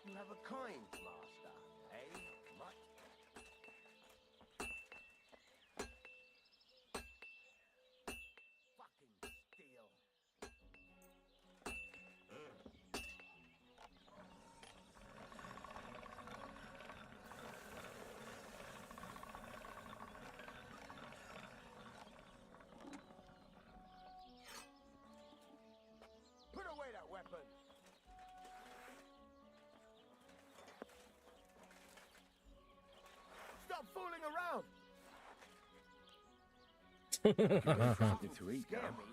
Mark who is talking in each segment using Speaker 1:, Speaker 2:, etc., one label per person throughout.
Speaker 1: You have a kind master, eh, Mutt? Fucking steal. Put away that weapon. Stop fooling around.
Speaker 2: Something to eat,
Speaker 1: Scare
Speaker 2: now.
Speaker 1: me.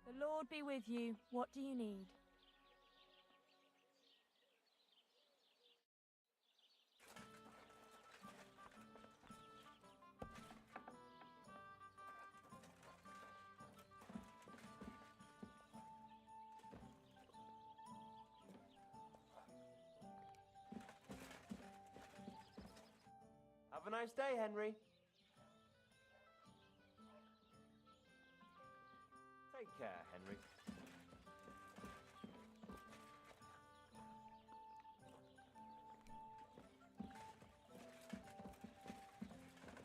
Speaker 3: The Lord be with you. What do you need?
Speaker 1: Have a nice day, Henry. Take care, Henry.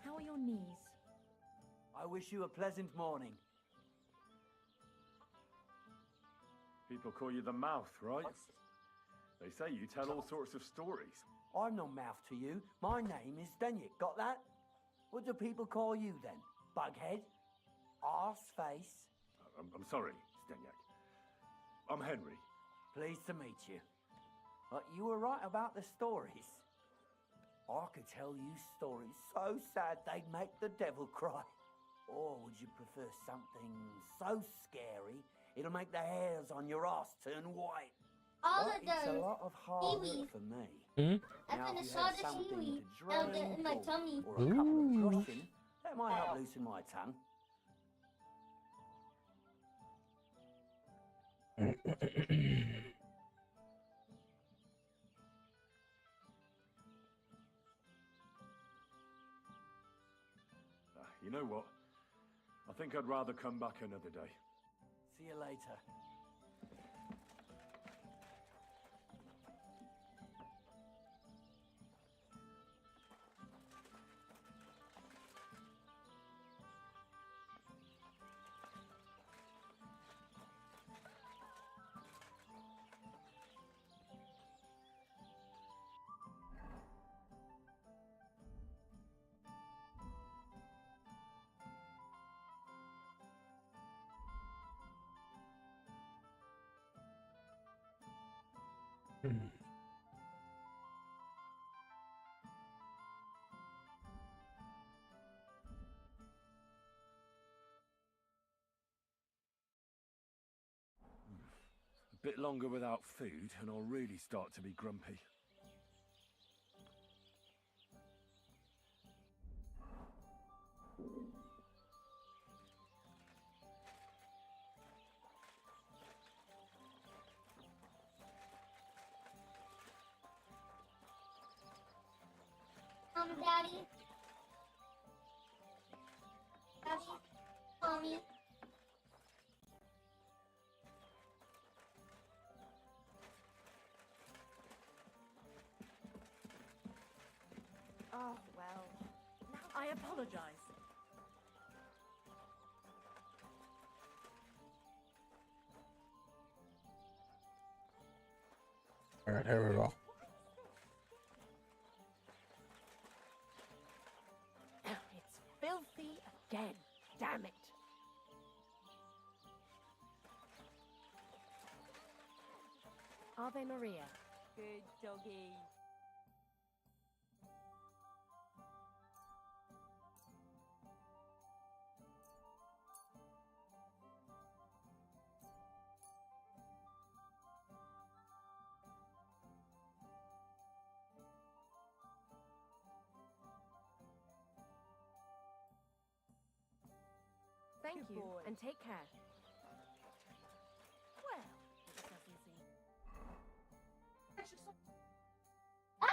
Speaker 3: How are your knees?
Speaker 4: I wish you a pleasant morning.
Speaker 2: People call you the mouth, right? They say you tell all sorts of stories.
Speaker 4: I'm no mouth to you. My name is Stenyek. Got that? What do people call you then? Bughead? Arseface?
Speaker 2: I'm sorry, Stenyek. I'm Henry.
Speaker 4: Pleased to meet you. But you were right about the stories. I could tell you stories so sad they'd make the devil cry. Or would you prefer something so scary it'll make the hairs on your ass turn white?
Speaker 5: All
Speaker 4: But
Speaker 5: of
Speaker 4: it's a
Speaker 5: those
Speaker 4: lot of hard
Speaker 5: seaweed.
Speaker 4: work for me.
Speaker 5: I
Speaker 4: Now,
Speaker 5: finished
Speaker 4: if you
Speaker 5: all
Speaker 4: had
Speaker 5: the
Speaker 4: something
Speaker 5: seaweed
Speaker 4: to
Speaker 5: out
Speaker 4: drink
Speaker 5: in my
Speaker 4: or-
Speaker 5: tummy.
Speaker 4: or a couple of brushing, that might help loosen my tongue.
Speaker 2: You know what? I think I'd rather come back another day.
Speaker 4: See you later.
Speaker 2: A bit longer without food, and I'll really start to be grumpy.
Speaker 5: Daddy. Daddy. Mommy.
Speaker 3: Oh, well. Now I apologize.
Speaker 6: All right, here we go.
Speaker 3: Ave Maria. Good doggy. Thank
Speaker 6: Good
Speaker 3: you,
Speaker 6: boy.
Speaker 3: and take care. Well, it doesn't seem...
Speaker 5: Ah!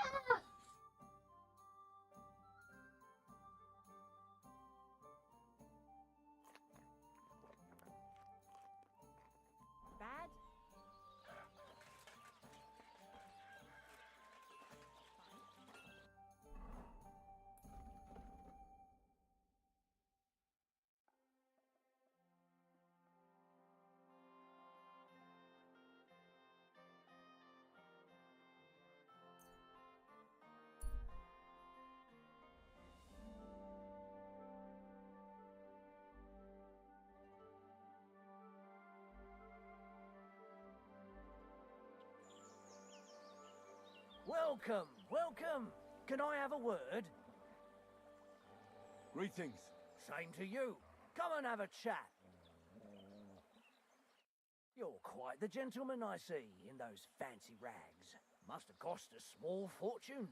Speaker 3: bad.
Speaker 4: Welcome, welcome. Can I have a word?
Speaker 2: Greetings.
Speaker 4: Same to you. Come and have a chat. You're quite the gentleman, I see, in those fancy rags. Must have cost a small fortune.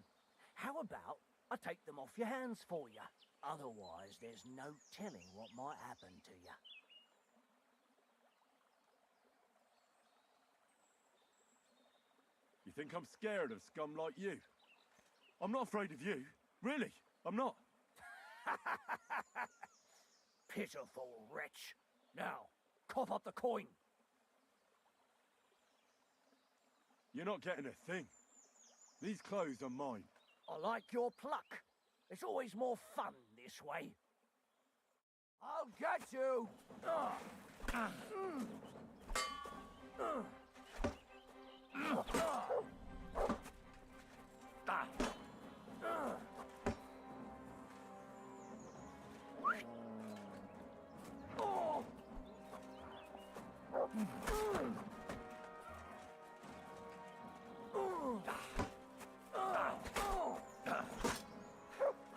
Speaker 4: How about I take them off your hands for you? Otherwise, there's no telling what might happen to you.
Speaker 2: You think I'm scared of scum like you? I'm not afraid of you. Really, I'm not.
Speaker 4: Pitiful wretch. Now, cough up the coin.
Speaker 2: You're not getting a thing. These clothes are mine.
Speaker 4: I like your pluck. It's always more fun this way. I'll get you!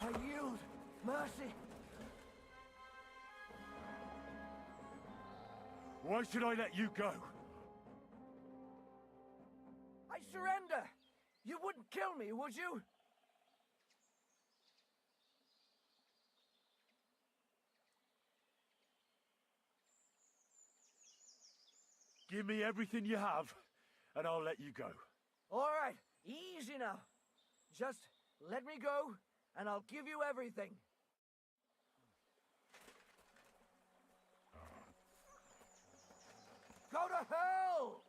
Speaker 4: I yield. Mercy.
Speaker 2: Why should I let you go?
Speaker 4: I surrender. You wouldn't kill me, would you?
Speaker 2: Give me everything you have, and I'll let you go.
Speaker 4: All right, easy now. Just let me go, and I'll give you everything. Go to hell!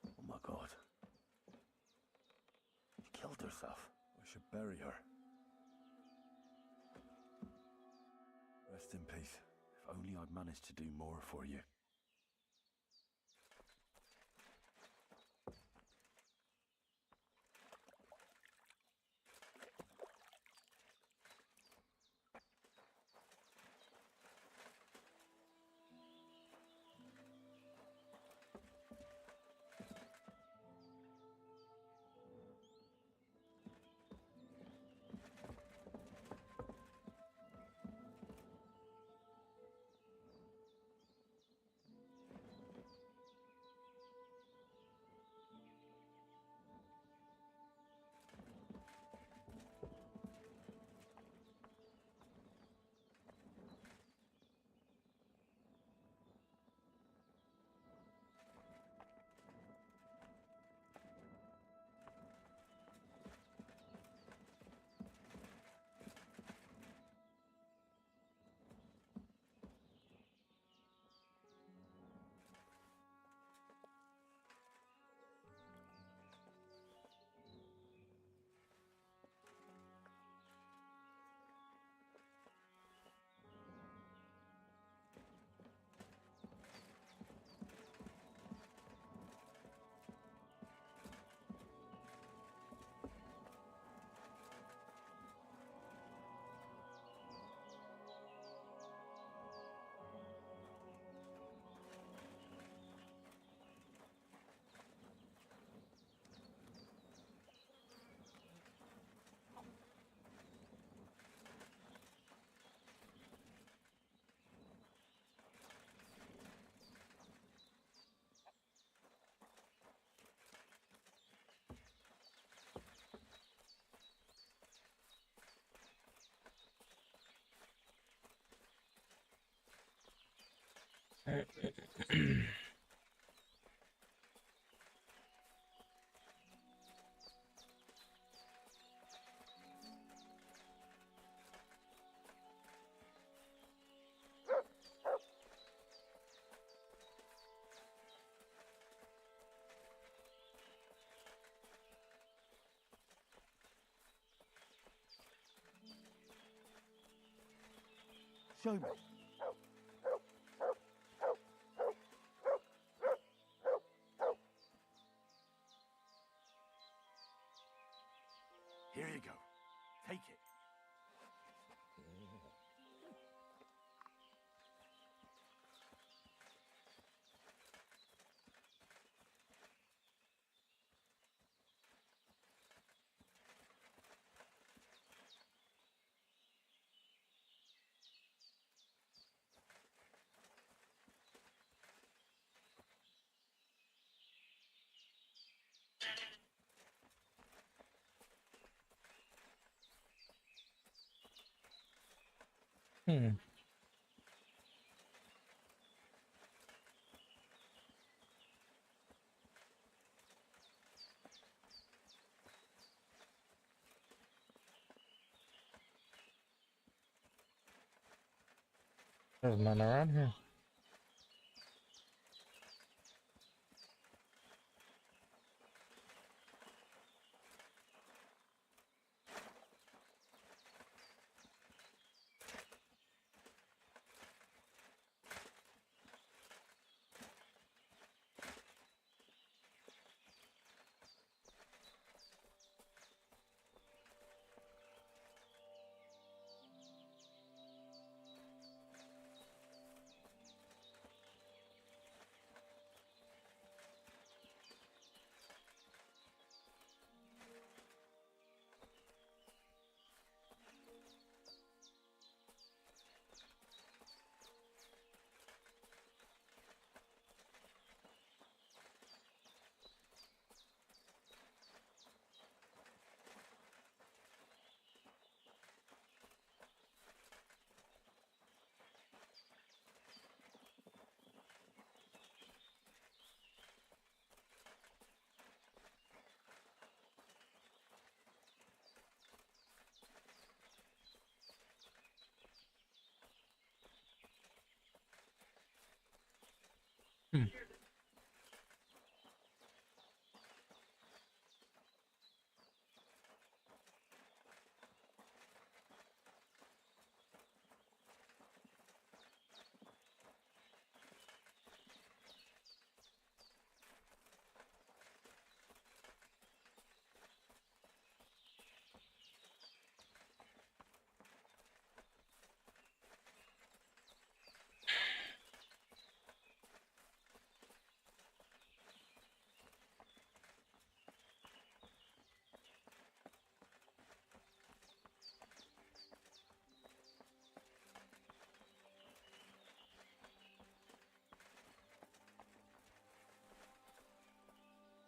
Speaker 2: Oh my God. She killed herself. I should bury her. Rest in peace. If only I'd managed to do more for you. Show me. Here you go. Take it.
Speaker 6: There's none around here.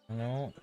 Speaker 6: No.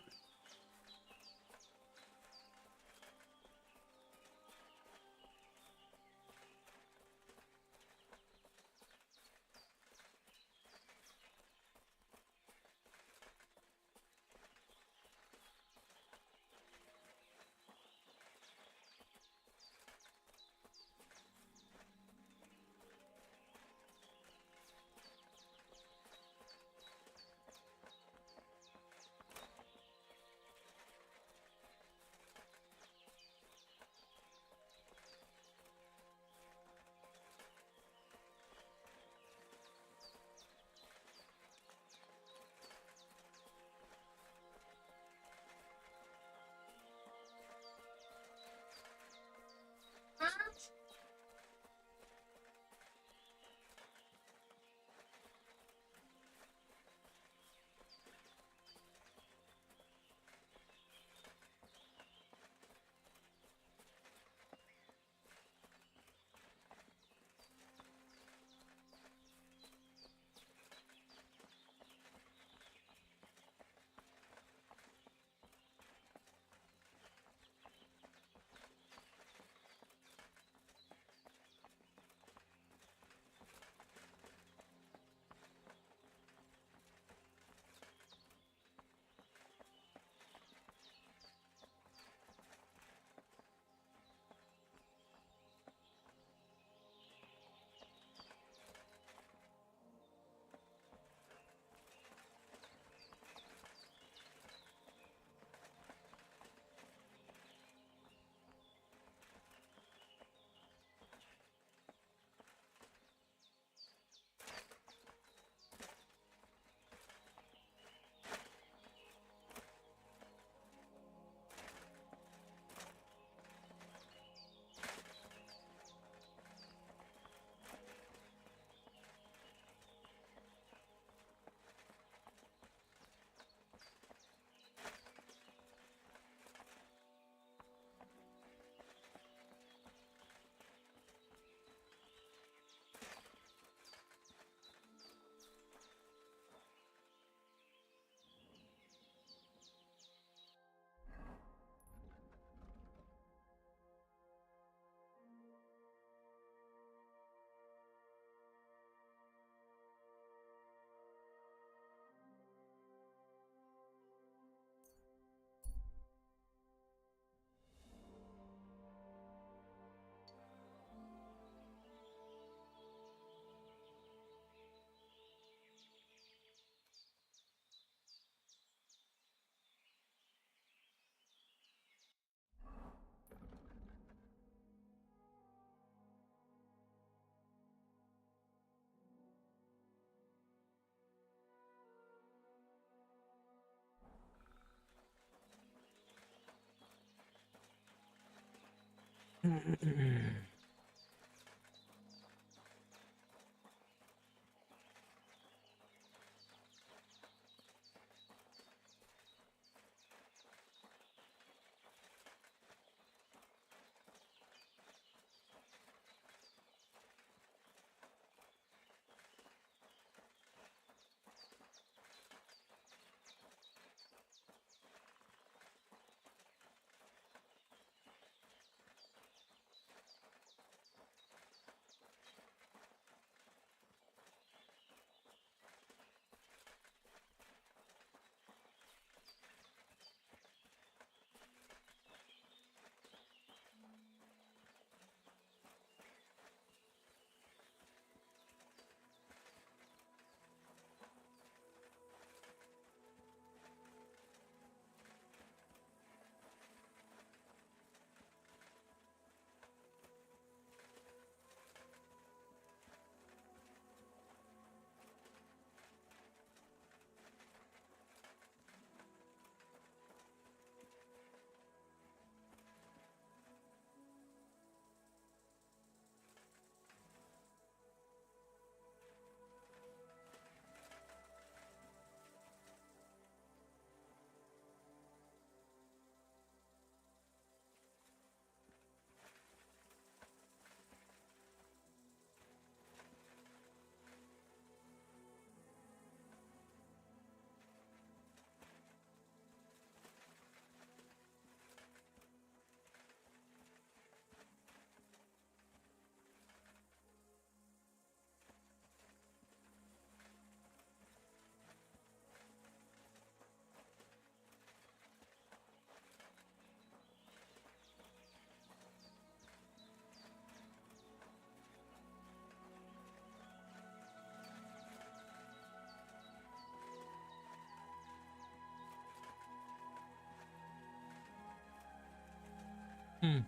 Speaker 6: Hmm.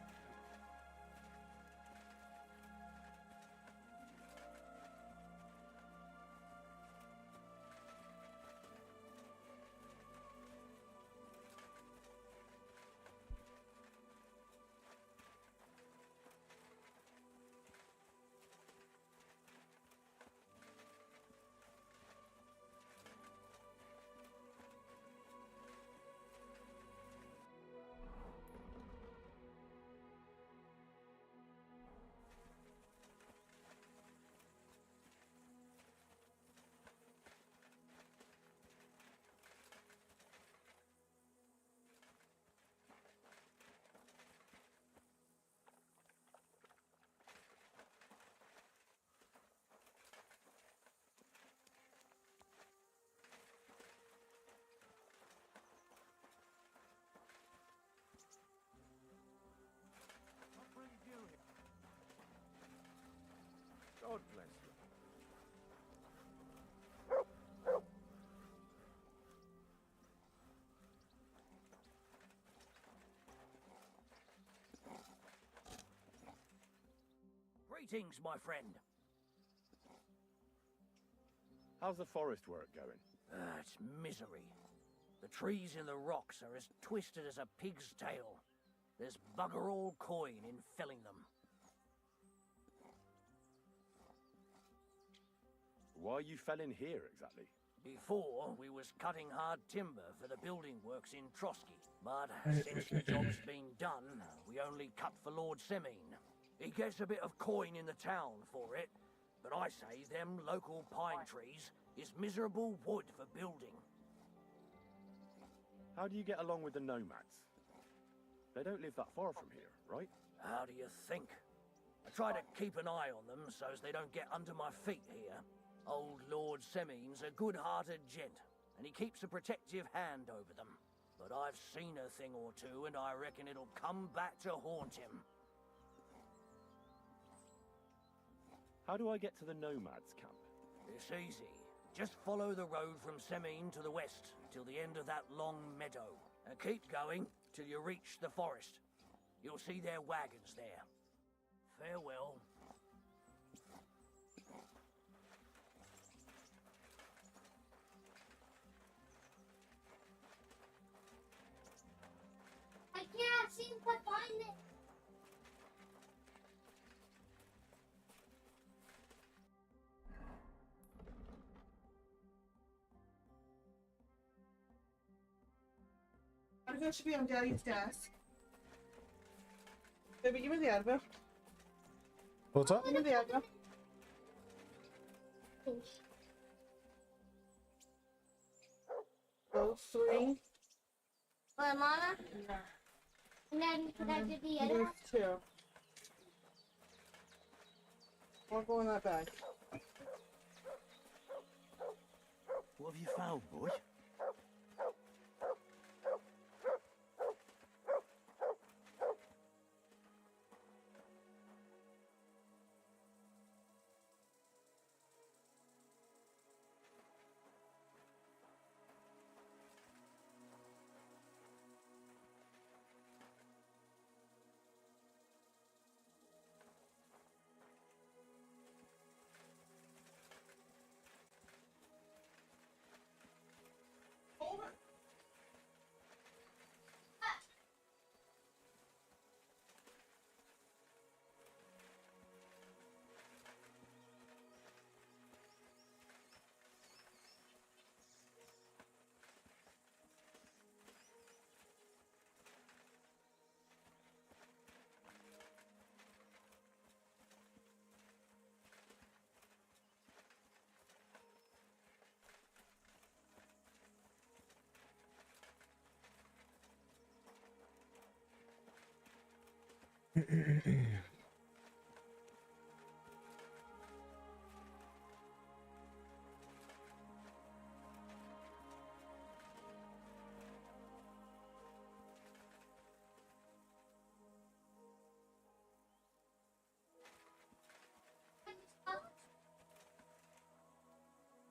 Speaker 1: What brings you here? God bless you.
Speaker 4: Greetings, my friend.
Speaker 2: How's the forest work going?
Speaker 4: It's misery. The trees in the rocks are as twisted as a pig's tail. There's bugger all coin in felling them.
Speaker 2: Why are you felling here exactly?
Speaker 4: Before, we was cutting hard timber for the building works in Trotsky. But since the job's been done, we only cut for Lord Semine. He gets a bit of coin in the town for it, but I say them local pine trees is miserable wood for building.
Speaker 2: How do you get along with the nomads? They don't live that far from here, right?
Speaker 4: How do you think? I try to keep an eye on them so as they don't get under my feet here. Old Lord Semine's a good-hearted gent, and he keeps a protective hand over them. But I've seen a thing or two, and I reckon it'll come back to haunt him.
Speaker 2: How do I get to the nomads camp?
Speaker 4: It's easy. Just follow the road from Semine to the west, till the end of that long meadow. And keep going till you reach the forest. You'll see their wagons there. Farewell.
Speaker 5: I can't seem to find it.
Speaker 7: Advil should be on Daddy's desk. Baby, give me the Advil.
Speaker 6: What's up?
Speaker 7: Give me the Advil. Those three.
Speaker 5: What, Mama?
Speaker 7: Yeah.
Speaker 5: And then could I do the
Speaker 7: And
Speaker 5: other?
Speaker 7: there's two. One go in that bag.
Speaker 1: What have you found, boy?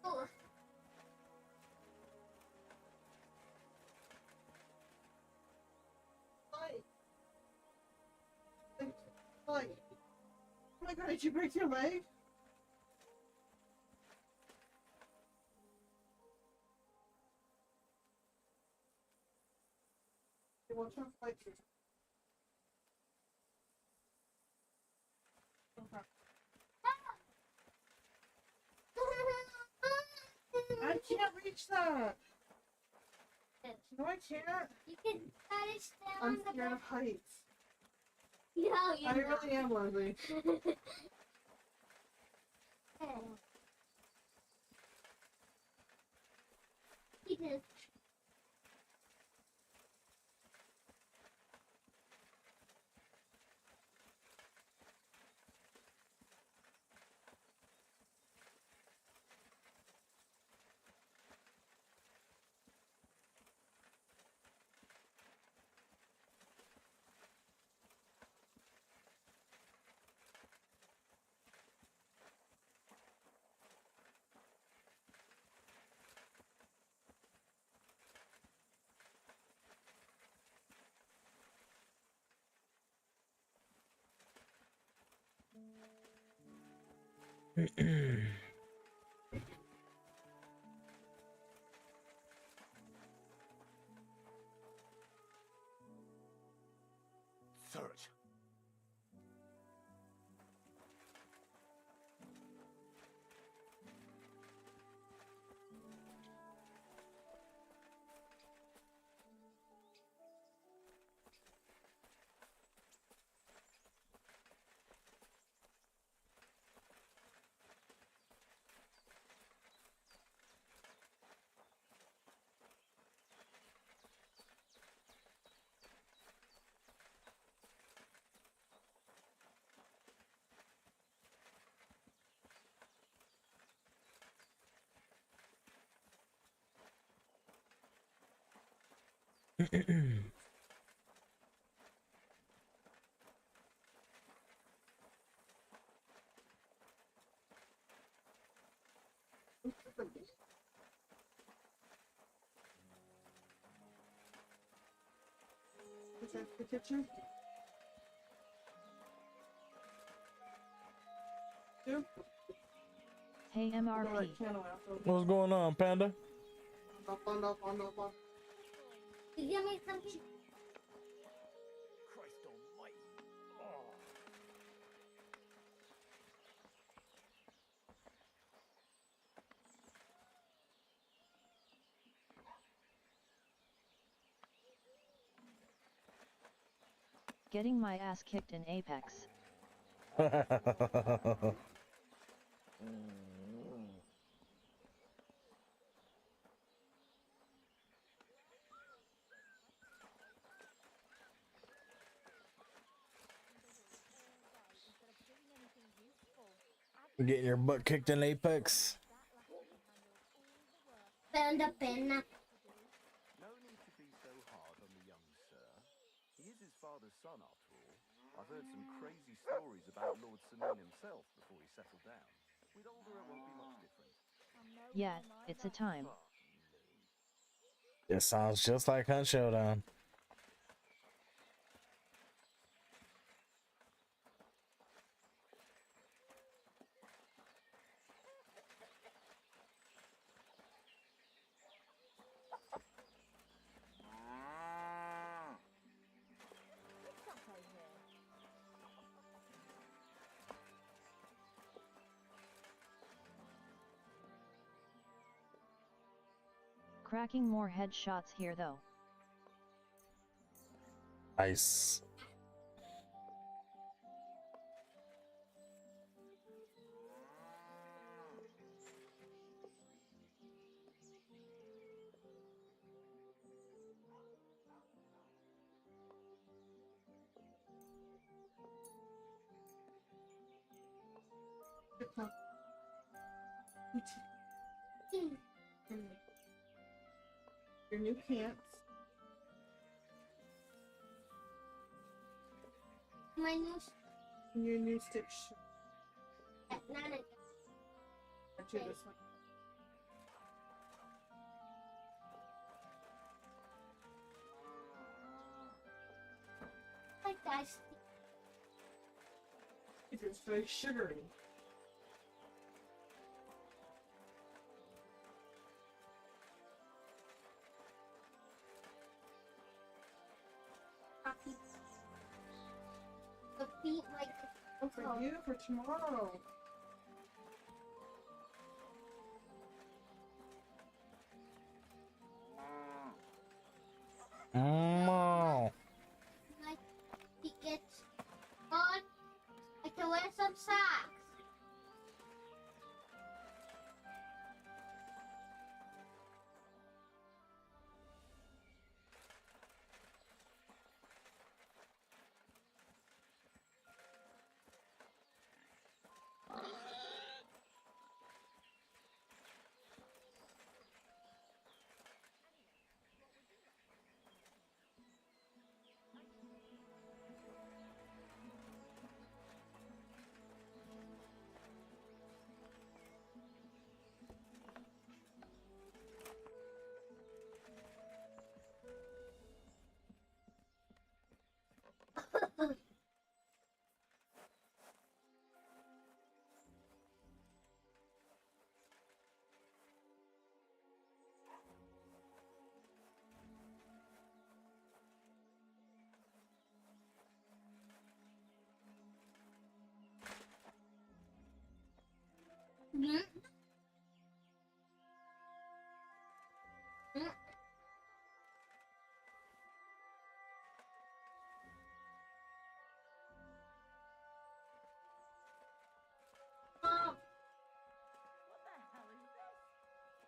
Speaker 5: Oh,
Speaker 7: Hi. Hi. Oh my god, did you break your leg? Okay, we'll try to fight you. Okay. I can't reach that. No, I can't.
Speaker 5: you can touch them
Speaker 7: I'm
Speaker 5: on the
Speaker 7: scared of
Speaker 5: back.
Speaker 7: heights.
Speaker 5: No, you're
Speaker 7: I
Speaker 5: not.
Speaker 7: really am, Leslie.
Speaker 5: He did.
Speaker 1: Search.
Speaker 7: Is that the kitchen? Two?
Speaker 3: Hey,
Speaker 7: No,
Speaker 3: MRP.
Speaker 7: that can away.
Speaker 6: What's going on, Panda?
Speaker 7: Up on.
Speaker 5: You give me something?
Speaker 1: Christ almighty. Oh.
Speaker 8: Getting my ass kicked in Apex.
Speaker 6: Getting your butt kicked in Apex.
Speaker 5: Panda pena.
Speaker 1: No need to be so hard on the young sir. He is his father's son, after all. I've heard some crazy stories about Lord Simone himself before he settled down. With older, it won't be much different.
Speaker 8: Yeah, it's a time.
Speaker 6: It sounds just like Hunt Showdown.
Speaker 8: Cracking more headshots here though.
Speaker 6: Nice.
Speaker 7: Your new pants.
Speaker 5: My new
Speaker 7: And your new stitch shirt.
Speaker 5: Nana.
Speaker 7: Aren't you this one?
Speaker 5: Like that.
Speaker 7: It's very sugary.
Speaker 5: Happy. The feet like
Speaker 7: Oh, for you for tomorrow.
Speaker 5: like he gets on. I can wear some socks. Mm. Mm. Mom,
Speaker 9: What the hell is this?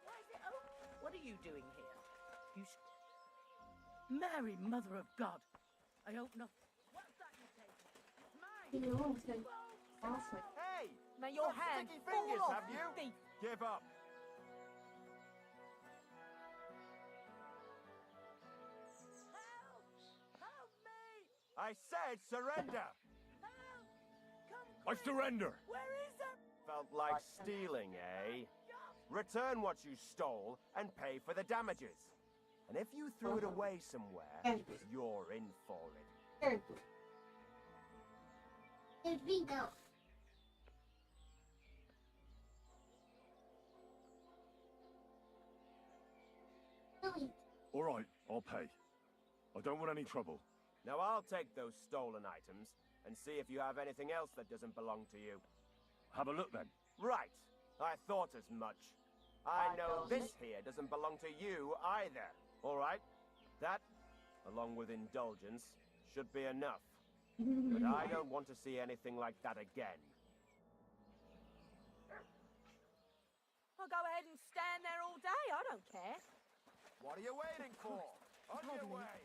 Speaker 9: Why is it open? What are you doing here? Mary, Mother of God! I hope not. What's that you taking? It's mine!
Speaker 5: you know, so
Speaker 7: Awesome.
Speaker 1: Hey!
Speaker 3: May your
Speaker 1: got
Speaker 3: hand
Speaker 1: sticky
Speaker 3: fall
Speaker 1: fingers,
Speaker 3: off,
Speaker 1: have
Speaker 3: you
Speaker 1: you?
Speaker 3: thief.
Speaker 1: Give up.
Speaker 9: Help! Help me!
Speaker 1: I said surrender.
Speaker 9: Help! Come
Speaker 2: I
Speaker 9: quick!
Speaker 2: surrender.
Speaker 9: Where is it?
Speaker 1: Felt like stealing, eh? Return what you stole and pay for the damages. And if you threw it away somewhere, you're in for it.
Speaker 5: there's bingo. Really?
Speaker 2: All right, I'll pay. I don't want any trouble.
Speaker 1: Now I'll take those stolen items and see if you have anything else that doesn't belong to you.
Speaker 2: Have a look then.
Speaker 1: Right. I thought as much. I know this here doesn't belong to you either. All right? That, along with indulgence, should be enough.
Speaker 10: But I don't want to see anything like that again.
Speaker 3: I'll go ahead and stand there all day. I don't care.
Speaker 1: What are you waiting for? On your way.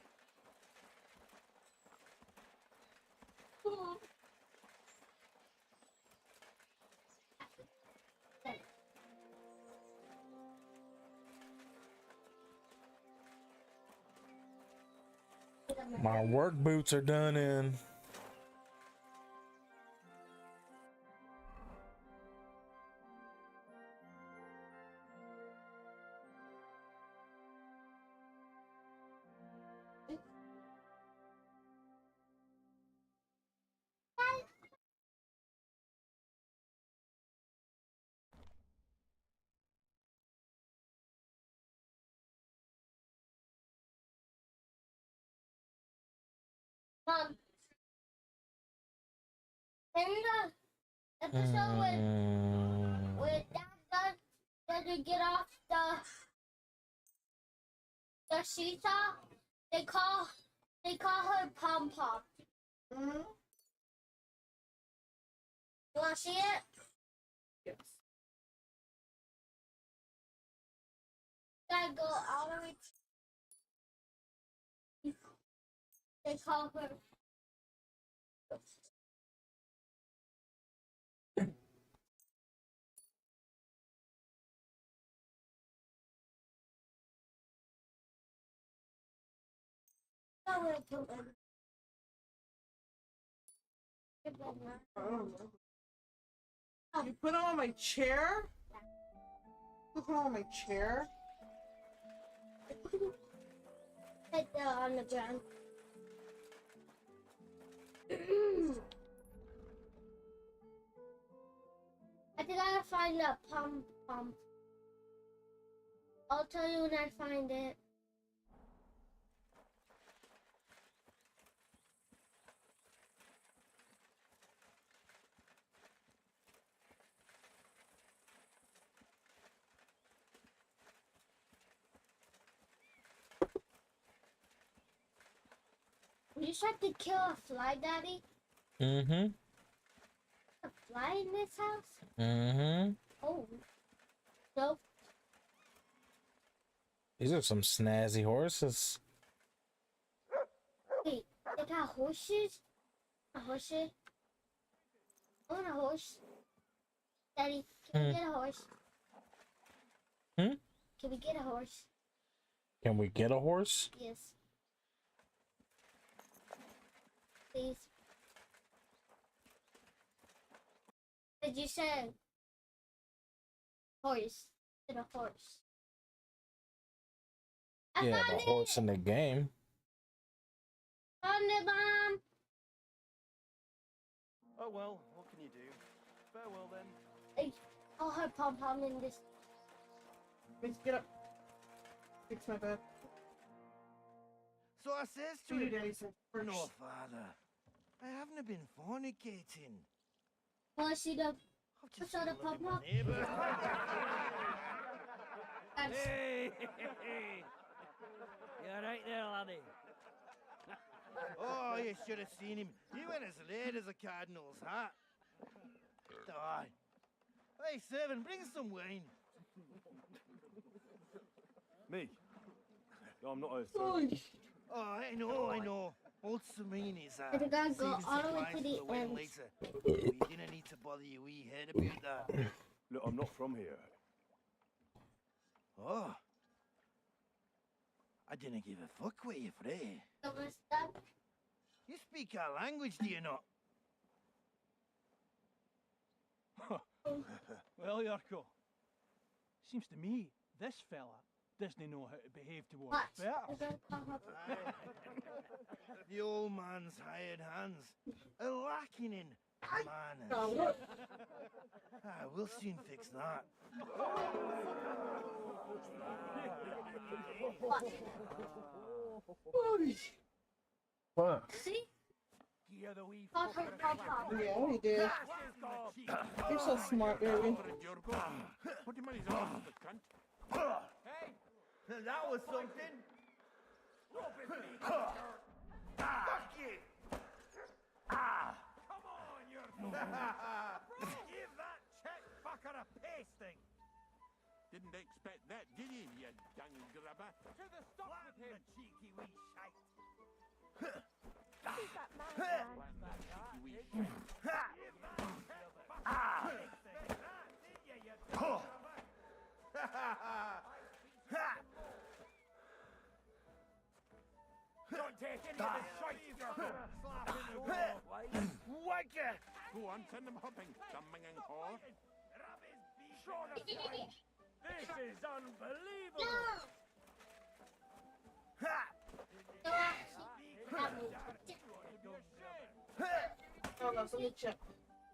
Speaker 6: My work boots are done in.
Speaker 5: Mom, in the episode when Dad doesn't get off the seesaw, they call her Pom Pom.
Speaker 7: Mm-hmm.
Speaker 5: You wanna see it?
Speaker 7: Yes.
Speaker 5: Gotta go all the way. They call her.
Speaker 7: You put it on my chair? You put it on my chair?
Speaker 5: Put it on the ground. I think I gotta find the Pom Pom. I'll tell you when I find it. You just have to kill a fly, Daddy?
Speaker 6: Mm-hmm.
Speaker 5: A fly in this house?
Speaker 6: Mm-hmm.
Speaker 5: Oh. Nope.
Speaker 6: These are some snazzy horses.
Speaker 5: Wait, they got horses? A horse? I want a horse. Daddy, can we get a horse?
Speaker 6: Hmm?
Speaker 5: Can we get a horse?
Speaker 6: Can we get a horse?
Speaker 5: Yes. Please. Did you say horse? Did a horse? I
Speaker 6: Yeah,
Speaker 5: found
Speaker 6: the horse in the game.
Speaker 5: Found it, Mom.
Speaker 1: Oh well, what can you do? Farewell then.
Speaker 5: Hey, call her Pom Pom in this.
Speaker 7: Let's get up. Fix my bed.
Speaker 11: So I says to
Speaker 7: 2
Speaker 11: him,
Speaker 7: days first.
Speaker 11: "No, Father, I haven't been fornicating.
Speaker 5: Want to see the
Speaker 11: I've just
Speaker 5: saw the
Speaker 11: been loving
Speaker 5: Pom
Speaker 11: my neighbour."
Speaker 9: Hey! You alright there, laddie?
Speaker 11: Oh, you should have seen him. He went as late as a cardinal's hat. Die. Hey, servant, bring some wine.
Speaker 2: Me? No, I'm not a
Speaker 7: Holy
Speaker 11: Oh, I know. Old Samini's
Speaker 5: I think I'll go
Speaker 11: saving
Speaker 5: all the way
Speaker 11: supplies
Speaker 5: to
Speaker 11: for
Speaker 5: the
Speaker 11: wedding
Speaker 5: end.
Speaker 11: later. We didn't need to bother your wee head about that.
Speaker 2: Look, I'm not from here.
Speaker 11: Oh. I didn't give a fuck what you pray.
Speaker 5: So we're stuck.
Speaker 11: You speak our language, do you not?
Speaker 12: Well, Yarko, seems to me this fella doesn't know how to behave towards
Speaker 5: What?
Speaker 12: better.
Speaker 5: We're gonna call her.
Speaker 11: The old man's hired hands are lacking in manners.
Speaker 7: God, what?
Speaker 11: We'll soon fix that.
Speaker 7: Holy
Speaker 6: What?
Speaker 5: See?
Speaker 9: You're the wee
Speaker 5: Call her Pom Pom.
Speaker 7: Yeah, we did. You're so smart, baby.
Speaker 2: Put him on his arm, the cunt.
Speaker 9: Hey!
Speaker 11: That was something. Fuck you! Give that check fucker a pasting!
Speaker 13: Didn't expect that, did you, you dung grubber?
Speaker 11: To the stop with him! The cheeky wee shite!
Speaker 3: Who's that man?
Speaker 13: Cheeky wee
Speaker 11: Don't take any of the shite! Slap in the wall! Wanker!
Speaker 13: Go on, send them hopping, dumbing whore.
Speaker 11: This is unbelievable!
Speaker 7: Oh, no, let me check.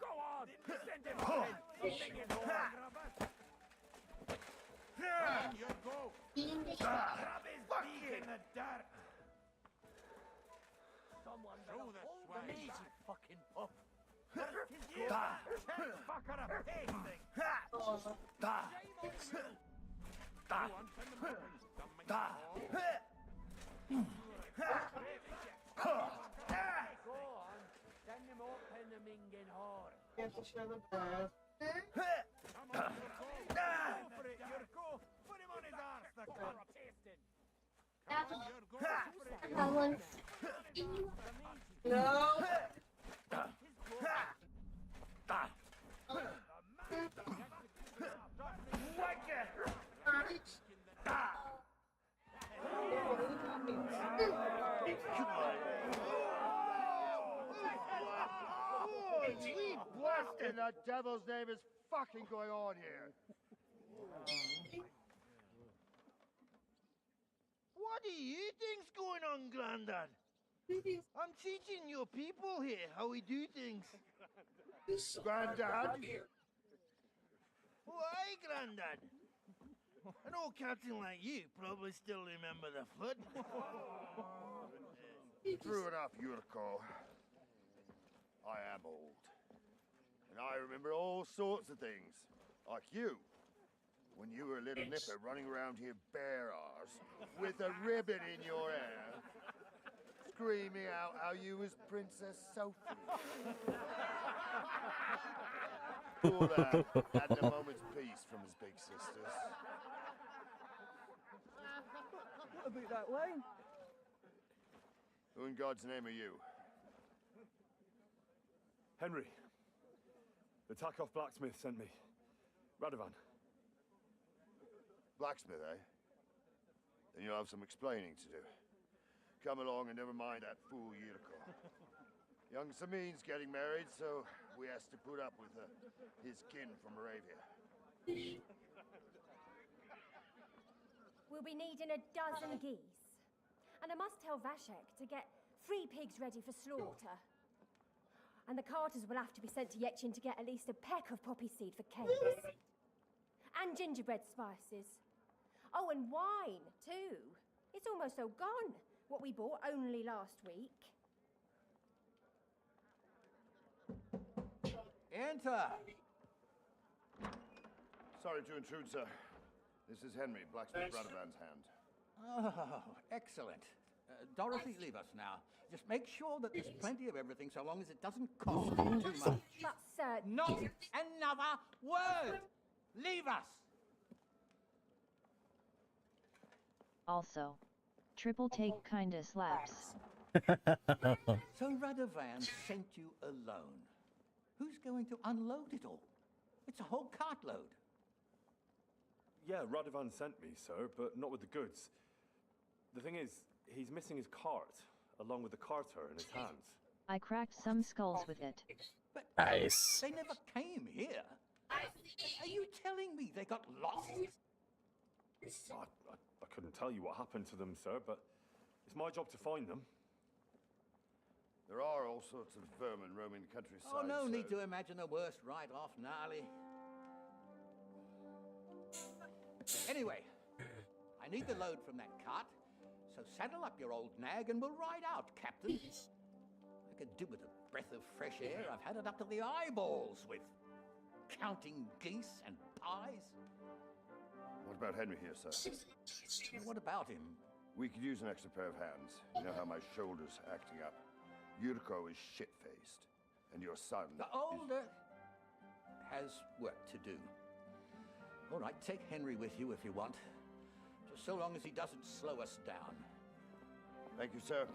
Speaker 11: Go on! Send him hopping! Dumbing in whore!
Speaker 13: On you go.
Speaker 11: Grab his beak in the dirt! Someone
Speaker 13: Throw this way.
Speaker 11: easy fucking pup! Give that check fucker a pasting!
Speaker 7: Oh,
Speaker 13: Go on, send them hopping, dumbing whore.
Speaker 4: Go on, send them up in the minging whore.
Speaker 7: get the shit of bed.
Speaker 13: Come on, you go.
Speaker 11: Go for it, Yurko! Put him on his arse, the cunt!
Speaker 13: You go.
Speaker 5: That one.
Speaker 7: No.
Speaker 11: We blasted the devil's name is fucking going on here? What do you think's going on, Grandad? I'm teaching your people here how we do things. Grandad? Why, Grandad? An old captain like you probably still remember the flood.
Speaker 14: True enough, Yurko. I am old. And I remember all sorts of things. Like you. When you were a little nipper running around here bare arse, with a ribbon in your hair, screaming out how you was Princess Sophie. All that had a moment's peace from his big sisters.
Speaker 12: A bit that way.
Speaker 14: Who in God's name are you?
Speaker 2: Henry. The Takoff blacksmith sent me. Radovan.
Speaker 14: Blacksmith, eh? Then you'll have some explaining to do. Come along and never mind that fool Yurko. Young Samin's getting married, so we has to put up with his kin from Moravia.
Speaker 15: We'll be needing a dozen geese. And I must tell Vashek to get 3 pigs ready for slaughter. And the carters will have to be sent to Yetchin to get at least a peck of poppy seed for cakes. And gingerbread spices. Oh, and wine, too. It's almost all gone, what we bought only last week.
Speaker 11: Enter!
Speaker 14: Sorry to intrude, sir. This is Henry, blacksmith Radovan's hand.
Speaker 16: Oh, excellent. Dorothy, leave us now. Just make sure that there's plenty of everything so long as it doesn't cost you too much.
Speaker 15: But, sir...
Speaker 16: Not another word! Leave us!
Speaker 8: Also, triple take kinda slaps.
Speaker 16: So Radovan sent you alone. Who's going to unload it all? It's a whole cartload.
Speaker 2: Yeah, Radovan sent me, sir, but not with the goods. The thing is, he's missing his cart, along with the carter in his hands.
Speaker 8: I cracked some skulls with it.
Speaker 16: But
Speaker 6: Nice.
Speaker 16: they never came here. Are you telling me they got lost?
Speaker 2: I couldn't tell you what happened to them, sir, but it's my job to find them.
Speaker 14: There are all sorts of vermin roaming the countryside.
Speaker 16: Oh, no
Speaker 14: sir.
Speaker 16: need to imagine a worse write-off, gnarly. Anyway, I need the load from that cart, so saddle up your old nag and we'll ride out, Captain. I could do with a breath of fresh air. I've had it up to the eyeballs with counting geese and pies.
Speaker 14: What about Henry here, sir?
Speaker 16: What about him?
Speaker 14: We could use an extra pair of hands. You know how my shoulder's acting up. Yurko is shit-faced. And your son.
Speaker 16: The older has work to do. All right, take Henry with you if you want. Just so long as he doesn't slow us down.
Speaker 14: Thank you, sir.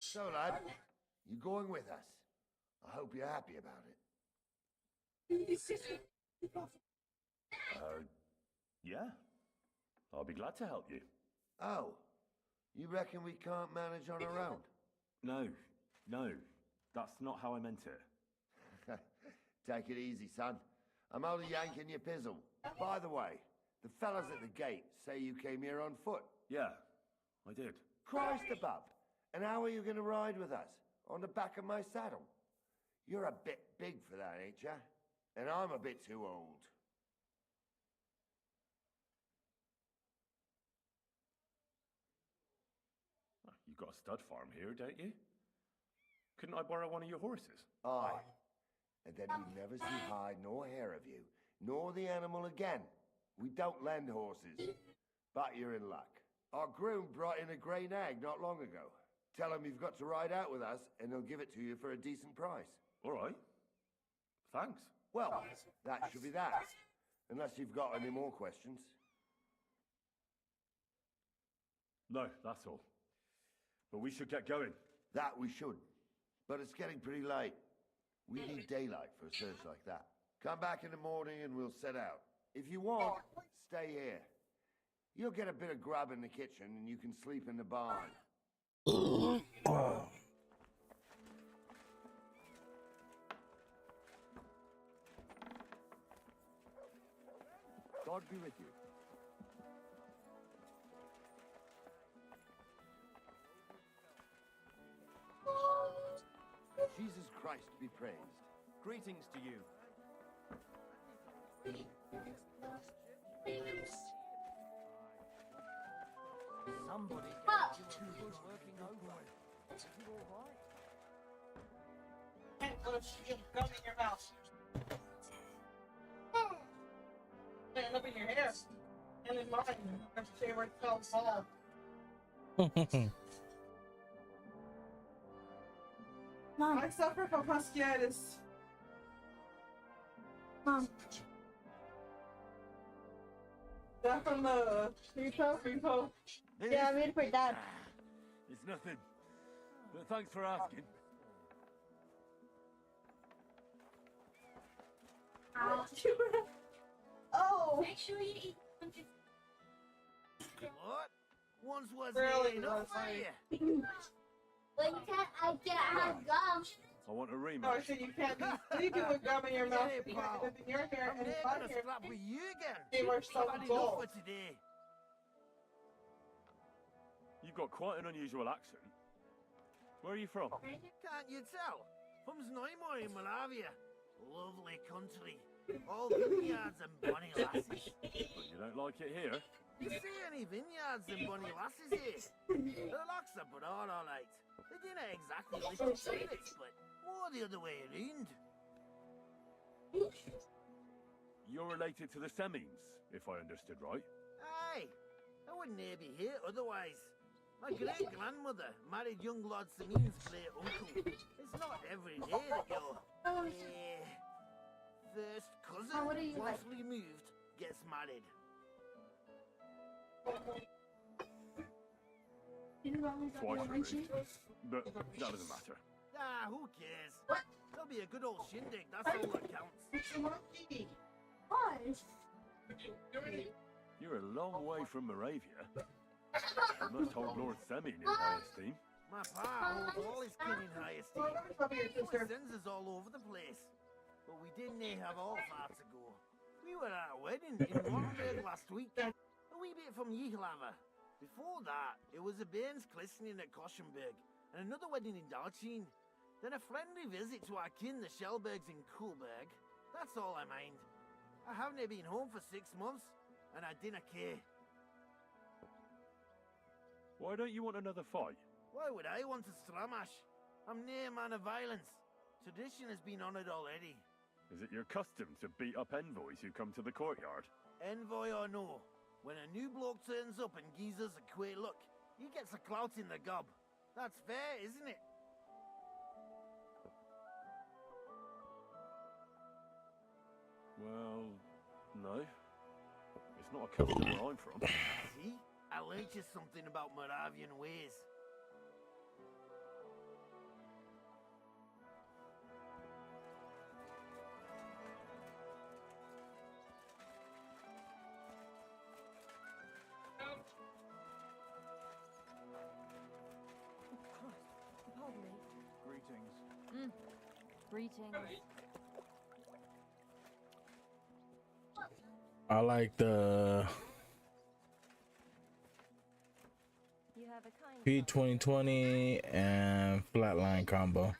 Speaker 14: So, lad, you going with us? I hope you're happy about it.
Speaker 2: Yeah. I'll be glad to help you.
Speaker 14: Oh, you reckon we can't manage on our own?
Speaker 2: No. That's not how I meant it.
Speaker 14: Take it easy, son. I'm only yanking your pizzle. By the way, the fellas at the gate say you came here on foot.
Speaker 2: Yeah, I did.
Speaker 14: Christ above. And how are you going to ride with us? On the back of my saddle? You're a bit big for that, ain't ya? And I'm a bit too old.
Speaker 2: You've got a stud farm here, don't you? Couldn't I borrow one of your horses?
Speaker 14: Aye. And then we never see hide nor hair of you, nor the animal again. We don't lend horses. But you're in luck. Our groom brought in a grey nag not long ago. Tell him you've got to ride out with us, and he'll give it to you for a decent price.
Speaker 2: All right. Thanks.
Speaker 14: Well, that should be that. Unless you've got any more questions.
Speaker 2: No, that's all. But we should get going.
Speaker 14: That we should. But it's getting pretty late. We need daylight for a search like that. Come back in the morning and we'll set out. If you want, stay here. You'll get a bit of grub in the kitchen and you can sleep in the barn.
Speaker 1: God be with you.
Speaker 14: Jesus Christ be praised.
Speaker 1: Greetings to you.
Speaker 4: Somebody
Speaker 5: Oh.
Speaker 4: working over. Is you all right?
Speaker 7: Can't go shove gum in your mouth. Stand up in your hair. And in mine. I'm saying where it fell fall.
Speaker 5: Mom.
Speaker 7: I suffer from fasciitis.
Speaker 5: Mom.
Speaker 7: That from the repo?
Speaker 5: Yeah, I'm ready for Dad.
Speaker 2: It's nothing. But thanks for asking.
Speaker 5: Oh!
Speaker 15: Make sure you eat.
Speaker 11: What? Once was
Speaker 7: Really?
Speaker 11: enough for you.
Speaker 5: Well, I can't have gum.
Speaker 2: I want a rematch.
Speaker 7: No, I said you can't be sleeping with gum in your mouth
Speaker 11: Hey,
Speaker 7: because
Speaker 11: pal.
Speaker 7: it's in your hair
Speaker 11: I'm
Speaker 7: and
Speaker 11: never
Speaker 7: in my
Speaker 11: gonna
Speaker 7: hair.
Speaker 11: scrap with you again.
Speaker 7: They were so
Speaker 11: I've had enough
Speaker 7: dull.
Speaker 11: for today.
Speaker 2: You've got quite an unusual accent. Where are you from?
Speaker 11: Can't you tell? From Zneumoy in Moravia. Lovely country. All vineyards and bonny lasses.
Speaker 2: But you don't like it here?
Speaker 11: You see any vineyards and bonny lasses here? The locks are broad, all right. They didn't exactly lift the spirits, but more the other way around.
Speaker 2: You're related to the Semines, if I understood right.
Speaker 11: Aye, I wouldn't dare be here otherwise. My great-grandmother married young Lord Semin's great uncle. It's not every day that your first cousin,
Speaker 5: what are you
Speaker 11: once removed, gets married.
Speaker 2: Twice removed. But that doesn't matter.
Speaker 11: Ah, who cares? There'll be a good old shindig, that's all that counts.
Speaker 5: Why?
Speaker 2: You're a long way from Moravia. You must hold Lord Semine in high esteem.
Speaker 11: My pa holds all his kin in high esteem. He sends us all over the place. But we didn't have all far to go. We were at a wedding in Wartburg last week. A wee bit from Yihlava. Before that, it was a bairn's christening at Koschenberg, and another wedding in Dalchin. Then a friendly visit to our kin, the Shellbergs in Coolberg. That's all I mind. I haven't been home for 6 months, and I didn't care.
Speaker 2: Why don't you want another fight?
Speaker 11: Why would I want to stramash? I'm near a man of violence. Tradition has been honoured already.
Speaker 2: Is it your custom to beat up envoys who come to the courtyard?
Speaker 11: Envoy or no, When a new bloke turns up and gives us a queer look, he gets a clout in the gob. That's fair, isn't it?
Speaker 2: Well, no. It's not a custom where I'm from.
Speaker 11: See? I learnt you something about Moravian ways.
Speaker 15: Pardon me.
Speaker 12: Greetings.
Speaker 15: Greetings.
Speaker 6: I like the
Speaker 15: You have a kind
Speaker 6: P2020 and flatline combo.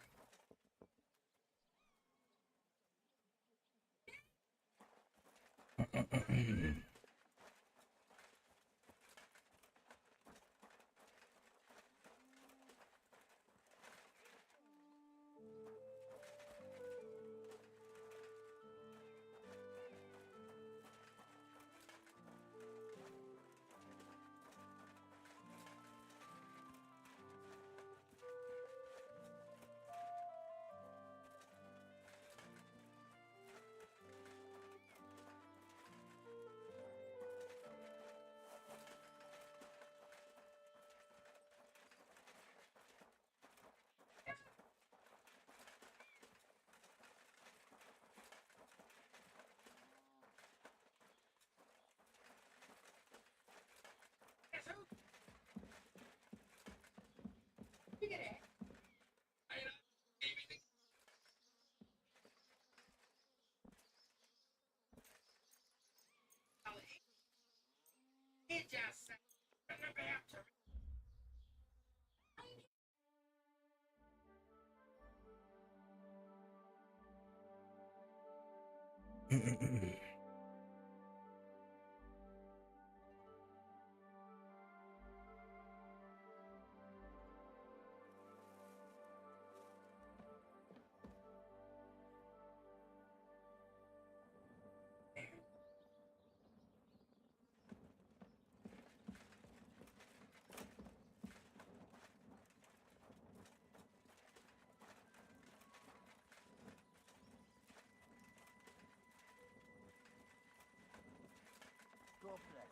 Speaker 11: God bless.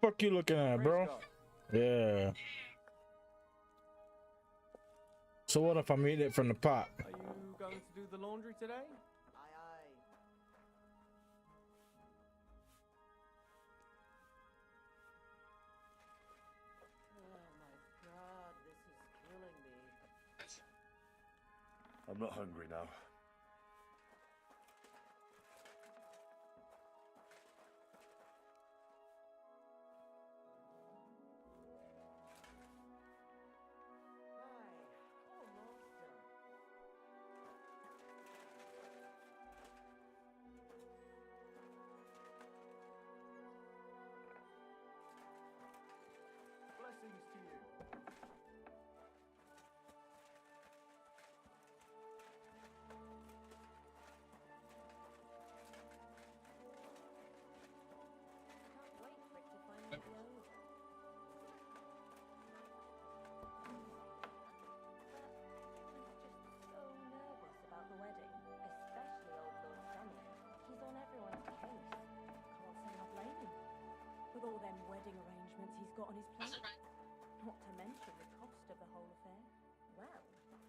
Speaker 6: Fuck you looking at, bro? Yeah. So what if I eat it from the pot?
Speaker 2: Are you going to do the laundry today?
Speaker 11: Aye, aye.
Speaker 9: Oh my god, this is killing me.
Speaker 2: I'm not hungry now.
Speaker 1: Blessings to you.
Speaker 15: Can't wait for it to finally be over. So nervous about the wedding, especially old Lord Sammy. He's on everyone's case. Can't say I blame him. With all them wedding arrangements he's got on his plate. Not to mention the cost of the whole affair. Well,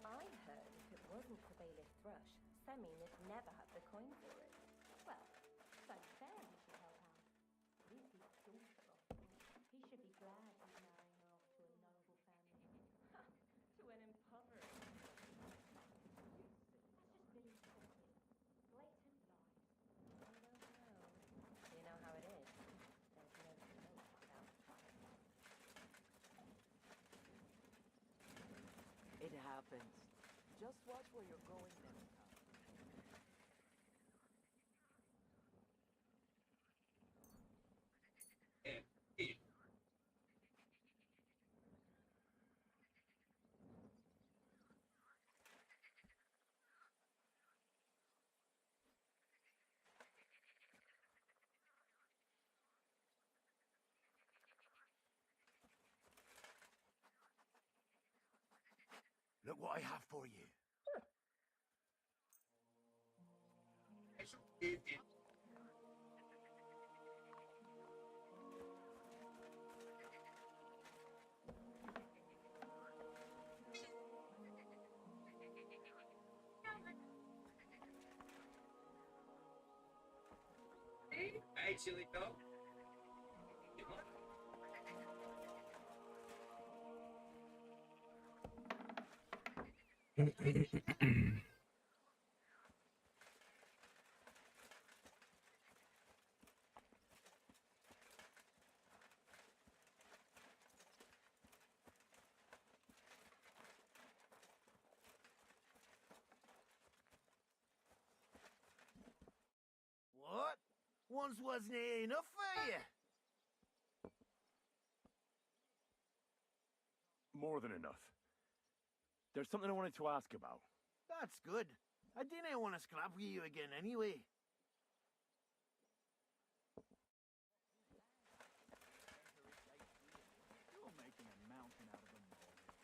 Speaker 15: I heard if it wasn't for Bailiff Thrush, Semmi would never have the coin for it. Well, so fair he should help out. He's his daughter, after all. He should be glad he
Speaker 4: fenced. Just watch where you're going next time.
Speaker 11: Look what I have for you.
Speaker 17: Hey, silly dog.
Speaker 11: What? Once wasn't enough for you?
Speaker 2: More than enough. There's something I wanted to ask about.
Speaker 11: That's good. I didn't want to scrap with you again anyway.
Speaker 12: You're making a mountain out of a molehill.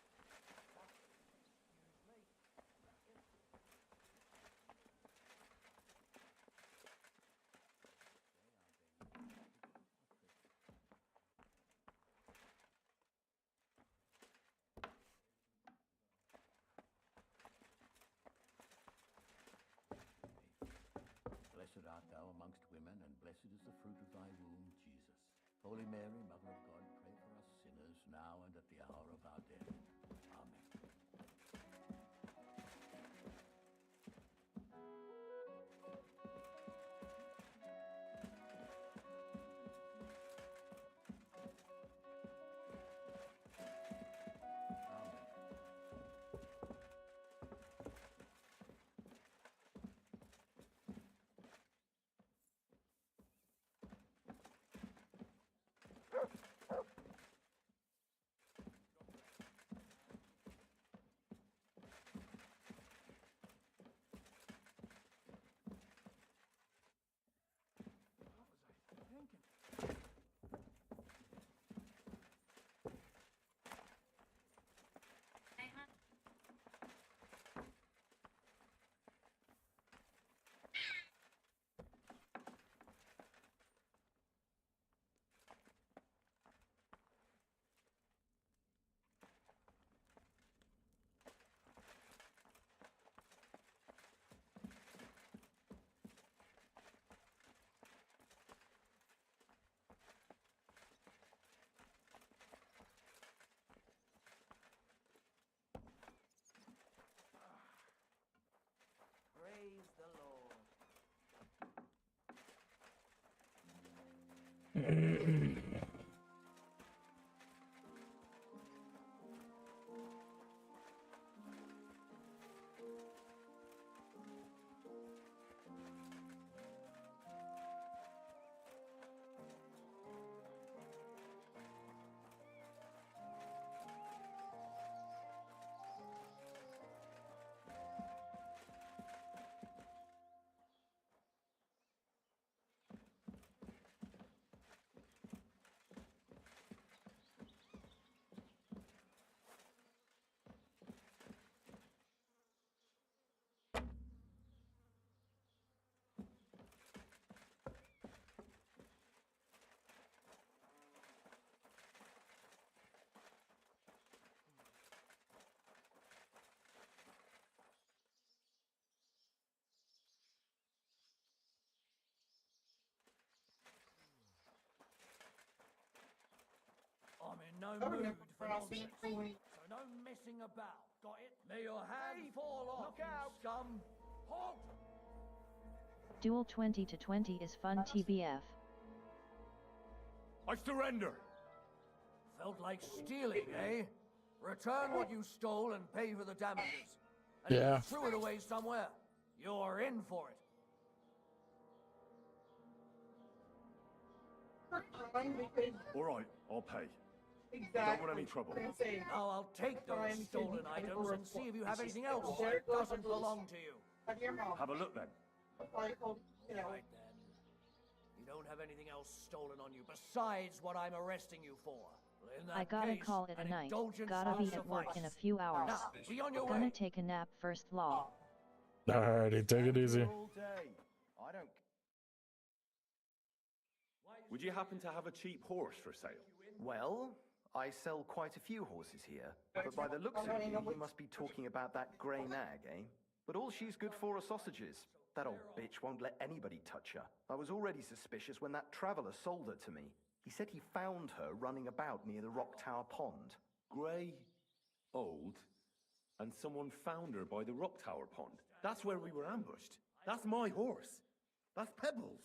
Speaker 16: Blessed art thou amongst women, and blessed is the fruit of thy womb, Jesus. Holy Mary, Mother of God, pray for us sinners, now and at the hour of our death. Amen.
Speaker 4: Praise the Lord. I'm in no mood for nonsense, so no messing about. Got it? May your hand fall off,
Speaker 12: look out.
Speaker 4: scum! Halt!
Speaker 8: Duel 20 to 20 is fun TBF.
Speaker 2: I surrender!
Speaker 4: Felt like stealing, eh? Return what you stole and pay for the damages. And
Speaker 6: Yeah.
Speaker 4: if you threw it away somewhere, you're in for it.
Speaker 2: All right, I'll pay.
Speaker 7: Exactly.
Speaker 2: Don't want any trouble.
Speaker 4: Now I'll take those stolen items and see if you have anything else that doesn't belong to you.
Speaker 2: Have a look then.
Speaker 4: Right then. You don't have anything else stolen on you besides what I'm arresting you for. Well, in that
Speaker 8: I gotta
Speaker 4: case,
Speaker 8: call it a
Speaker 4: an
Speaker 8: night.
Speaker 4: indulgence
Speaker 8: Gotta
Speaker 4: will
Speaker 8: be at work in a
Speaker 4: suffice.
Speaker 8: few hours.
Speaker 4: Now, be on your
Speaker 8: Gonna
Speaker 4: way.
Speaker 8: take a nap first, law.
Speaker 6: Alrighty, take it easy.
Speaker 1: All day. I don't.
Speaker 2: Would you happen to have a cheap horse for sale?
Speaker 1: Well, I sell quite a few horses here, but by the looks of you, you must be talking about that grey nag, eh? But all she's good for are sausages. That old bitch won't let anybody touch her. I was already suspicious when that traveller sold her to me. He said he found her running about near the Rock Tower Pond.
Speaker 2: Grey, old, and someone found her by the Rock Tower Pond. That's where we were ambushed. That's my horse. That's Pebbles.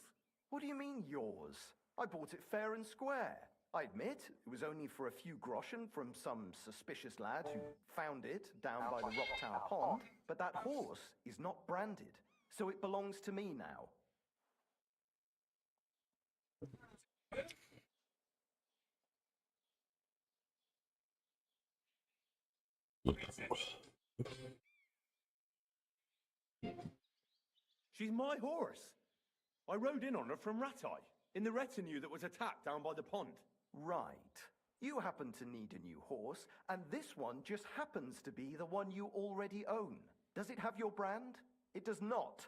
Speaker 1: What do you mean, yours? I bought it fair and square. I admit, it was only for a few groschen from some suspicious lad who found it down by the Rock Tower Pond, but that horse is not branded, so it belongs to me now.
Speaker 2: She's my horse. I rode in on her from Ratai, in the retinue that was attacked down by the pond.
Speaker 1: Right. You happen to need a new horse, and this one just happens to be the one you already own. Does it have your brand? It does not.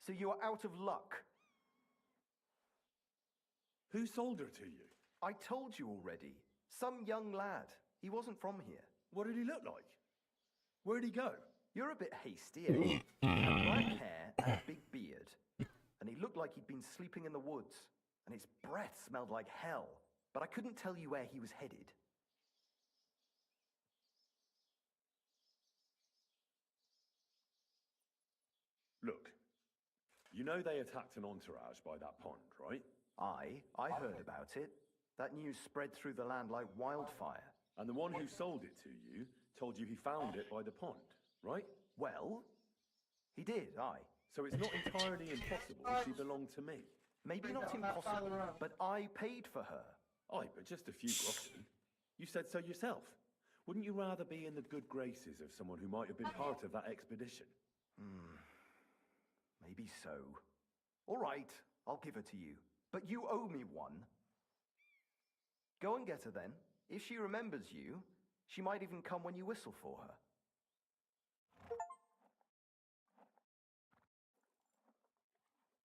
Speaker 1: So you are out of luck.
Speaker 2: Who sold her to you?
Speaker 1: I told you already. Some young lad. He wasn't from here.
Speaker 2: What did he look like? Where'd he go?
Speaker 1: You're a bit hasty, eh? He had black hair and a big beard. And he looked like he'd been sleeping in the woods. And his breath smelled like hell. But I couldn't tell you where he was headed.
Speaker 2: Look, you know they attacked an entourage by that pond, right?
Speaker 1: I heard about it. That news spread through the land like wildfire.
Speaker 2: And the one who sold it to you told you he found it by the pond, right?
Speaker 1: Well, he did, aye.
Speaker 2: So it's not entirely impossible she belonged to me.
Speaker 1: Maybe not impossible, but I paid for her.
Speaker 2: Aye, but just a few groschen. You said so yourself. Wouldn't you rather be in the good graces of someone who might have been part of that expedition?
Speaker 1: Maybe so. All right, I'll give her to you. But you owe me one. Go and get her then. If she remembers you, she might even come when you whistle for her.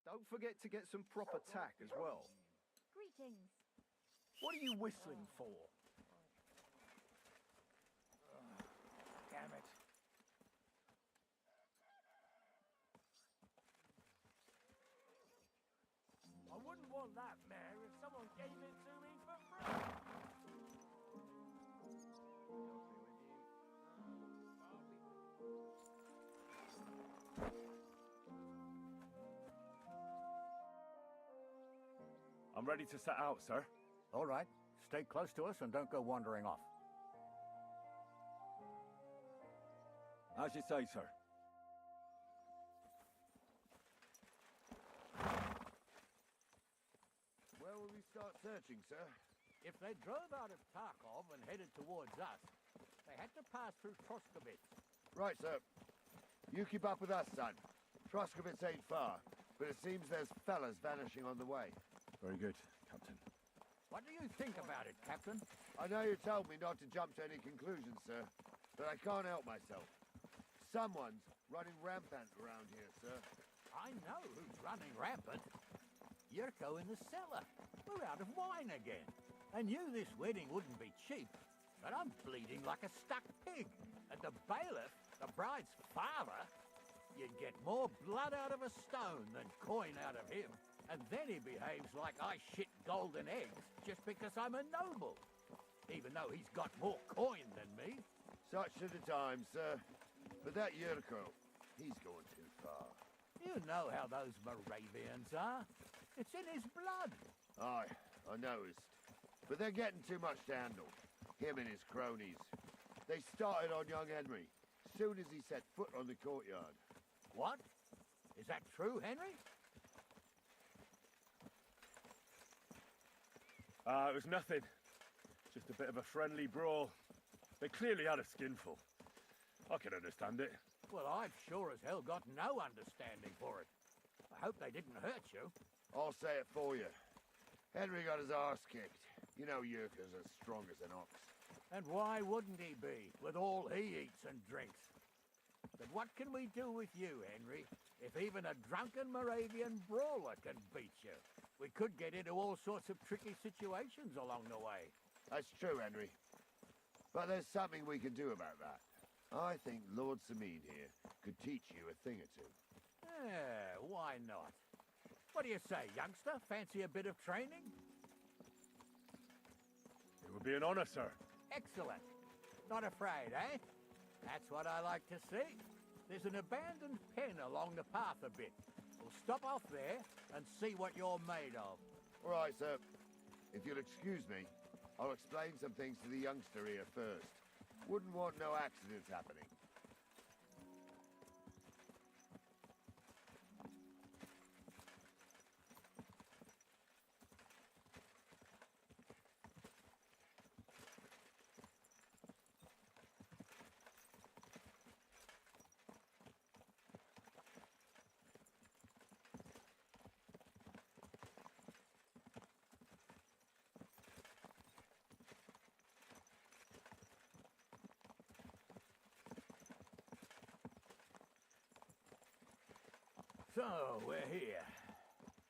Speaker 1: Don't forget to get some proper tack as well.
Speaker 15: Greetings.
Speaker 1: What are you whistling for?
Speaker 4: Damn it. I wouldn't want that mare if someone gave it to me for free.
Speaker 2: I'm ready to set out, sir.
Speaker 16: All right. Stay close to us and don't go wandering off.
Speaker 2: As you say, sir.
Speaker 14: Where will we start searching, sir?
Speaker 16: If they drove out of Tarkov and headed towards us, they had to pass through Troskovitz.
Speaker 14: Right, sir. You keep up with us, son. Troskovitz ain't far, but it seems there's fellas vanishing on the way.
Speaker 2: Very good, Captain.
Speaker 16: What do you think about it, Captain?
Speaker 14: I know you told me not to jump to any conclusions, sir, but I can't help myself. Someone's running rampant around here, sir.
Speaker 16: I know who's running rampant. Yurko in the cellar. We're out of wine again. I knew this wedding wouldn't be cheap, but I'm bleeding like a stuck pig. And the bailiff, the bride's father, you'd get more blood out of a stone than coin out of him. And then he behaves like I shit golden eggs just because I'm a noble. Even though he's got more coin than me.
Speaker 14: Such are the times, sir. But that Yurko, he's going too far.
Speaker 16: You know how those Moravians are. It's in his blood.
Speaker 14: Aye, I noticed. But they're getting too much to handle. Him and his cronies. They started on young Henry, soon as he set foot on the courtyard.
Speaker 16: What? Is that true, Henry?
Speaker 2: It was nothing. Just a bit of a friendly brawl. They clearly had a skinful. I can understand it.
Speaker 16: Well, I've sure as hell got no understanding for it. I hope they didn't hurt you.
Speaker 14: I'll say it for you. Henry got his arse kicked. You know Yurka's as strong as an ox.
Speaker 16: And why wouldn't he be, with all he eats and drinks? But what can we do with you, Henry, if even a drunken Moravian brawler can beat you? We could get into all sorts of tricky situations along the way.
Speaker 14: That's true, Henry. But there's something we can do about that. I think Lord Sameen here could teach you a thing or two.
Speaker 16: Yeah, why not? What do you say, youngster? Fancy a bit of training?
Speaker 2: It would be an honor, sir.
Speaker 16: Excellent. Not afraid, eh? That's what I like to see. There's an abandoned pen along the path a bit. We'll stop off there and see what you're made of.
Speaker 14: All right, sir. If you'll excuse me, I'll explain some things to the youngster here first. Wouldn't want no accidents happening.
Speaker 16: So, we're here.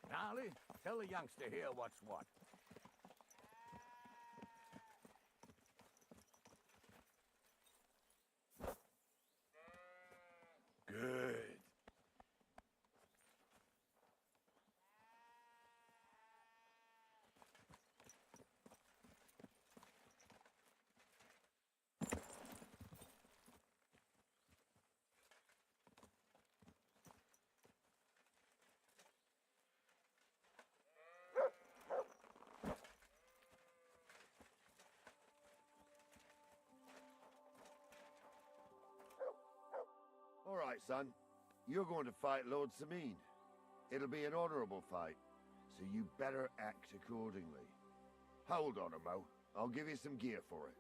Speaker 16: Gnarly, tell the youngster here what's what.
Speaker 2: Good.
Speaker 14: All right, son. You're going to fight Lord Sameen. It'll be an honorable fight, so you better act accordingly. Hold on a mo. I'll give you some gear for it.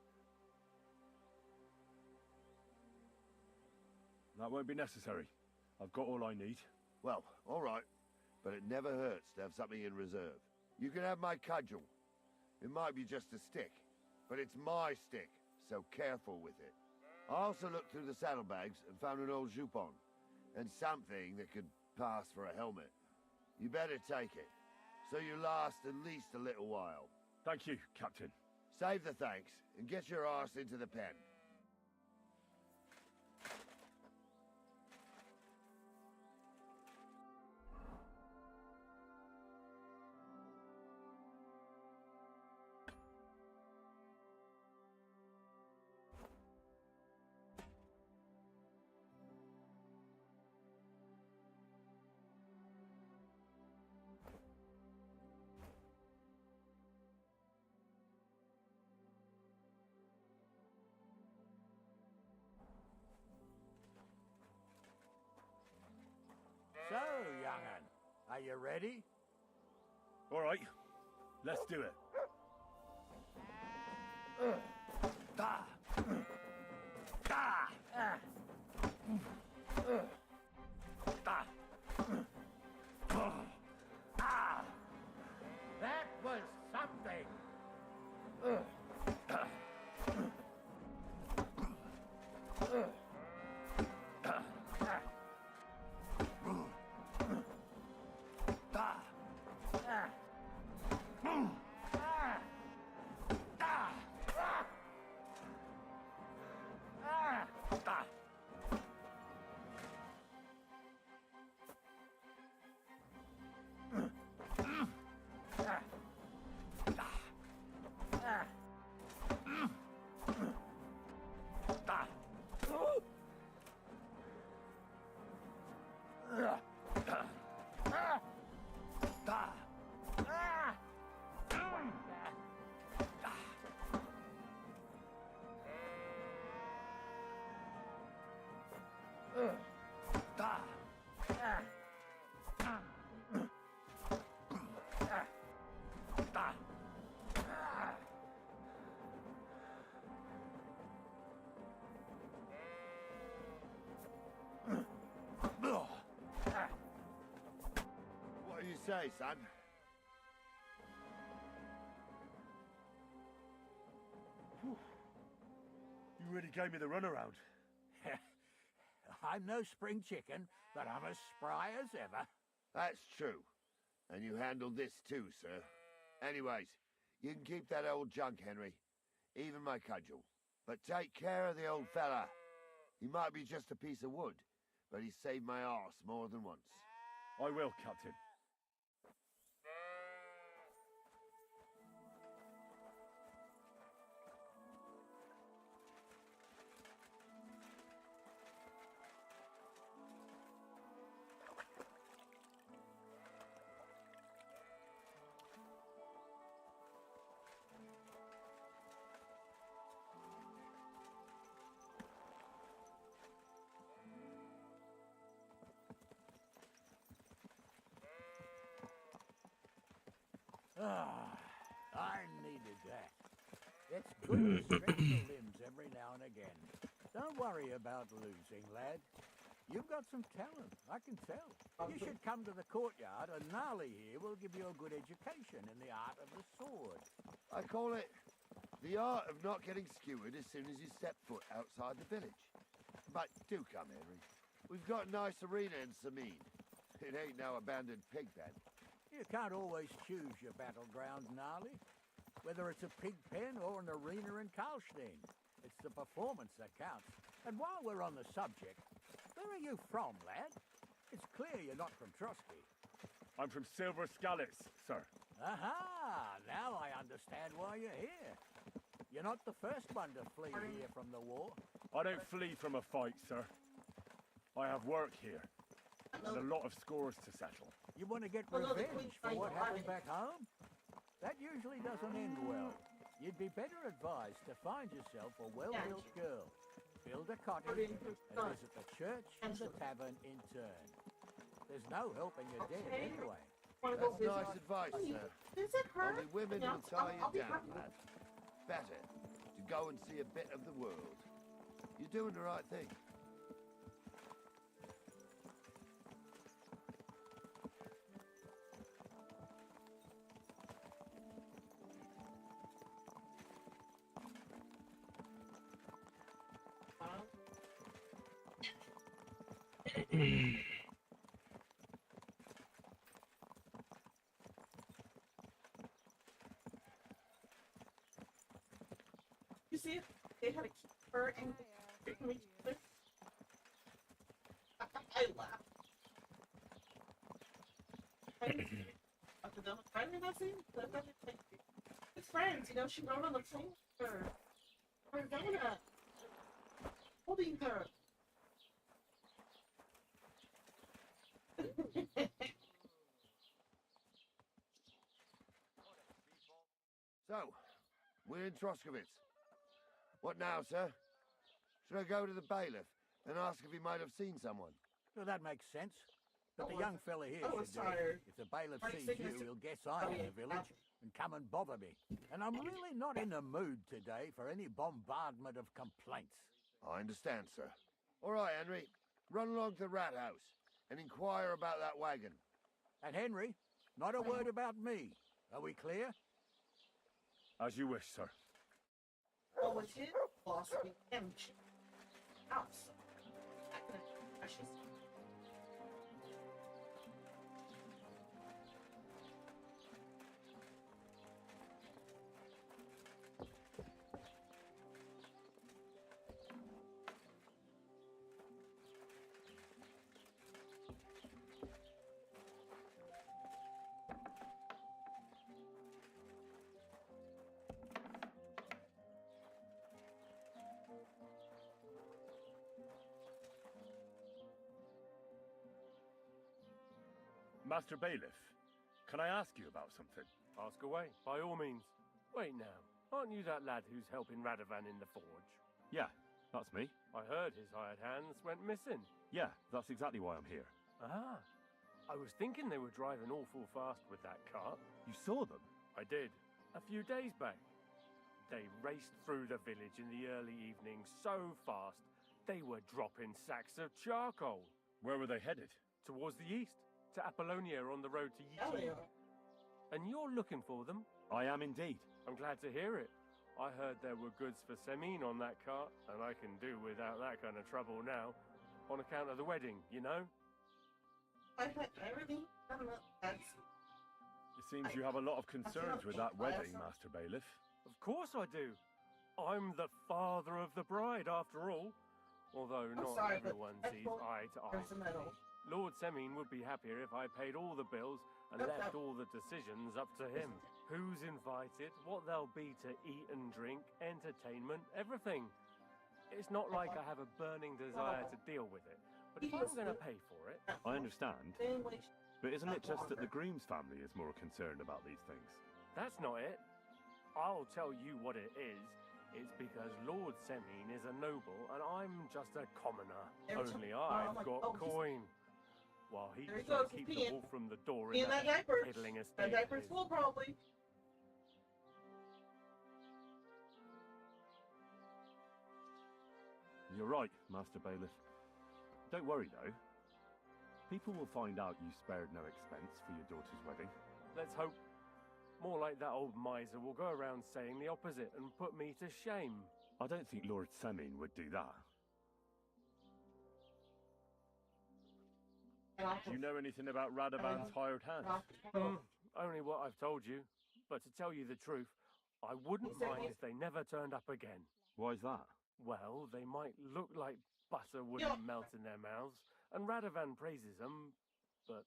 Speaker 2: That won't be necessary. I've got all I need.
Speaker 14: Well, all right. But it never hurts to have something in reserve. You can have my cudgel. It might be just a stick, but it's my stick, so careful with it. I also looked through the saddlebags and found an old jupon, and something that could pass for a helmet. You better take it, so you last at least a little while.
Speaker 2: Thank you, Captain.
Speaker 14: Save the thanks, and get your arse into the pen.
Speaker 16: So, young'un, are you ready?
Speaker 2: All right, let's do it.
Speaker 16: That was something.
Speaker 14: say, son?
Speaker 18: You really gave me the runaround.
Speaker 16: I'm no spring chicken, but I'm as spry as ever.
Speaker 14: That's true. And you handled this too, sir. Anyways, you can keep that old junk, Henry. Even my cudgel. But take care of the old fella. He might be just a piece of wood, but he saved my arse more than once.
Speaker 18: I will, Captain.
Speaker 16: I needed that. It's good to stretch the limbs every now and again. Don't worry about losing, lad. You've got some talent, I can tell. You should come to the courtyard, and Gnarly here will give you a good education in the art of the sword.
Speaker 14: I call it the art of not getting skewered as soon as you step foot outside the village. But do come, Henry. We've got a nice arena in Sameen. It ain't no abandoned pig pen.
Speaker 16: You can't always choose your battleground, Gnarly. Whether it's a pig pen or an arena in Karlstein, it's the performance that counts. And while we're on the subject, where are you from, lad? It's clear you're not from Trotsky.
Speaker 18: I'm from Silver Scallis, sir.
Speaker 16: Aha! Now I understand why you're here. You're not the first one to flee here from the war.
Speaker 18: I don't flee from a fight, sir. I have work here, and a lot of scores to settle.
Speaker 16: You want to get revenge for what happened back home? That usually doesn't end well. You'd be better advised to find yourself a well-built girl, build a cottage, and visit the church and the tavern in turn. There's no helping your dead anyway.
Speaker 14: That's nice advice, sir. Only women will tie you down, lad. Better to go and see a bit of the world. You're doing the right thing.
Speaker 7: You see if they had a keeper and didn't reach it? I laughed. Friend in that scene? It's friends, you know, she wrote on the plane for Donna. Holding her.
Speaker 14: So, we're in Troskowitz. What now, sir? Should I go to the bailiff and ask if he might have seen someone?
Speaker 16: Well, that makes sense. But the young fella here should do it. If the bailiff sees you, he'll guess I'm in the village and come and bother me. And I'm really not in the mood today for any bombardment of complaints.
Speaker 14: I understand, sir. All right, Henry. Run along to the rat house and inquire about that wagon.
Speaker 16: And Henry, not a word about me. Are we clear?
Speaker 18: As you wish, sir.
Speaker 7: What was his boss with him? House. Precious.
Speaker 18: Master Bailiff, can I ask you about something?
Speaker 19: Ask away, by all means. Wait now, aren't you that lad who's helping Radovan in the forge?
Speaker 2: Yeah, that's me.
Speaker 19: I heard his hired hands went missing.
Speaker 2: Yeah, that's exactly why I'm here.
Speaker 19: Ah, I was thinking they were driving awful fast with that cart.
Speaker 2: You saw them?
Speaker 19: I did, a few days back. They raced through the village in the early evening so fast, they were dropping sacks of charcoal.
Speaker 2: Where were they headed?
Speaker 19: Towards the east. to Apollonia on the road to
Speaker 7: Yeah, they
Speaker 19: Yiji.
Speaker 7: are.
Speaker 19: And you're looking for them?
Speaker 2: I am indeed.
Speaker 19: I'm glad to hear it. I heard there were goods for Semine on that cart, and I can do without that kind of trouble now. On account of the wedding, you know?
Speaker 7: I already have enough. That's
Speaker 2: It seems you have a lot of concerns with that wedding, Master Bailiff.
Speaker 19: Of course I do. I'm the father of the bride, after all. Although not
Speaker 7: sorry, but
Speaker 19: everyone
Speaker 7: I
Speaker 19: sees
Speaker 7: thought
Speaker 19: eye to
Speaker 7: there's a
Speaker 19: eye.
Speaker 7: medal.
Speaker 19: Lord Semine would be happier if I paid all the bills and
Speaker 7: Okay.
Speaker 19: left all the decisions up to him. Who's invited, what there'll be to eat and drink, entertainment, everything. It's not like I have a burning desire to deal with it. But if I'm going to pay for it...
Speaker 2: I understand. But isn't it just that the groom's family is more concerned about these things?
Speaker 19: That's not it. I'll tell you what it is. It's because Lord Semine is a noble and I'm just a commoner. Only I've got coin. While he's
Speaker 7: There he
Speaker 19: trying
Speaker 7: goes,
Speaker 19: to keep
Speaker 7: he's
Speaker 19: the
Speaker 7: peeing.
Speaker 19: wolf from the door
Speaker 7: Me
Speaker 19: in
Speaker 7: and that
Speaker 19: that
Speaker 7: diaper.
Speaker 19: piddling
Speaker 7: That
Speaker 19: estate.
Speaker 7: diaper's full, probably.
Speaker 2: You're right, Master Bailiff. Don't worry, though. People will find out you spared no expense for your daughter's wedding.
Speaker 19: Let's hope. More like that old miser will go around saying the opposite and put me to shame.
Speaker 2: I don't think Lord Semine would do that. Do you know anything about Radovan's hired hands?
Speaker 19: Only what I've told you. But to tell you the truth, I wouldn't mind if they never turned up again.
Speaker 2: Why is that?
Speaker 19: Well, they might look like butter wouldn't melt in their mouths, and Radovan praises them, but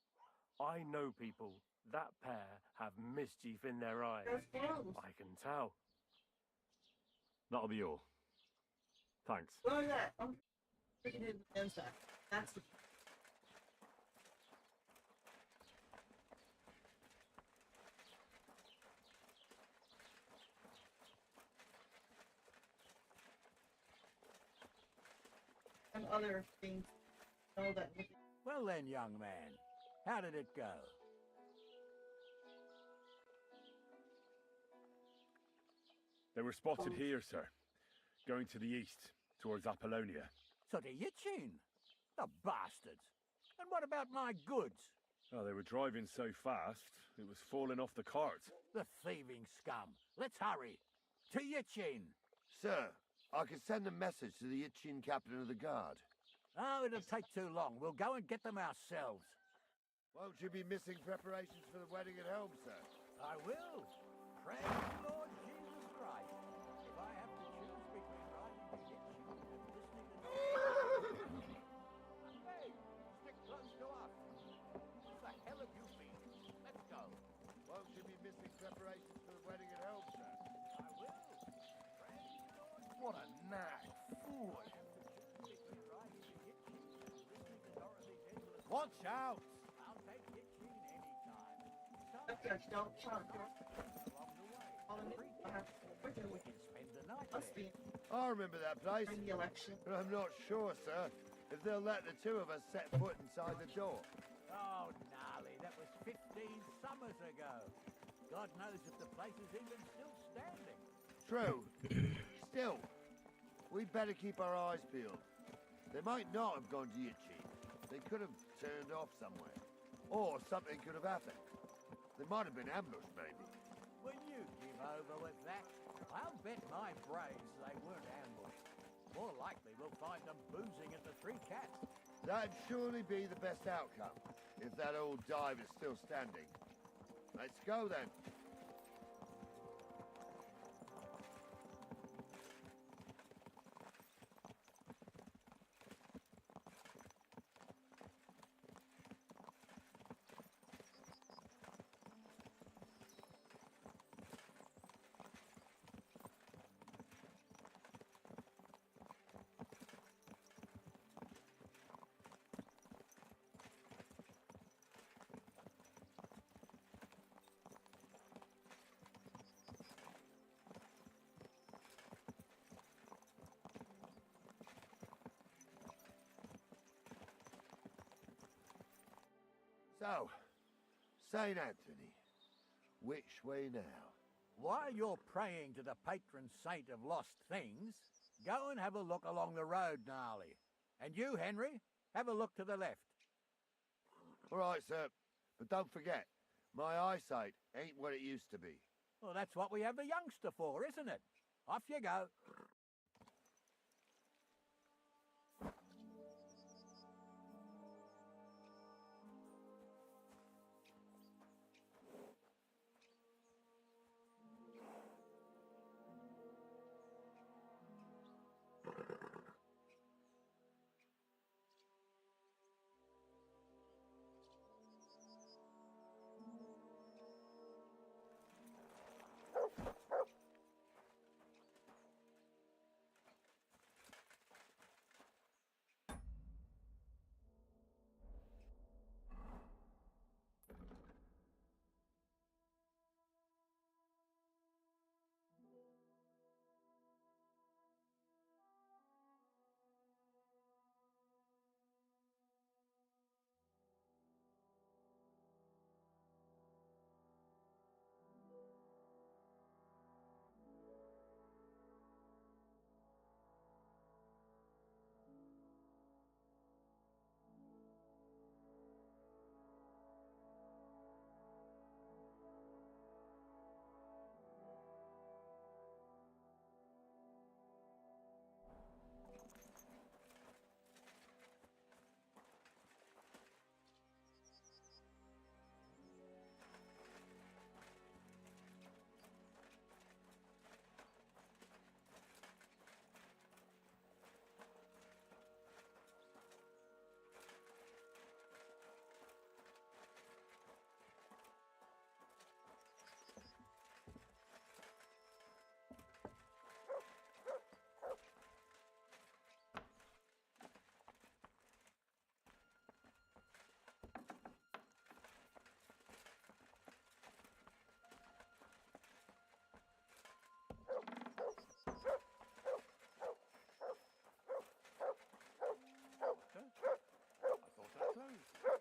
Speaker 19: I know people. That pair have mischief in their eyes. I can tell.
Speaker 2: That'll be all. Thanks.
Speaker 7: Look at that. I'm freaking in the inside. That's the. And other things. Know that.
Speaker 20: Well then, young man, how did it go?
Speaker 2: They were spotted here, sir. Going to the east, towards Apollonia.
Speaker 20: So to Yitchin? The bastards! And what about my goods?
Speaker 2: Oh, they were driving so fast, it was falling off the cart.
Speaker 20: The thieving scum! Let's hurry! To Yitchin!
Speaker 14: Sir, I can send a message to the Itchin captain of the guard.
Speaker 20: Oh, it'll take too long. We'll go and get them ourselves.
Speaker 14: Won't you be missing preparations for the wedding at home, sir?
Speaker 20: I will. Praise the Lord Jesus Christ. If I have to choose between riding to Yitchin and listening to... Hey, stick close to us. What the hell have you been? Let's go.
Speaker 14: Won't you be missing preparations for the wedding at home, sir?
Speaker 20: I will. Praise the Lord.
Speaker 11: What a knack, fool.
Speaker 20: Watch out! I'll take Yitchin anytime.
Speaker 7: Okay, don't try to.
Speaker 20: We can spend the night
Speaker 7: Must
Speaker 20: there.
Speaker 7: be
Speaker 14: I remember that place,
Speaker 7: in the election.
Speaker 14: but I'm not sure, sir, if they'll let the two of us set foot inside the door.
Speaker 20: Oh, gnarly, that was 15 summers ago. God knows if the place is even still standing.
Speaker 14: True. Still, we'd better keep our eyes peeled. They might not have gone to Yitchin. They could have turned off somewhere. Or something could have happened. They might have been ambushed, maybe.
Speaker 20: Will you give over with that? I'll bet my brains they weren't ambushed. More likely we'll find them boozing at the Three Cats.
Speaker 14: That'd surely be the best outcome, if that old dive is still standing. Let's go, then. So, St. Anthony, which way now?
Speaker 20: While you're praying to the patron saint of lost things, go and have a look along the road, Gnarly. And you, Henry, have a look to the left.
Speaker 14: All right, sir. But don't forget, my eyesight ain't what it used to be.
Speaker 20: Well, that's what we have the youngster for, isn't it? Off you go.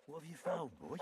Speaker 11: What have you found, boy?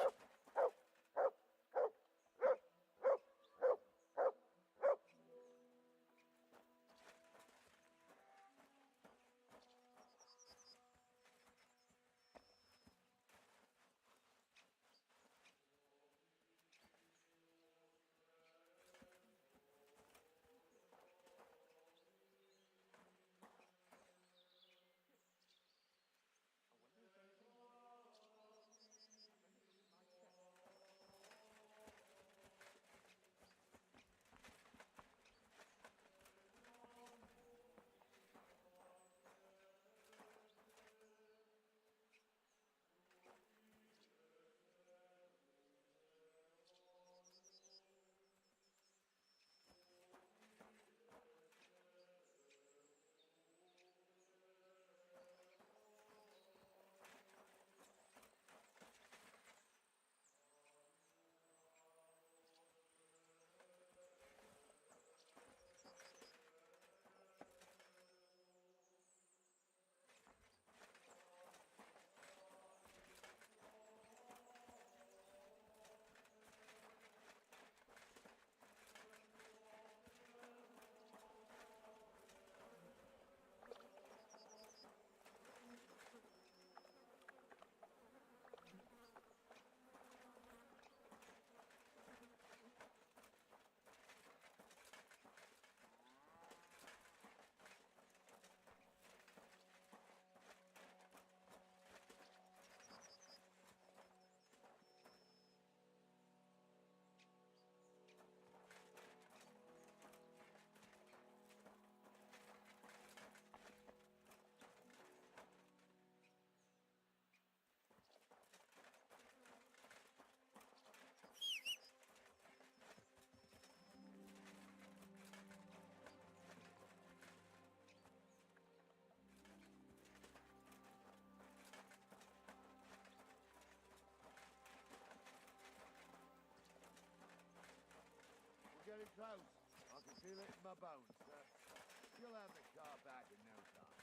Speaker 14: Getting close. I can feel it in my bones, sir. You'll have the car back in no time.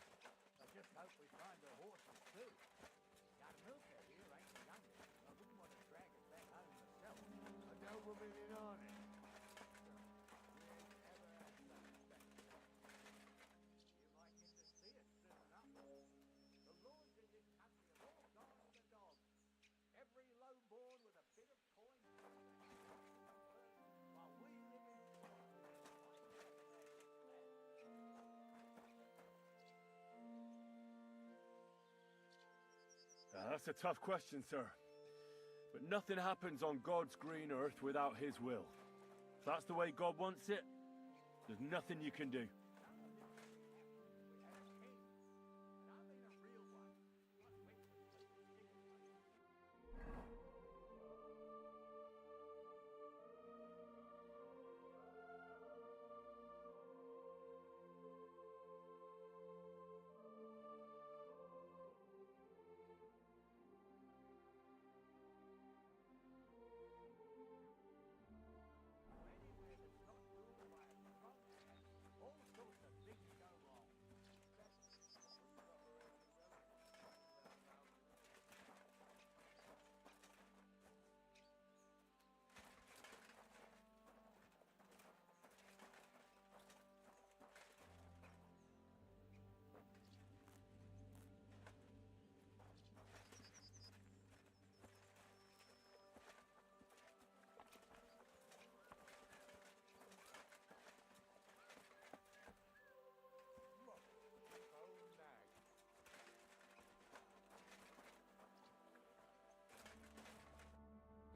Speaker 20: I just hope we find the horses too. Got a milker here, ain't the youngest. I wouldn't want to drag it back home myself.
Speaker 14: I know we're moving on it.
Speaker 20: You might get to see it soon enough. The lords in this country have all gone to the dogs. Every load
Speaker 2: That's a tough question, sir. But nothing happens on God's green earth without his will. If that's the way God wants it, there's nothing you can do.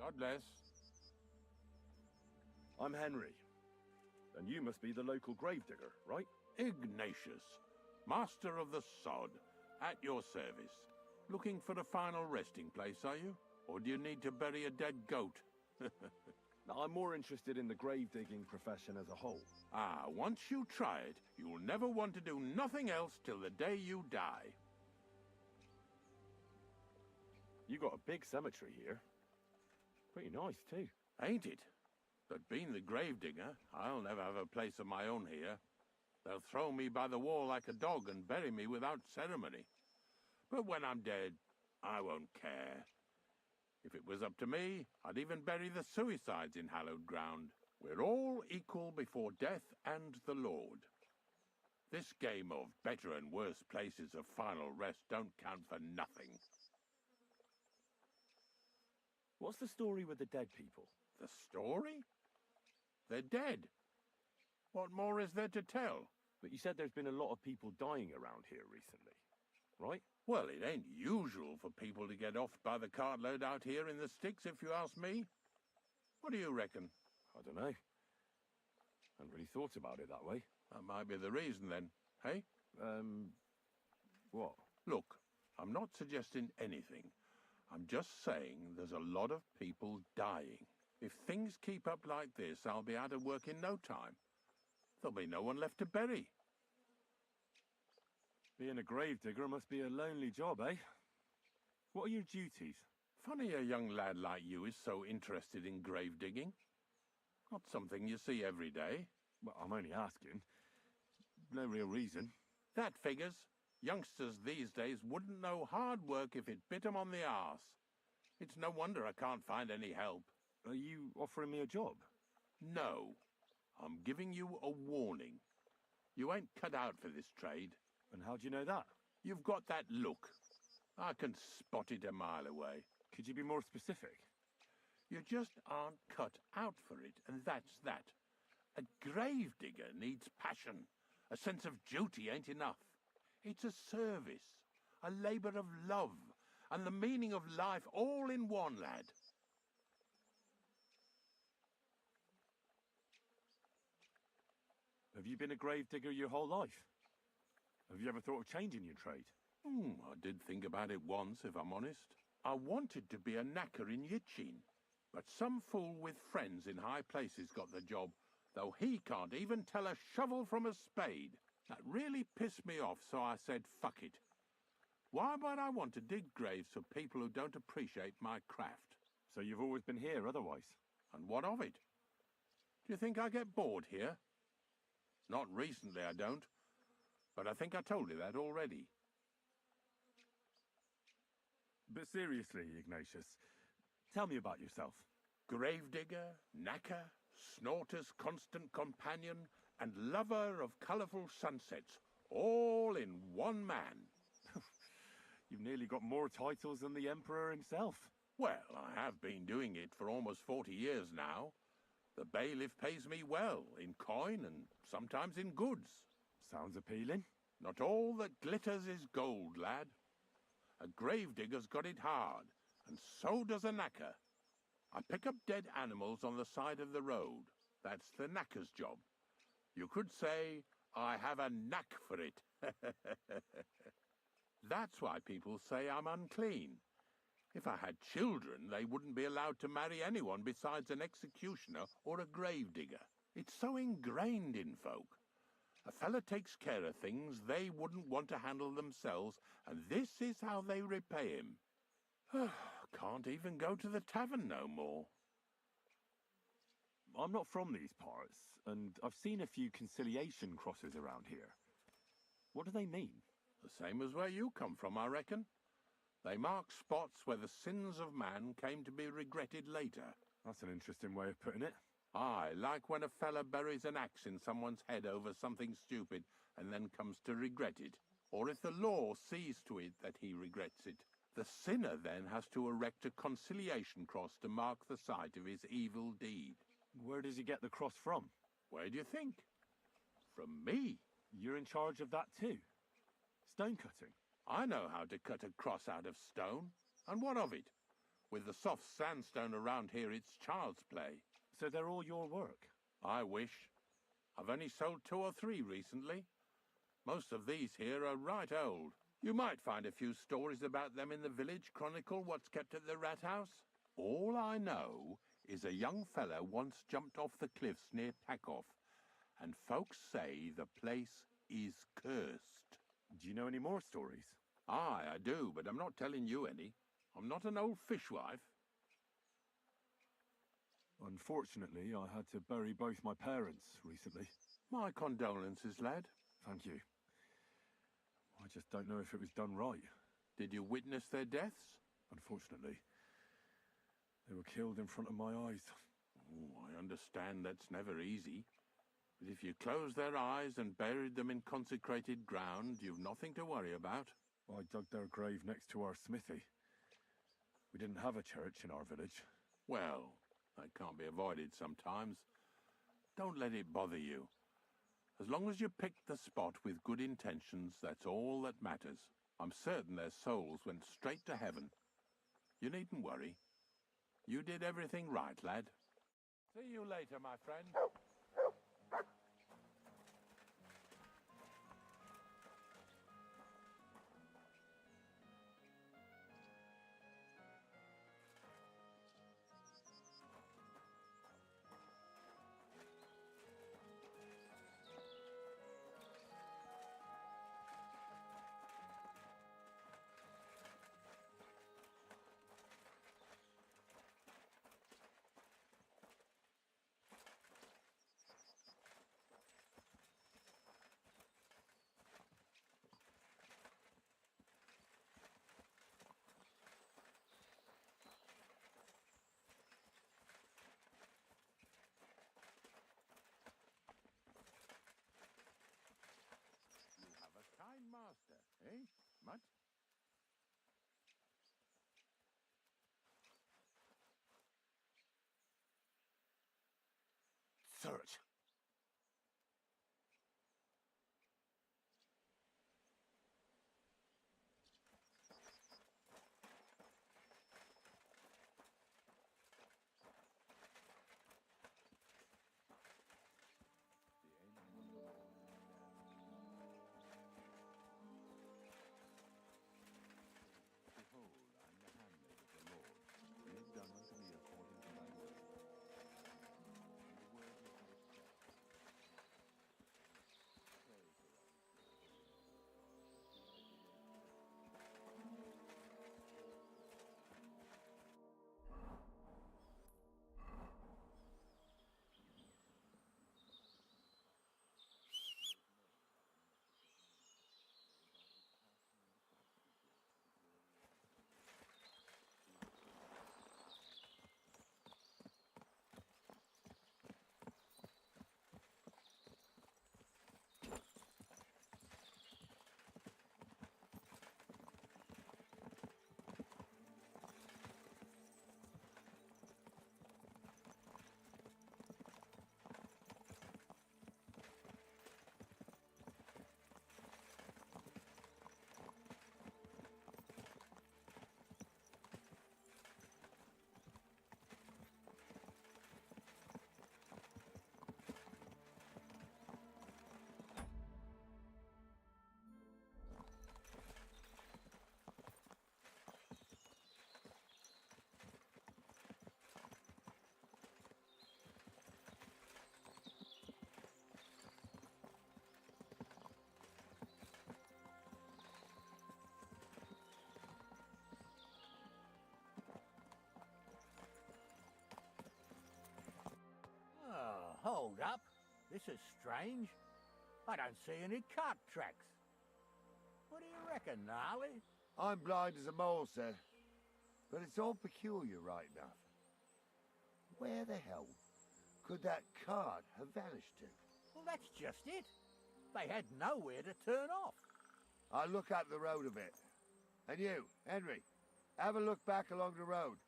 Speaker 13: God bless.
Speaker 2: I'm Henry. And you must be the local gravedigger, right?
Speaker 13: Ignatius, master of the sod, at your service. Looking for a final resting place, are you? Or do you need to bury a dead goat?
Speaker 2: Now, I'm more interested in the grave-digging profession as a whole.
Speaker 13: Ah, once you try it, you'll never want to do nothing else till the day you die.
Speaker 2: You got a big cemetery here. Pretty nice, too.
Speaker 13: Ain't it? But being the gravedigger, I'll never have a place of my own here. They'll throw me by the wall like a dog and bury me without ceremony. But when I'm dead, I won't care. If it was up to me, I'd even bury the suicides in hallowed ground. We're all equal before death and the Lord. This game of better and worse places of final rest don't count for nothing.
Speaker 2: What's the story with the dead people?
Speaker 13: The story? They're dead. What more is there to tell?
Speaker 2: But you said there's been a lot of people dying around here recently, right?
Speaker 13: Well, it ain't usual for people to get off by the cartload out here in the sticks, if you ask me. What do you reckon?
Speaker 2: I don't know. Hadn't really thought about it that way.
Speaker 13: That might be the reason, then, hey?
Speaker 2: What?
Speaker 13: Look, I'm not suggesting anything. I'm just saying there's a lot of people dying. If things keep up like this, I'll be out of work in no time. There'll be no one left to bury.
Speaker 2: Being a gravedigger must be a lonely job, eh? What are your duties?
Speaker 13: Funny a young lad like you is so interested in grave digging. Not something you see every day.
Speaker 2: Well, I'm only asking. No real reason.
Speaker 13: That figures. Youngsters these days wouldn't know hard work if it bit 'em on the arse. It's no wonder I can't find any help.
Speaker 2: Are you offering me a job?
Speaker 13: No. I'm giving you a warning. You ain't cut out for this trade.
Speaker 2: And how do you know that?
Speaker 13: You've got that look. I can spot it a mile away.
Speaker 2: Could you be more specific?
Speaker 13: You just aren't cut out for it, and that's that. A gravedigger needs passion. A sense of duty ain't enough. It's a service, a labour of love, and the meaning of life all in one, lad.
Speaker 2: Have you been a gravedigger your whole life? Have you ever thought of changing your trade?
Speaker 13: I did think about it once, if I'm honest. I wanted to be a knacker in Yitchin, but some fool with friends in high places got the job, though he can't even tell a shovel from a spade. That really pissed me off, so I said, fuck it. Why would I want to dig graves for people who don't appreciate my craft?
Speaker 2: So you've always been here otherwise?
Speaker 13: And what of it? Do you think I get bored here? Not recently, I don't. But I think I told you that already.
Speaker 2: But seriously, Ignatius, tell me about yourself.
Speaker 13: Gravedigger, knacker, Snorter's constant companion, and lover of colourful sunsets, all in one man.
Speaker 2: You've nearly got more titles than the Emperor himself.
Speaker 13: Well, I have been doing it for almost 40 years now. The bailiff pays me well, in coin and sometimes in goods.
Speaker 2: Sounds appealing.
Speaker 13: Not all that glitters is gold, lad. A gravedigger's got it hard, and so does a knacker. I pick up dead animals on the side of the road. That's the knacker's job. You could say I have a knack for it. That's why people say I'm unclean. If I had children, they wouldn't be allowed to marry anyone besides an executioner or a gravedigger. It's so ingrained in folk. A fella takes care of things they wouldn't want to handle themselves, and this is how they repay him. Can't even go to the tavern no more.
Speaker 2: I'm not from these parts, and I've seen a few conciliation crosses around here. What do they mean?
Speaker 13: The same as where you come from, I reckon. They mark spots where the sins of man came to be regretted later.
Speaker 2: That's an interesting way of putting it.
Speaker 13: Aye, like when a fella buries an axe in someone's head over something stupid and then comes to regret it. Or if the law sees to it that he regrets it. The sinner then has to erect a conciliation cross to mark the site of his evil deed.
Speaker 2: Where does he get the cross from?
Speaker 13: Where do you think? From me.
Speaker 2: You're in charge of that too? Stone cutting?
Speaker 13: I know how to cut a cross out of stone. And what of it? With the soft sandstone around here, it's child's play.
Speaker 2: So they're all your work?
Speaker 13: I wish. I've only sold 2 or 3 recently. Most of these here are right old. You might find a few stories about them in the village chronicle what's kept at the rat house. All I know is a young fella once jumped off the cliffs near Takoff, and folks say the place is cursed.
Speaker 2: Do you know any more stories?
Speaker 13: Aye, I do, but I'm not telling you any. I'm not an old fishwife.
Speaker 2: Unfortunately, I had to bury both my parents recently.
Speaker 13: My condolences, lad.
Speaker 2: Thank you. I just don't know if it was done right.
Speaker 13: Did you witness their deaths?
Speaker 2: Unfortunately. They were killed in front of my eyes.
Speaker 13: Oh, I understand that's never easy. But if you closed their eyes and buried them in consecrated ground, you've nothing to worry about.
Speaker 2: I dug their grave next to our smithy. We didn't have a church in our village.
Speaker 13: Well, that can't be avoided sometimes. Don't let it bother you. As long as you picked the spot with good intentions, that's all that matters. I'm certain their souls went straight to heaven. You needn't worry. You did everything right, lad. See you later, my friend. Master, eh? Mutt?
Speaker 2: Search.
Speaker 20: Hold up. This is strange. I don't see any cart tracks. What do you reckon, Gnarly?
Speaker 14: I'm blind as a mole, sir. But it's all peculiar, right enough. Where the hell could that cart have vanished to?
Speaker 20: Well, that's just it. They had nowhere to turn off.
Speaker 14: I'll look up the road a bit. And you, Henry, have a look back along the road.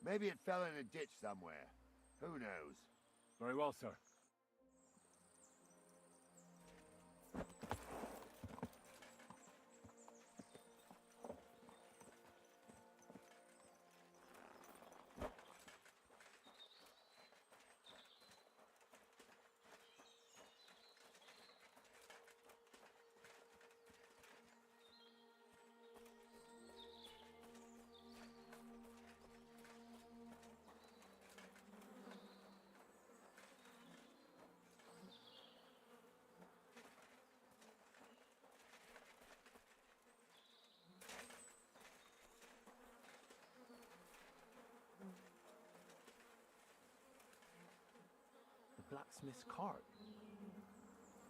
Speaker 14: Maybe it fell in a ditch somewhere. Who knows?
Speaker 18: Very well, sir.
Speaker 2: Blacksmith's cart.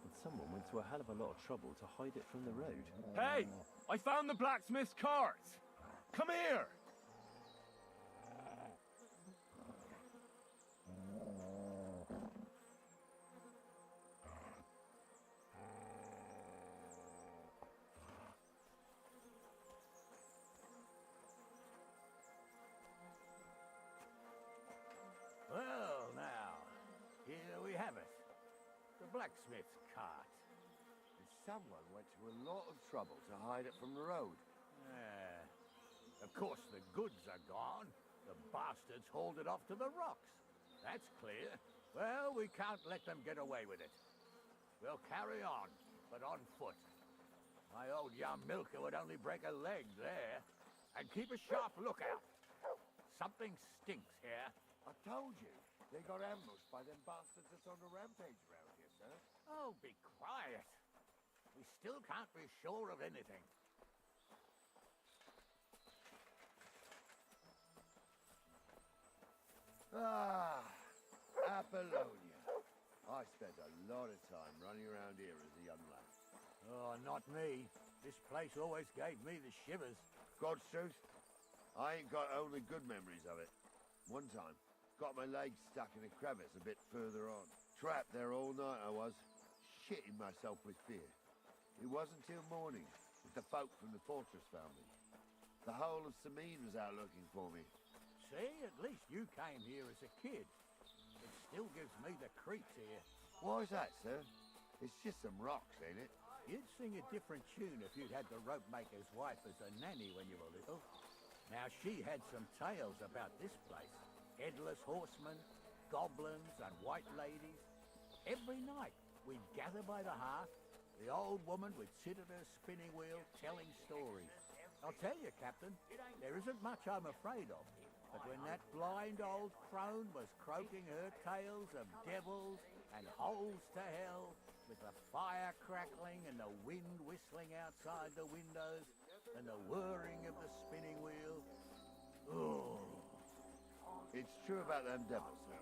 Speaker 2: And someone went to a hell of a lot of trouble to hide it from the road.
Speaker 18: Hey! I found the blacksmith's cart! Come here!
Speaker 20: Well, now, here we have it. The blacksmith's cart.
Speaker 14: And someone went to a lot of trouble to hide it from the road.
Speaker 20: Of course, the goods are gone. The bastards hauled it off to the rocks. That's clear. Well, we can't let them get away with it. We'll carry on, but on foot. My old young milker would only break a leg there. And keep a sharp lookout. Something stinks here.
Speaker 14: I told you. They got ambushed by them bastards that's on the rampage around here, sir.
Speaker 20: Oh, be quiet. We still can't be sure of anything.
Speaker 14: Ah, Apollonia. I spent a lot of time running around here as a young lad.
Speaker 20: Oh, not me. This place always gave me the shivers.
Speaker 14: God's truth, I ain't got only good memories of it. One time, got my leg stuck in a crevice a bit further on. Trapped there all night I was, shitting myself with fear. It wasn't till morning that the folk from the fortress found me. The whole of Sameen was out looking for me.
Speaker 20: See, at least you came here as a kid. It still gives me the creeps here.
Speaker 14: Why's that, sir? It's just some rocks, ain't it?
Speaker 20: You'd sing a different tune if you'd had the rope maker's wife as a nanny when you were little. Now, she had some tales about this place. Headless horsemen, goblins, and white ladies. Every night, we'd gather by the hearth. The old woman would sit at her spinning wheel telling stories. I'll tell you, Captain, there isn't much I'm afraid of. But when that blind old crone was croaking her tales of devils and holes to hell, with the fire crackling and the wind whistling outside the windows, and the whirring of the spinning wheel, oh.
Speaker 14: It's true about them devils, sir.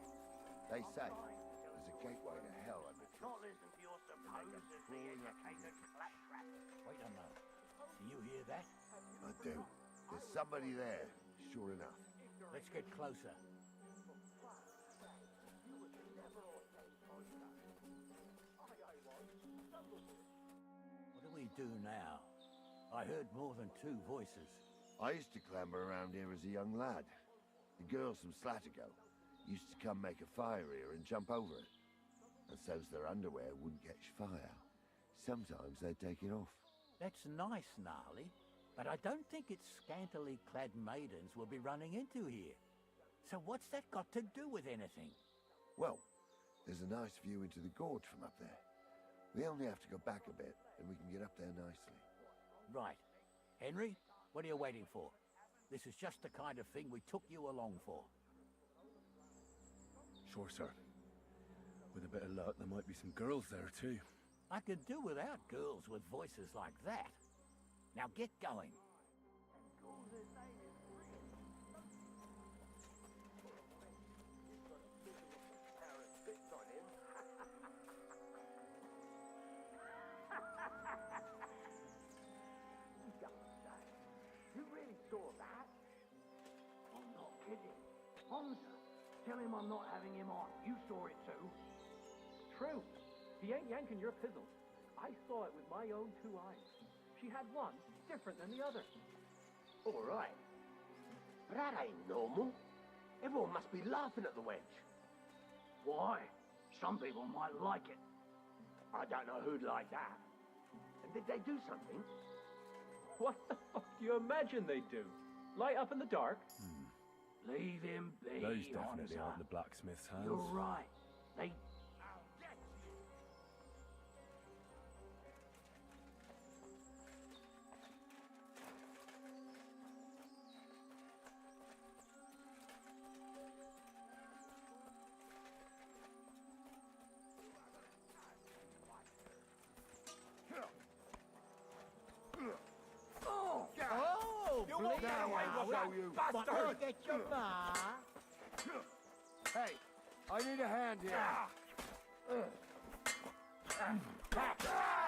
Speaker 14: They say there's a gateway to hell under
Speaker 20: Not listen to your supposed Wait a moment. Do you hear that?
Speaker 14: I do. There's somebody there, sure enough.
Speaker 20: Let's get closer. What do we do now? I heard more than two voices.
Speaker 14: I used to clamber around here as a young lad. The girls from Slatigo used to come make a fire here and jump over it. And so's their underwear wouldn't catch fire. Sometimes they'd take it off.
Speaker 20: That's nice, Gnarly, but I don't think it's scantily clad maidens we'll be running into here. So what's that got to do with anything?
Speaker 14: Well, there's a nice view into the gorge from up there. We only have to go back a bit, and we can get up there nicely.
Speaker 20: Right. Henry, what are you waiting for? This is just the kind of thing we took you along for.
Speaker 18: Sure, sir. With a bit of luck, there might be some girls there, too.
Speaker 20: I could do without girls with voices like that. Now get going.
Speaker 4: Ponza. Tell him I'm not having him on. You saw it too.
Speaker 19: True. He ain't yanking your pizzle. I saw it with my own 2 eyes. She had one different than the other.
Speaker 11: All right. But that ain't normal. Everyone must be laughing at the wench.
Speaker 4: Why? Some people might like it.
Speaker 11: I don't know who'd like that. And did they do something?
Speaker 19: What the fuck do you imagine they'd do? Light up in the dark?
Speaker 4: Leave him be.
Speaker 2: Those definitely
Speaker 4: Ponza.
Speaker 2: aren't the blacksmith's hands.
Speaker 4: You're right. They...
Speaker 11: Oh,
Speaker 14: You won't get away with that, you bastard!
Speaker 11: Get your bar.
Speaker 14: Hey, I need a hand here.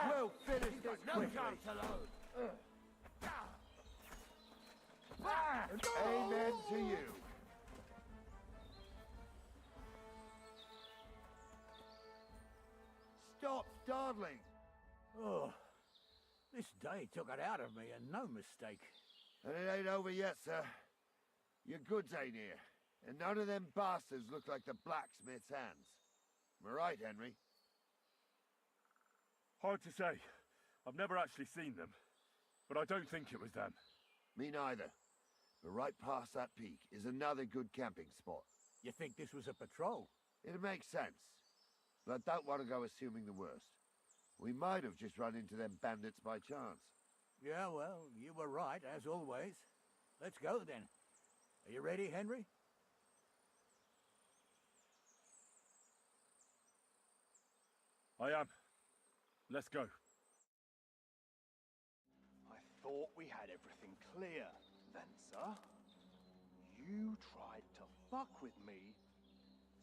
Speaker 14: We'll finish this quickly. Amen to you. Stop startling.
Speaker 20: Oh, this day took it out of me, and no mistake.
Speaker 14: And it ain't over yet, sir. Your goods ain't here. And none of them bastards look like the blacksmith's hands. Am I right, Henry?
Speaker 2: Hard to say. I've never actually seen them. But I don't think it was them.
Speaker 14: Me neither. But right past that peak is another good camping spot.
Speaker 20: You think this was a patrol?
Speaker 14: It makes sense. But I don't want to go assuming the worst. We might have just run into them bandits by chance.
Speaker 20: Yeah, well, you were right, as always. Let's go, then. Are you ready, Henry?
Speaker 2: I am. Let's go.
Speaker 21: I thought we had everything clear, then, sir. You tried to fuck with me,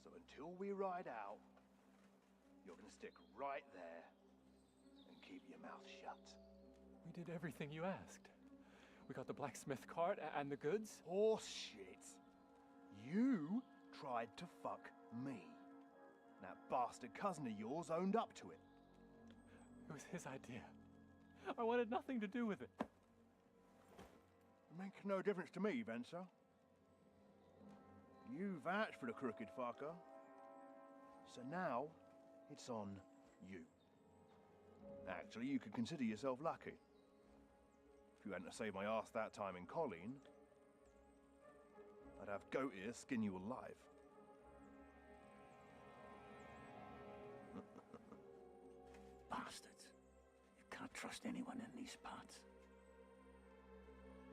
Speaker 21: so until we ride out, you're gonna stick right there and keep your mouth shut.
Speaker 22: We did everything you asked. We got the blacksmith cart and the goods.
Speaker 21: Horseshit. You tried to fuck me. That bastard cousin of yours owned up to it.
Speaker 22: It was his idea. I wanted nothing to do with it.
Speaker 21: Make no difference to me, Venser. You vouched for the crooked fucker. So now, it's on you. Actually, you could consider yourself lucky. If you hadn't saved my ass that time in Colleen, I'd have goat ear skin you alive.
Speaker 20: Bastards. You can't trust anyone in these parts.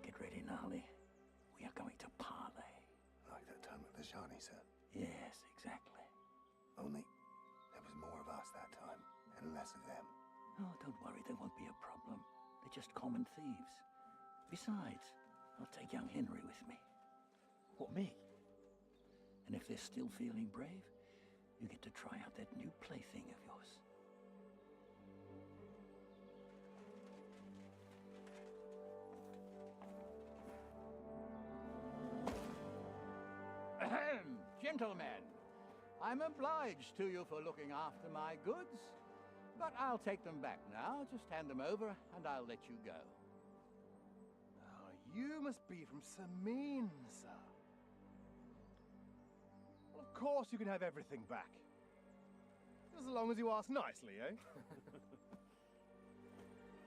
Speaker 20: Get ready, Gnarly. We are going to parley.
Speaker 23: Like that time at the Shani, sir?
Speaker 20: Yes, exactly.
Speaker 23: Only there was more of us that time, and less of them.
Speaker 20: Oh, don't worry, there won't be a problem. They're just common thieves. Besides, I'll take young Henry with me.
Speaker 22: What, me?
Speaker 20: And if they're still feeling brave, you get to try out that new plaything of yours. Ahem, gentlemen, I'm obliged to you for looking after my goods, but I'll take them back now. Just hand them over, and I'll let you go.
Speaker 21: Oh, you must be from Samin, sir. Well, of course you can have everything back. As long as you ask nicely, eh?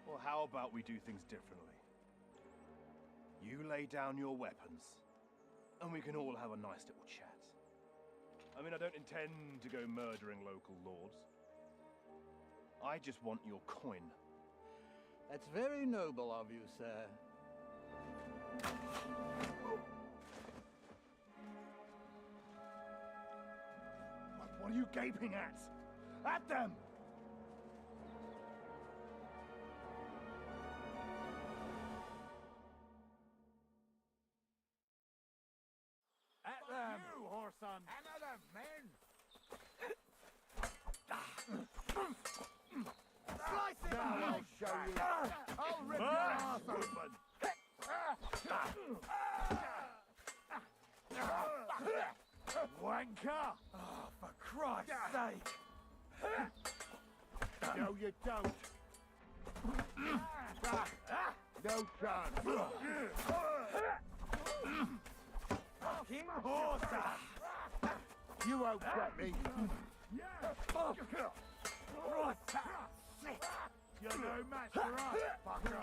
Speaker 21: Well, how about we do things differently? You lay down your weapons, and we can all have a nice little chat. I mean, I don't intend to go murdering local lords. I just want your coin.
Speaker 20: That's very noble of you, sir.
Speaker 21: What are you gaping at? At them!
Speaker 20: At them!
Speaker 21: You, whoreson!
Speaker 20: Another men!
Speaker 21: Slice it!
Speaker 14: Now I'll show you.
Speaker 21: I'll rip your ass open!
Speaker 14: wanker!
Speaker 21: Oh, for Christ's sake!
Speaker 14: No, you don't. No chance.
Speaker 21: Fucking horser!
Speaker 14: You won't get me.
Speaker 21: You're no match for us, fucker.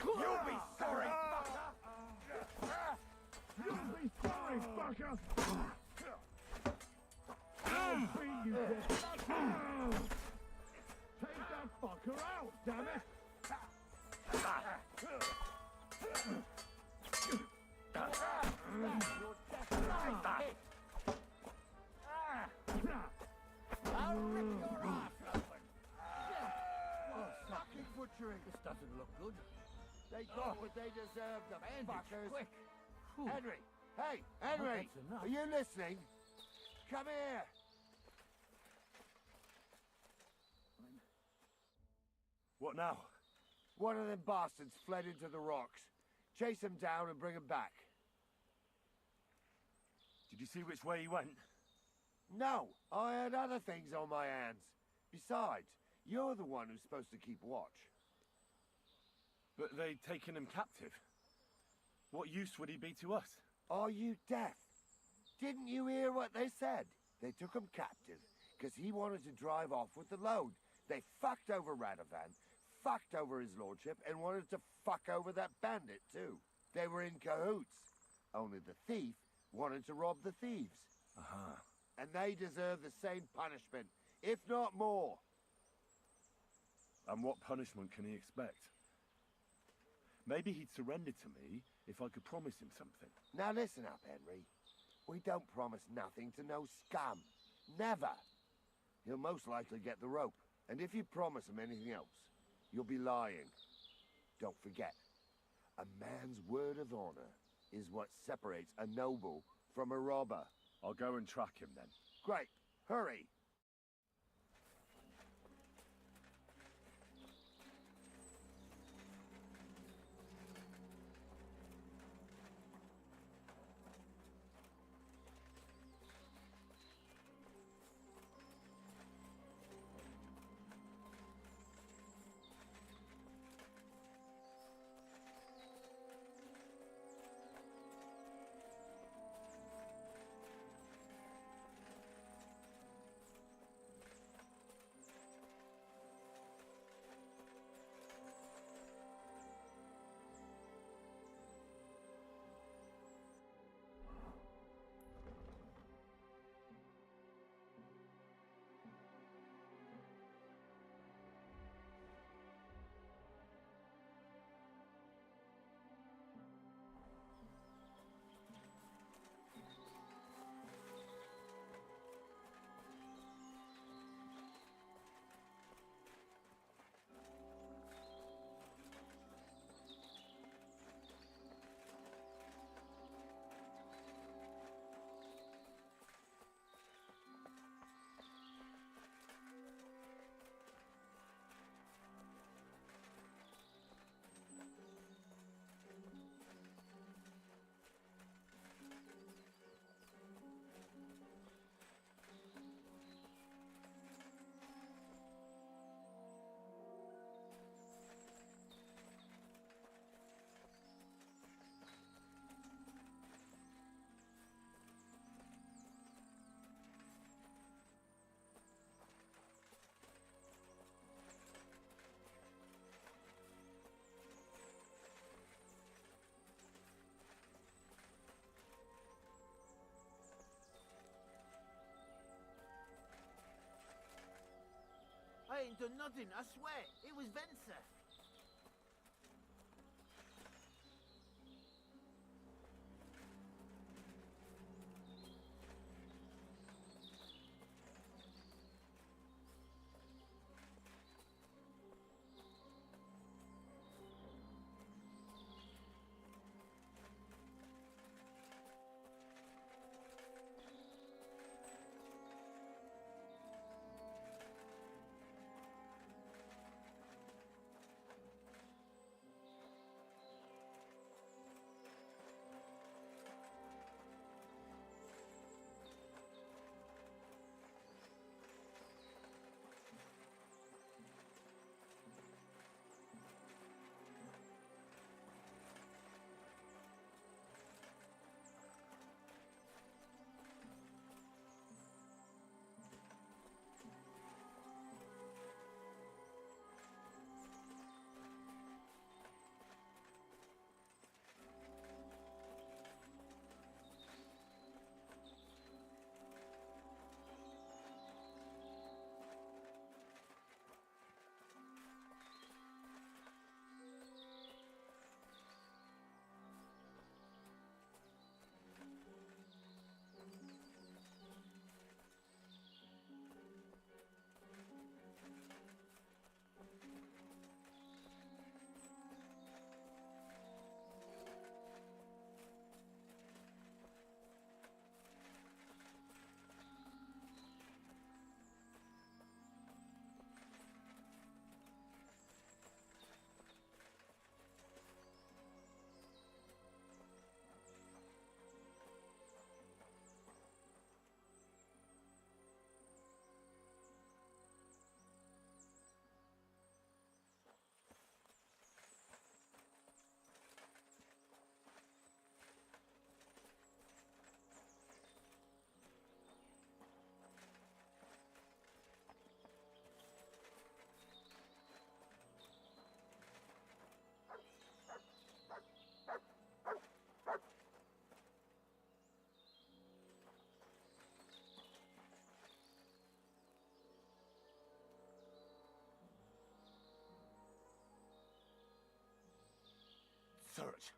Speaker 21: You'll be sorry, fucker! You'll be sorry, fucker! I'll beat you, bitch! Take that fucker out, damn it!
Speaker 20: I'll rip your ass open! Fucking butchering! This doesn't look good.
Speaker 14: They got what they deserve, the fuckers.
Speaker 20: Quick!
Speaker 14: Henry! Hey, Henry!
Speaker 20: that's enough.
Speaker 14: Are you listening? Come here!
Speaker 21: What now?
Speaker 14: One of them bastards fled into the rocks. Chase him down and bring him back.
Speaker 21: Did you see which way he went?
Speaker 14: No, I had other things on my hands. Besides, you're the one who's supposed to keep watch.
Speaker 2: But they'd taken him captive. What use would he be to us?
Speaker 14: Are you deaf? Didn't you hear what they said? They took him captive because he wanted to drive off with the load. They fucked over Radovan, fucked over his lordship, and wanted to fuck over that bandit too. They were in cahoots. Only the thief wanted to rob the thieves. And they deserve the same punishment, if not more.
Speaker 2: And what punishment can he expect? Maybe he'd surrender to me if I could promise him something.
Speaker 14: Now listen up, Henry. We don't promise nothing to no scum. Never. He'll most likely get the rope. And if you promise him anything else, you'll be lying. Don't forget, a man's word of honor is what separates a noble from a robber.
Speaker 2: I'll go and track him then.
Speaker 14: Great. Hurry.
Speaker 11: I ain't done nothing, I swear. It was Venser.
Speaker 21: search.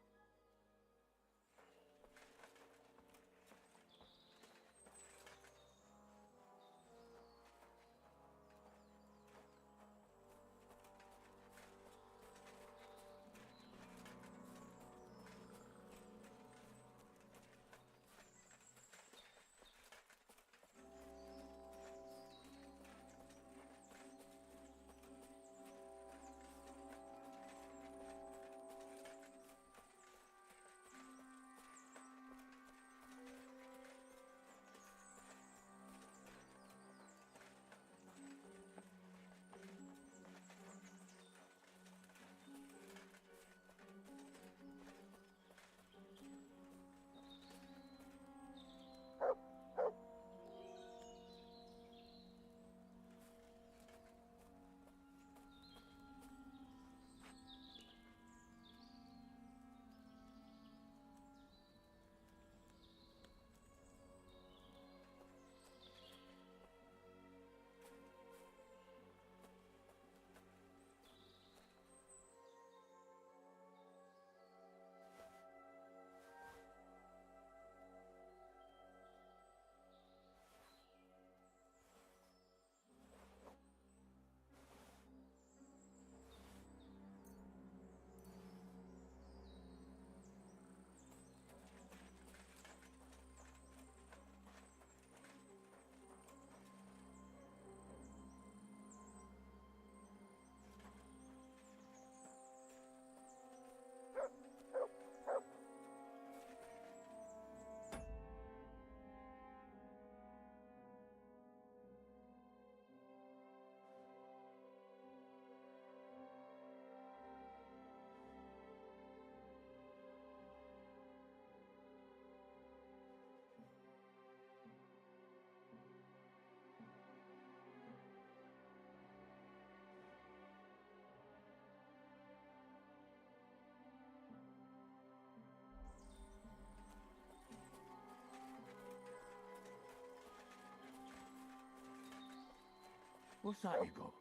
Speaker 20: What's that you got?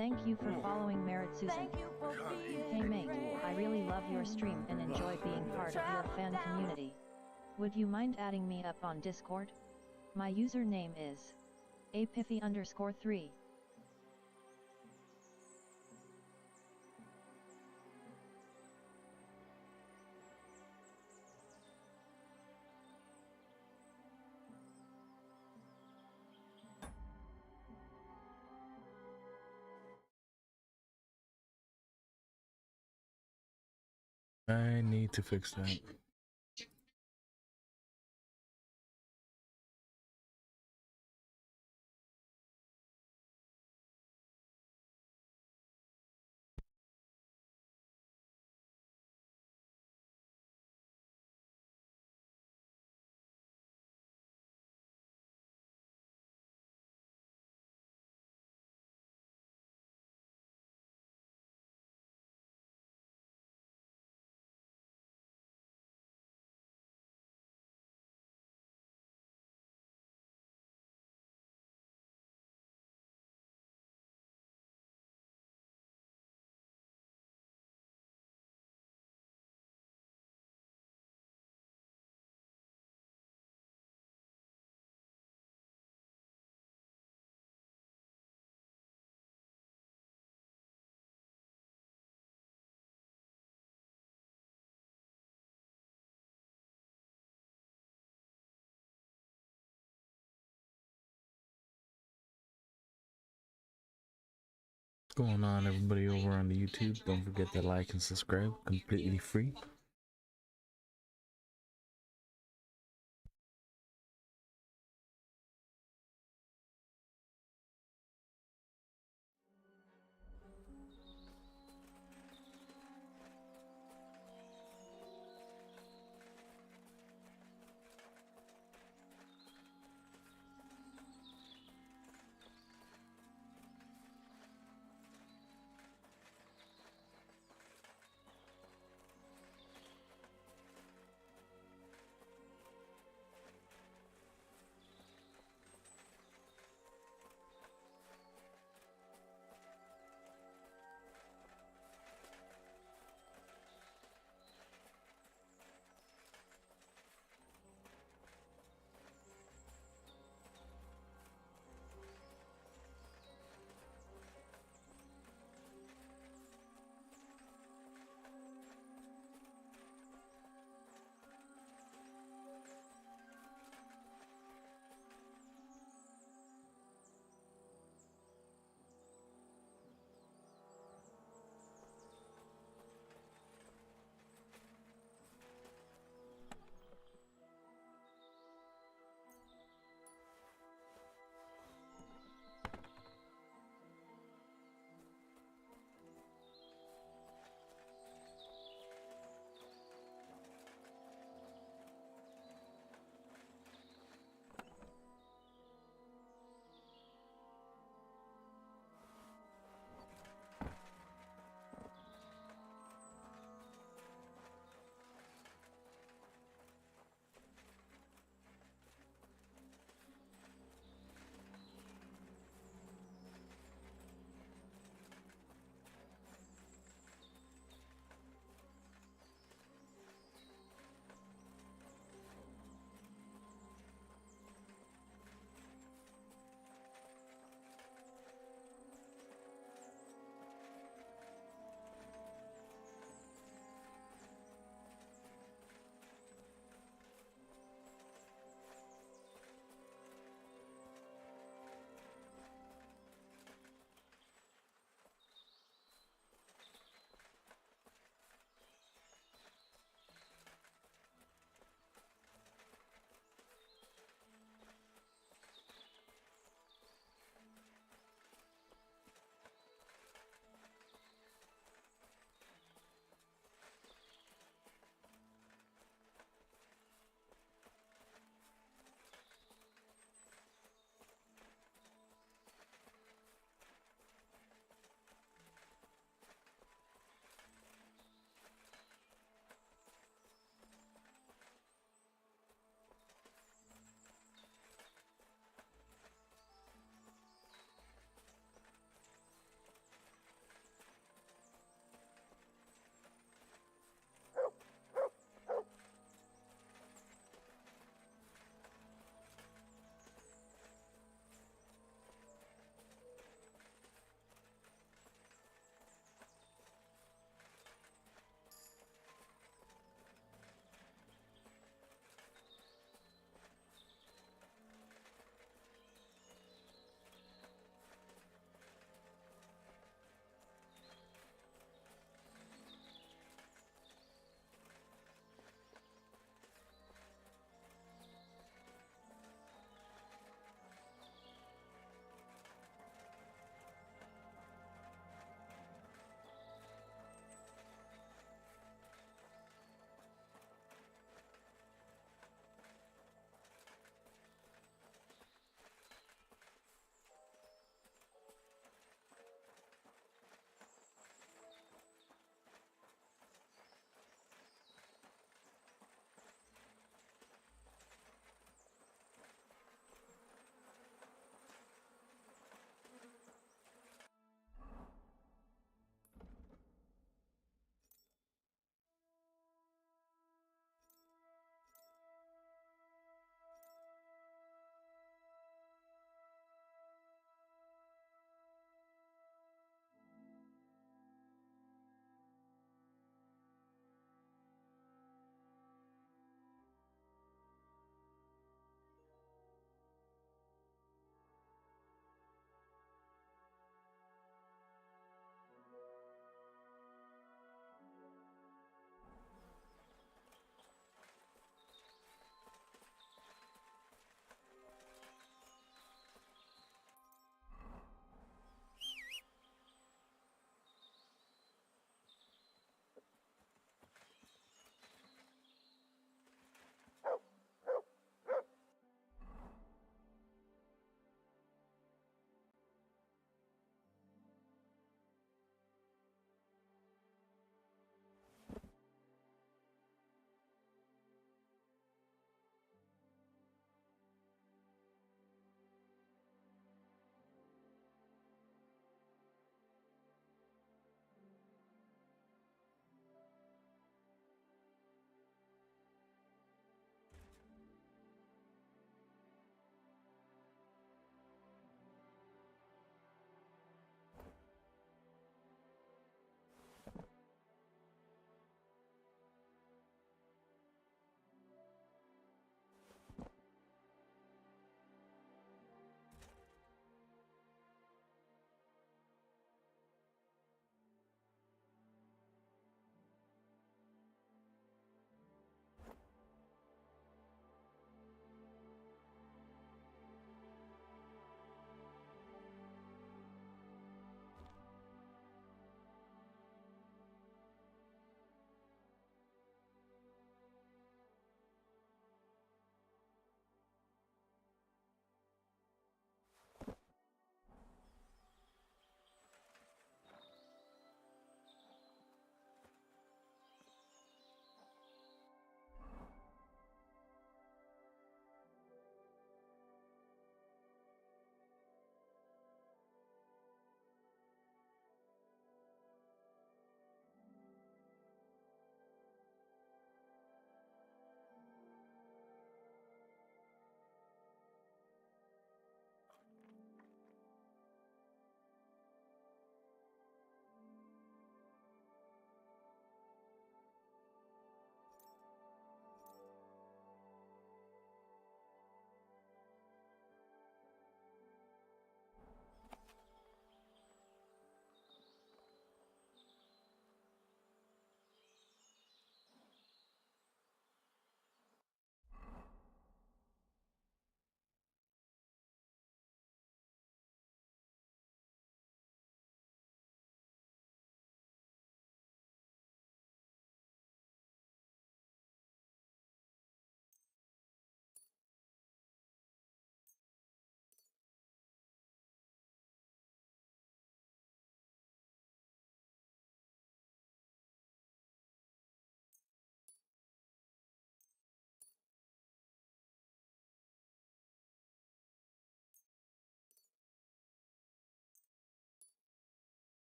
Speaker 8: Thank you for following Merit Susan.
Speaker 9: Thank you for being
Speaker 8: Hey mate,
Speaker 9: brave.
Speaker 8: I really love your stream and enjoy being part of your fan community. Would you mind adding me up on Discord? My username is apithy_3.
Speaker 6: I need to fix that. What's going on, everybody over on the YouTube? Don't forget to like and subscribe, completely free.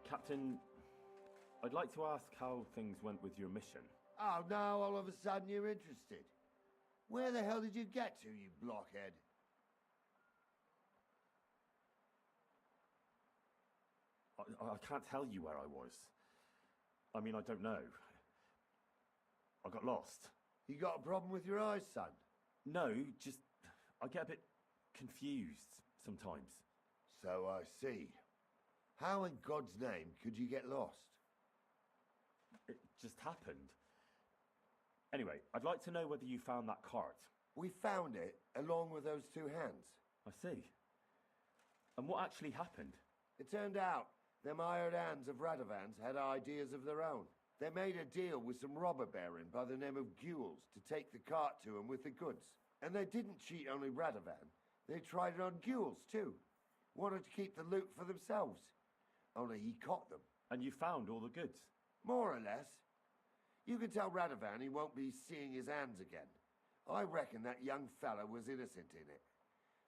Speaker 2: Captain, I'd like to ask how things went with your mission.
Speaker 14: Oh, now all of a sudden you're interested. Where the hell did you get to, you blockhead?
Speaker 2: I can't tell you where I was. I mean, I don't know. I got lost.
Speaker 14: You got a problem with your eyes, son?
Speaker 2: No, just I get a bit confused sometimes.
Speaker 14: So I see. How in God's name could you get lost?
Speaker 2: It just happened. Anyway, I'd like to know whether you found that cart.
Speaker 14: We found it, along with those two hands.
Speaker 2: I see. And what actually happened?
Speaker 14: It turned out them hired hands of Radovans had ideas of their own. They made a deal with some robber baron by the name of Gules to take the cart to him with the goods. And they didn't cheat only Radovan. They tried it on Gules too. Wanted to keep the loot for themselves. Only he caught them.
Speaker 2: And you found all the goods?
Speaker 14: More or less. You can tell Radovan he won't be seeing his hands again. I reckon that young fella was innocent in it.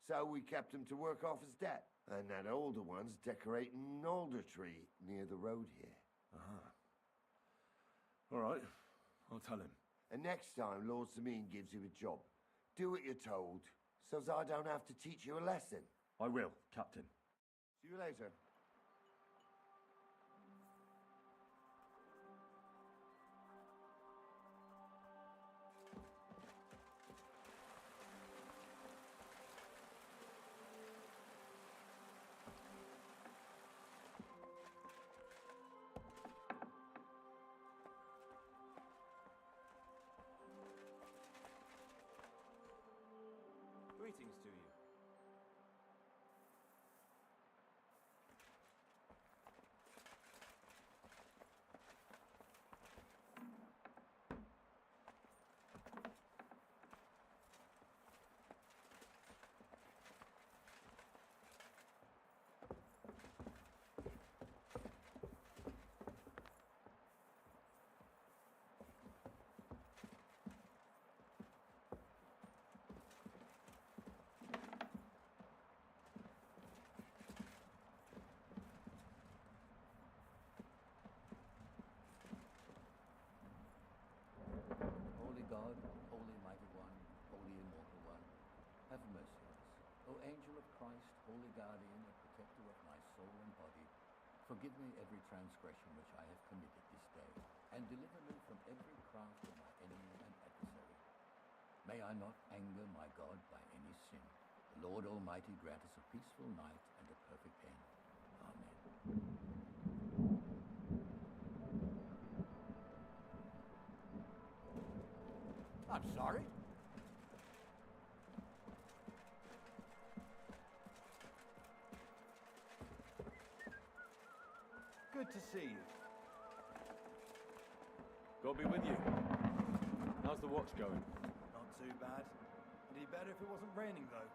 Speaker 14: So we kept him to work off his debt. And that older one's decorating an alder tree near the road here.
Speaker 2: All right, I'll tell him.
Speaker 14: And next time Lord Sameen gives you a job, do what you're told, so as I don't have to teach you a lesson.
Speaker 2: I will, Captain.
Speaker 14: See you later.
Speaker 2: Greetings to you.
Speaker 20: Holy God, Holy Mighty One, Holy Immortal One, have mercy on us. O Angel of Christ, Holy Guardian and Protector of my soul and body, forgive me every transgression which I have committed this day, and deliver me from every craft of my enemy and adversary. May I not anger my God by any sin. The Lord Almighty grant us a peaceful night and a perfect end. Amen. I'm sorry.
Speaker 21: Good to see you.
Speaker 2: God be with you. How's the watch going?
Speaker 21: Not too bad. It'd be better if it wasn't raining, though.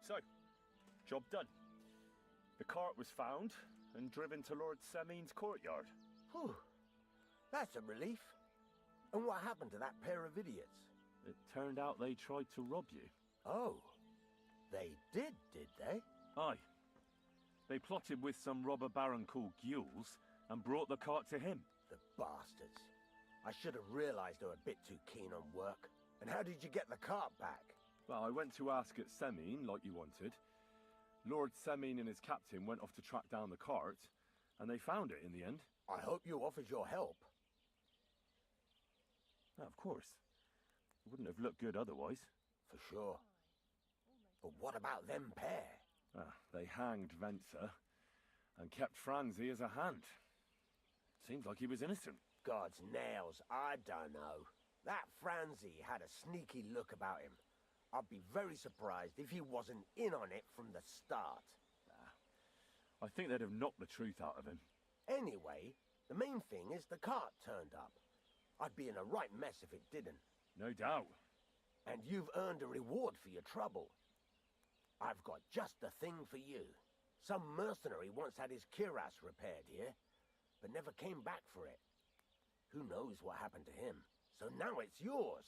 Speaker 2: So, job done. The cart was found and driven to Lord Semin's courtyard.
Speaker 3: Whew. That's a relief. And what happened to that pair of idiots?
Speaker 2: It turned out they tried to rob you.
Speaker 3: Oh. They did they?
Speaker 2: Aye. They plotted with some robber baron called Gules and brought the cart to him.
Speaker 3: The bastards. I should have realized they were a bit too keen on work. And how did you get the cart back?
Speaker 2: Well, I went to ask at Semin, like you wanted. Lord Semin and his captain went off to track down the cart, and they found it in the end.
Speaker 3: I hope you offered your help.
Speaker 2: Of course. It wouldn't have looked good otherwise.
Speaker 3: For sure. But what about them pair?
Speaker 2: They hanged Venser and kept Franzi as a hand. Seems like he was innocent.
Speaker 3: God's nails, I don't know. That Franzi had a sneaky look about him. I'd be very surprised if he wasn't in on it from the start.
Speaker 2: I think they'd have knocked the truth out of him.
Speaker 3: Anyway, the main thing is the cart turned up. I'd be in a right mess if it didn't.
Speaker 2: No doubt.
Speaker 3: And you've earned a reward for your trouble. I've got just the thing for you. Some mercenary once had his cuirass repaired here, but never came back for it. Who knows what happened to him? So now it's yours.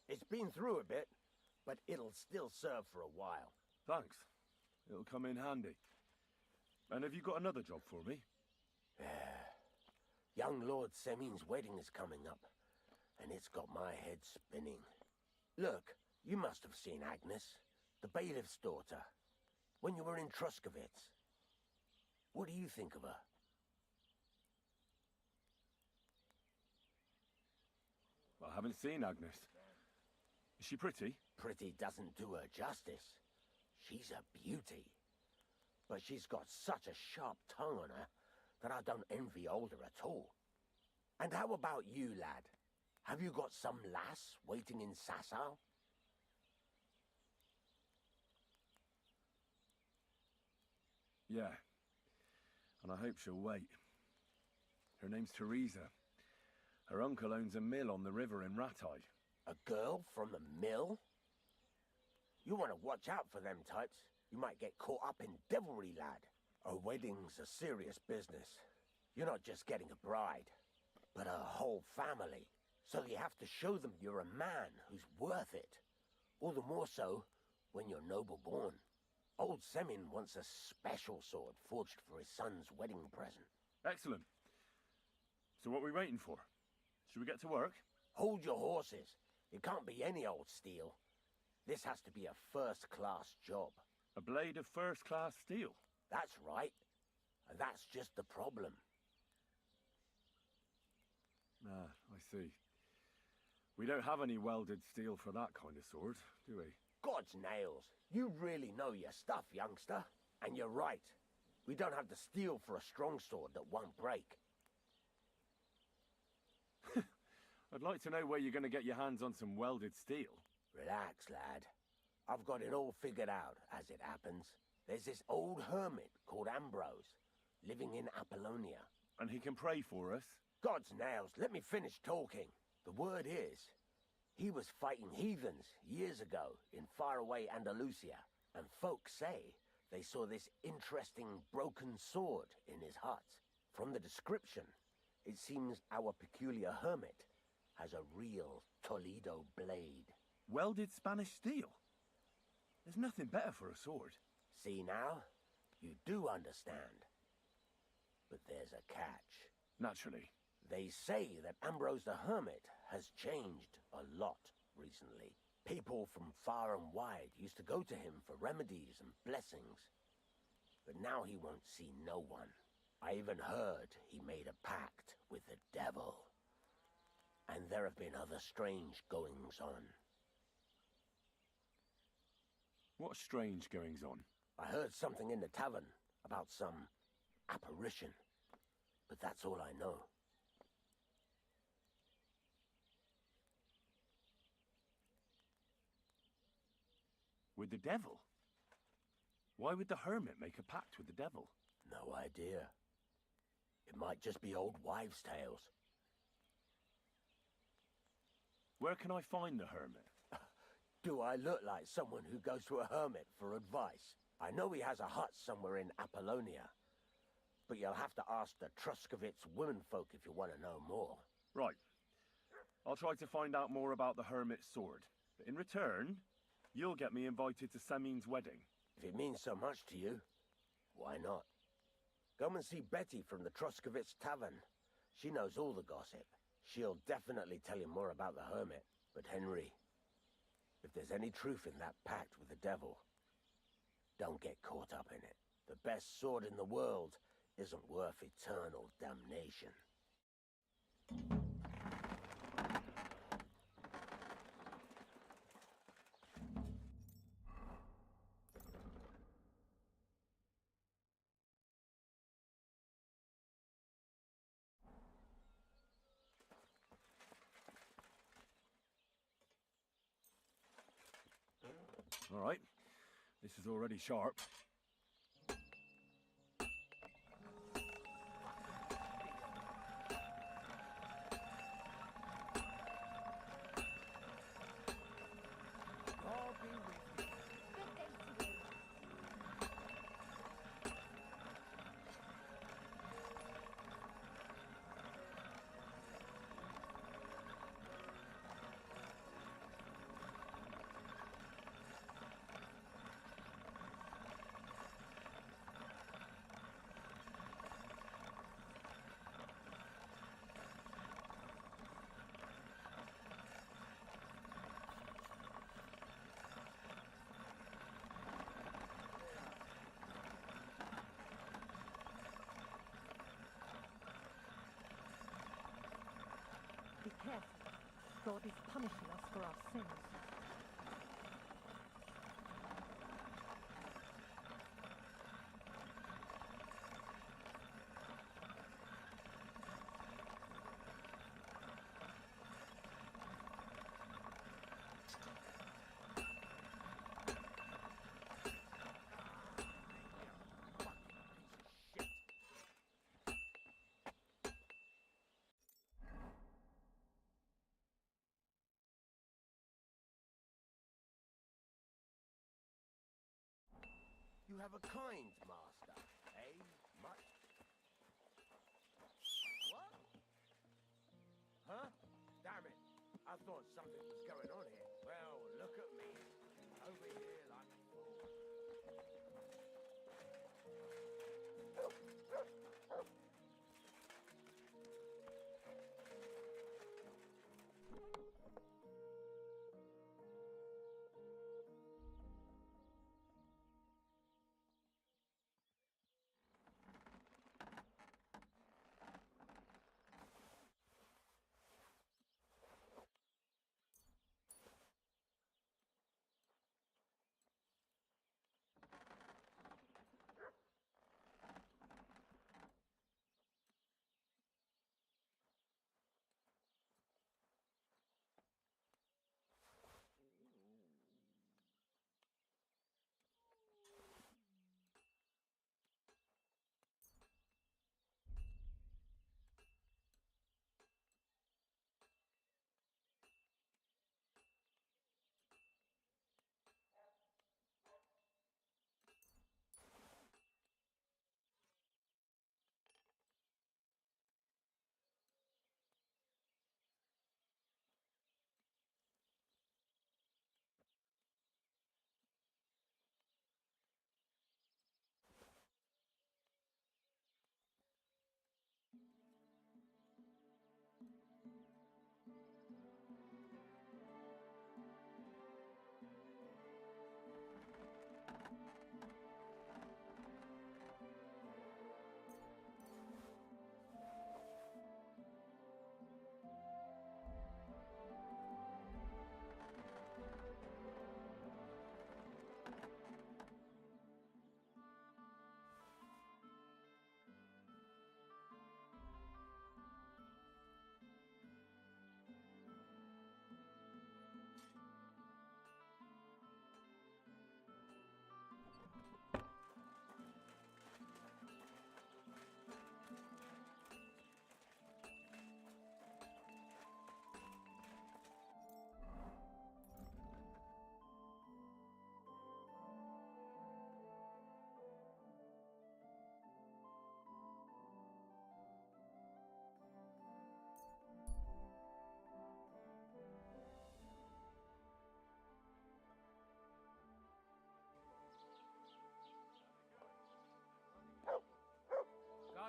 Speaker 3: It's been through a bit, but it'll still serve for a while.
Speaker 2: Thanks. It'll come in handy. And have you got another job for me?
Speaker 3: Young Lord Semin's wedding is coming up, and it's got my head spinning. Look, you must have seen Agnes, the bailiff's daughter, when you were in Truskovitz. What do you think of her?
Speaker 2: I haven't seen Agnes. Is she pretty?
Speaker 3: Pretty doesn't do her justice. She's a beauty. But she's got such a sharp tongue on her that I don't envy older at all. And how about you, lad? Have you got some lass waiting in Sasau?
Speaker 2: Yeah. And I hope she'll wait. Her name's Teresa. Her uncle owns a mill on the river in Ratai.
Speaker 3: A girl from a mill? You want to watch out for them types. You might get caught up in devilry, lad. A wedding's a serious business. You're not just getting a bride, but a whole family. So you have to show them you're a man who's worth it. All the more so when you're noble born. Old Semin wants a special sword forged for his son's wedding present.
Speaker 2: Excellent. So what are we waiting for? Should we get to work?
Speaker 3: Hold your horses. It can't be any old steel. This has to be a first-class job.
Speaker 2: A blade of first-class steel?
Speaker 3: That's right. And that's just the problem.
Speaker 2: I see. We don't have any welded steel for that kind of sword, do we?
Speaker 3: God's nails. You really know your stuff, youngster. And you're right. We don't have the steel for a strong sword that won't break.
Speaker 2: I'd like to know where you're going to get your hands on some welded steel.
Speaker 3: Relax, lad. I've got it all figured out, as it happens. There's this old hermit called Ambrose, living in Apollonia.
Speaker 2: And he can pray for us?
Speaker 3: God's nails, let me finish talking. The word is, he was fighting heathens years ago in faraway Andalusia, and folks say they saw this interesting broken sword in his hut. From the description, it seems our peculiar hermit has a real Toledo blade.
Speaker 2: Welded Spanish steel? There's nothing better for a sword.
Speaker 3: See now? You do understand. But there's a catch.
Speaker 2: Naturally.
Speaker 3: They say that Ambrose the Hermit has changed a lot recently. People from far and wide used to go to him for remedies and blessings. But now he won't see no one. I even heard he made a pact with the devil. And there have been other strange goings-on.
Speaker 2: What strange goings-on?
Speaker 3: I heard something in the tavern about some apparition. But that's all I know.
Speaker 2: With the devil? Why would the hermit make a pact with the devil?
Speaker 3: No idea. It might just be old wives' tales.
Speaker 2: Where can I find the hermit?
Speaker 3: Do I look like someone who goes to a hermit for advice? I know he has a hut somewhere in Apollonia, but you'll have to ask the Truskovitz womenfolk if you want to know more.
Speaker 2: Right. I'll try to find out more about the Hermit's sword. But in return, you'll get me invited to Semin's wedding.
Speaker 3: If it means so much to you, why not? Come and see Betty from the Truskovitz Tavern. She knows all the gossip. She'll definitely tell you more about the Hermit. But Henry, if there's any truth in that pact with the devil, don't get caught up in it. The best sword in the world isn't worth eternal damnation.
Speaker 2: All right. This is already sharp.
Speaker 9: Be careful. God is punishing us for our sins.
Speaker 3: You have a kind master, eh? Much? What? Huh? Damn it. I thought something was going on here. Well, look at me. Over here like a fool.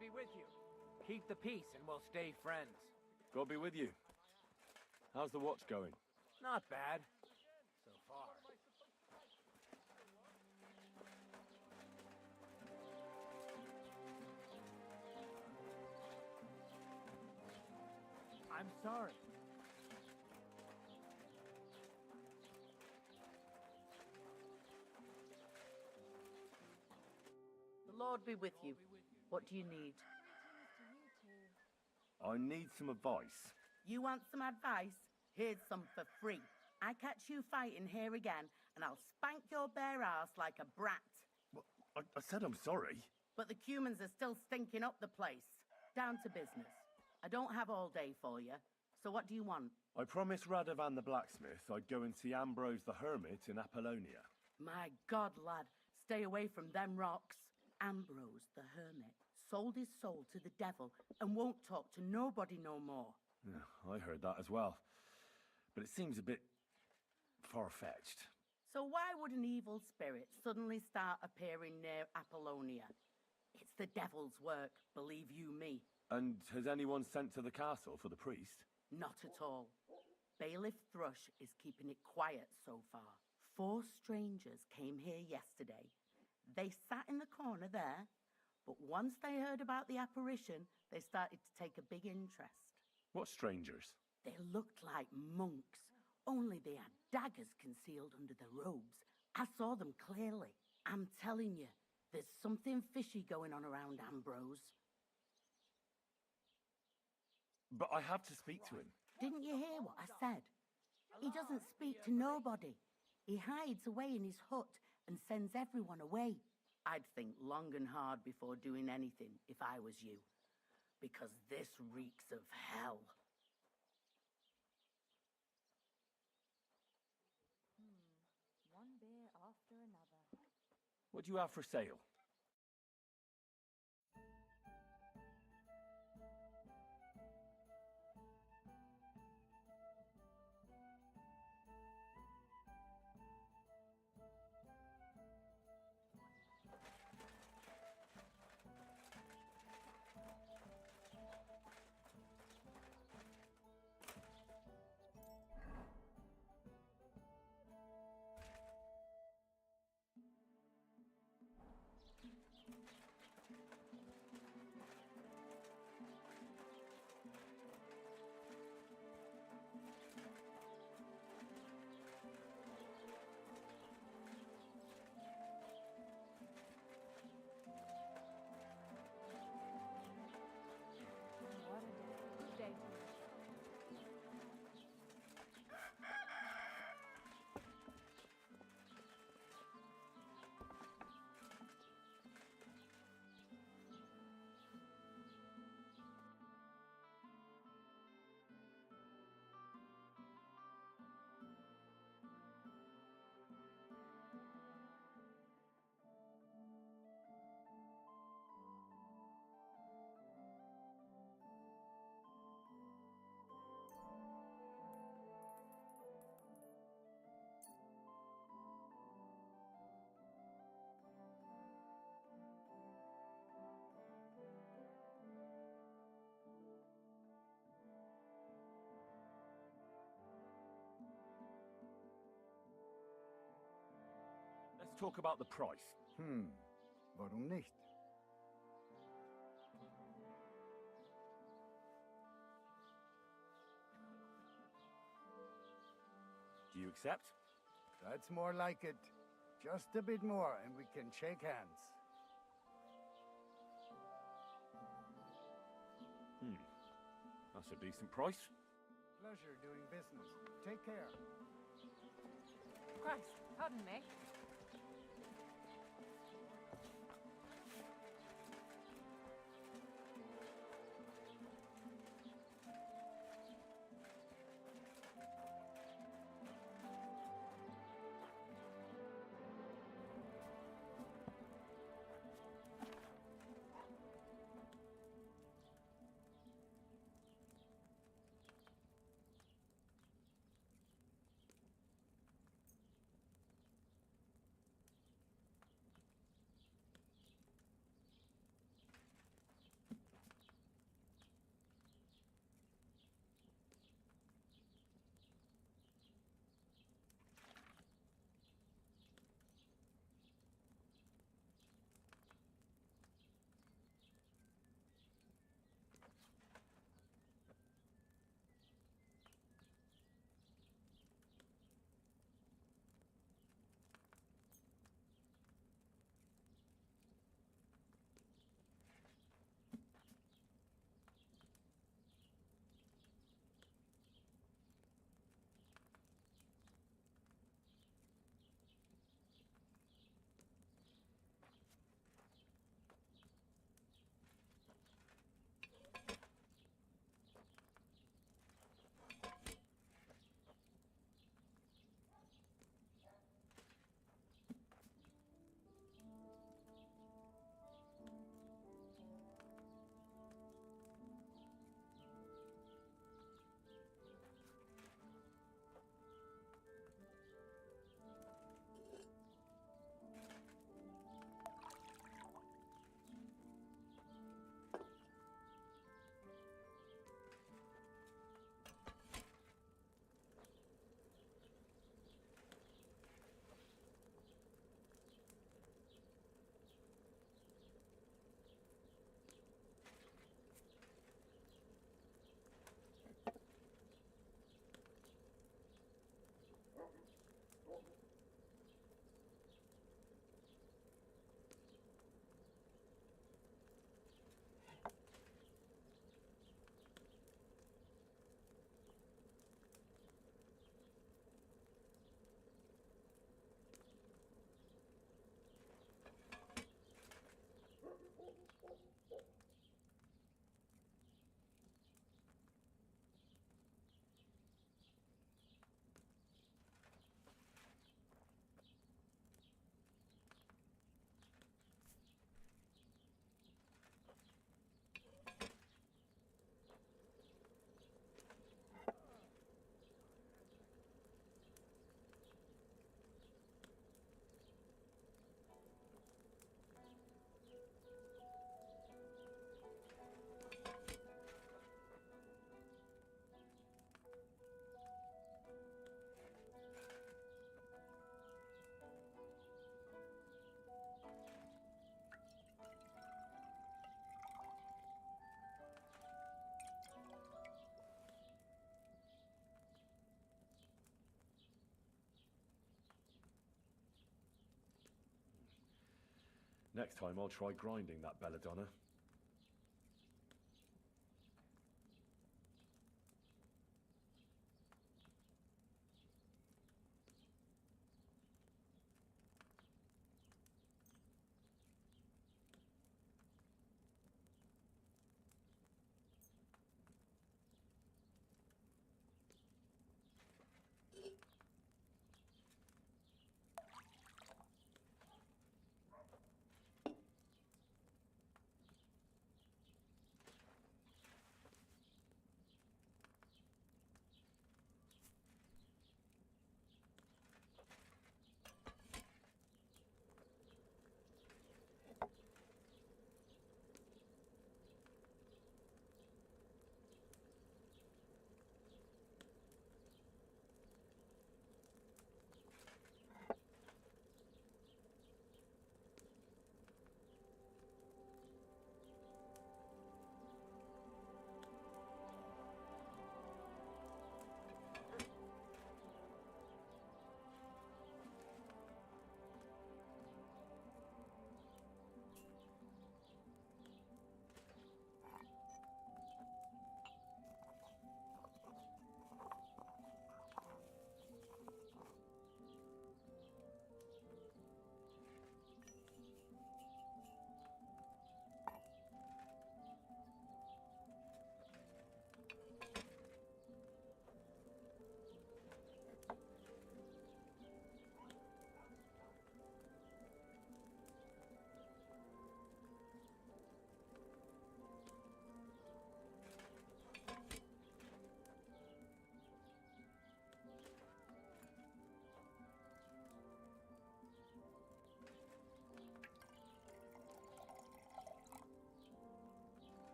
Speaker 19: be with you. Keep the peace and we'll stay friends.
Speaker 2: God be with you. How's the watch going?
Speaker 19: Not bad. So far. I'm sorry.
Speaker 9: The Lord be with you. What do you need?
Speaker 2: I need some advice.
Speaker 9: You want some advice? Here's some for free. I catch you fighting here again, and I'll spank your bare ass like a brat.
Speaker 2: Well, I said I'm sorry.
Speaker 9: But the Cumans are still stinking up the place. Down to business. I don't have all day for you, so what do you want?
Speaker 2: I promised Radovan the blacksmith I'd go and see Ambrose the hermit in Apollonia.
Speaker 9: My God, lad, stay away from them rocks. Ambrose the hermit sold his soul to the devil and won't talk to nobody no more.
Speaker 2: Yeah, I heard that as well. But it seems a bit far-fetched.
Speaker 9: So why would an evil spirit suddenly start appearing near Apollonia? It's the devil's work, believe you me.
Speaker 2: And has anyone sent to the castle for the priest?
Speaker 9: Not at all. Bailiff Thrush is keeping it quiet so far. 4 strangers came here yesterday. They sat in the corner there, but once they heard about the apparition, they started to take a big interest.
Speaker 2: What strangers?
Speaker 9: They looked like monks, only they had daggers concealed under their robes. I saw them clearly. I'm telling you, there's something fishy going on around Ambrose.
Speaker 2: But I have to speak to him.
Speaker 9: Didn't you hear what I said? He doesn't speak to nobody. He hides away in his hut and sends everyone away. I'd think long and hard before doing anything if I was you, because this reeks of hell.
Speaker 15: One beer after another.
Speaker 2: What do you have for sale? Let's talk about the price.
Speaker 23: Warum nicht?
Speaker 2: Do you accept?
Speaker 23: That's more like it. Just a bit more and we can shake hands.
Speaker 2: That's a decent price.
Speaker 23: Pleasure doing business. Take care.
Speaker 15: Christ, pardon me.
Speaker 2: Next time I'll try grinding that belladonna.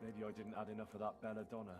Speaker 2: Maybe I didn't add enough of that belladonna.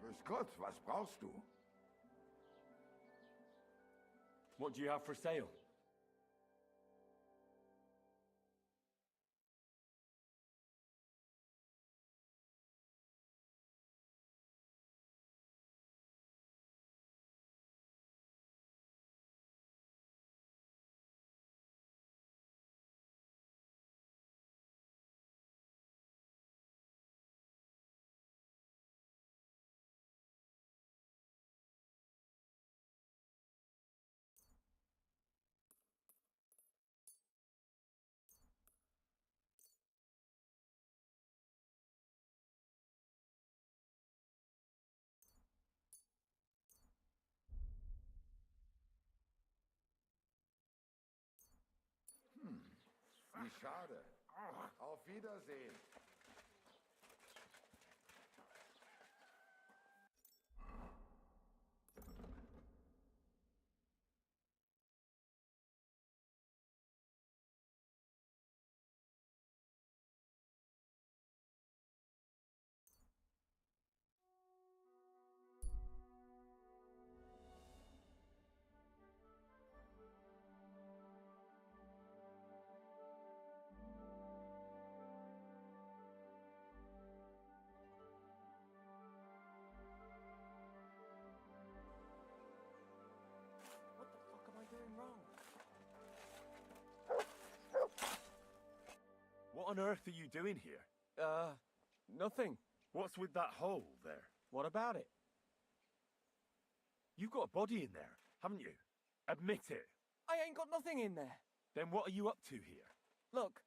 Speaker 14: Grüß Gott, was brauchst du?
Speaker 2: What do you have for sale?
Speaker 14: Wie schade. Auf Wiedersehen.
Speaker 3: What the fuck am I doing wrong?
Speaker 2: What on earth are you doing here?
Speaker 19: Nothing.
Speaker 18: What's with that hole there?
Speaker 19: What about it?
Speaker 18: You've got a body in there, haven't you? Admit it.
Speaker 19: I ain't got nothing in there.
Speaker 18: Then what are you up to here?
Speaker 19: Look,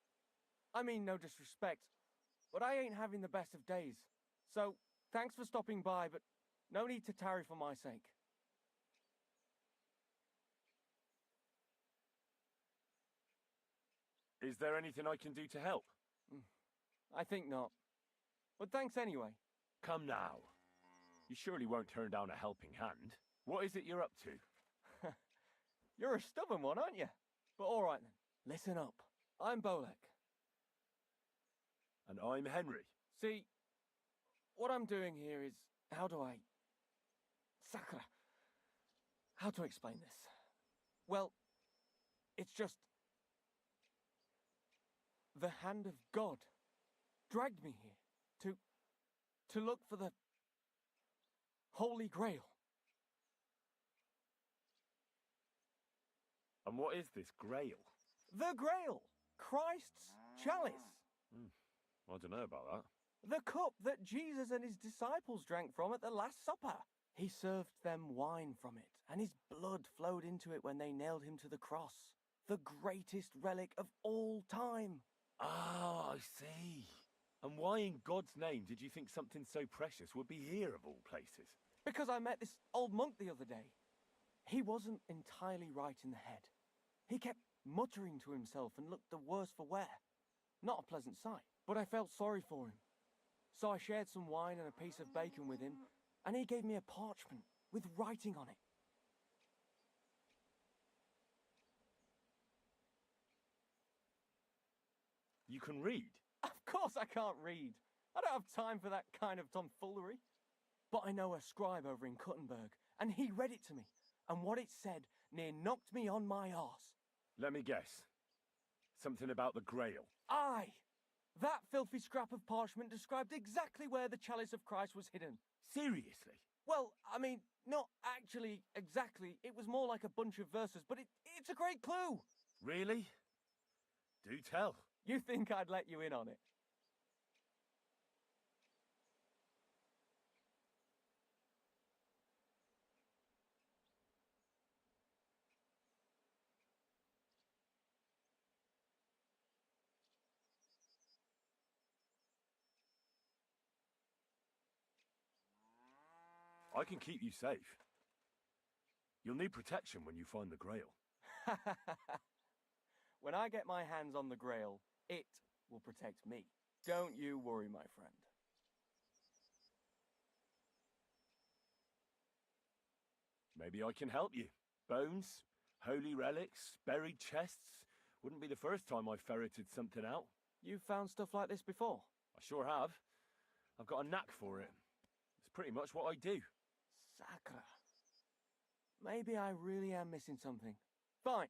Speaker 19: I mean no disrespect, but I ain't having the best of days. So, thanks for stopping by, but no need to tarry for my sake.
Speaker 18: Is there anything I can do to help?
Speaker 19: I think not. But thanks anyway.
Speaker 18: Come now. You surely won't turn down a helping hand. What is it you're up to?
Speaker 19: You're a stubborn one, aren't you? But all right then. Listen up. I'm Bolek.
Speaker 18: And I'm Henry.
Speaker 19: See, what I'm doing here is... How do I... Sakura. How to explain this? Well, it's just... The hand of God dragged me here to look for the Holy Grail.
Speaker 18: And what is this Grail?
Speaker 19: The Grail! Christ's chalice!
Speaker 18: I don't know about that.
Speaker 19: The cup that Jesus and his disciples drank from at the Last Supper. He served them wine from it, and his blood flowed into it when they nailed him to the cross. The greatest relic of all time.
Speaker 18: Ah, I see. And why in God's name did you think something so precious would be here of all places?
Speaker 19: Because I met this old monk the other day. He wasn't entirely right in the head. He kept muttering to himself and looked the worse for wear. Not a pleasant sight, but I felt sorry for him. So I shared some wine and a piece of bacon with him, and he gave me a parchment with writing on it.
Speaker 18: You can read?
Speaker 19: Of course I can't read. I don't have time for that kind of tomfoolery. But I know a scribe over in Kuttenberg, and he read it to me. And what it said near knocked me on my arse.
Speaker 18: Let me guess. Something about the Grail.
Speaker 19: Aye! That filthy scrap of parchment described exactly where the chalice of Christ was hidden.
Speaker 18: Seriously?
Speaker 19: Well, I mean, not actually exactly. It was more like a bunch of verses, but it's a great clue.
Speaker 18: Really? Do tell.
Speaker 19: You think I'd let you in on it?
Speaker 18: I can keep you safe. You'll need protection when you find the Grail.
Speaker 19: When I get my hands on the Grail, it will protect me. Don't you worry, my friend.
Speaker 18: Maybe I can help you. Bones, holy relics, buried chests. Wouldn't be the first time I've ferreted something out.
Speaker 19: You've found stuff like this before?
Speaker 18: I sure have. I've got a knack for it. It's pretty much what I do.
Speaker 19: Sakura. Maybe I really am missing something. Fine.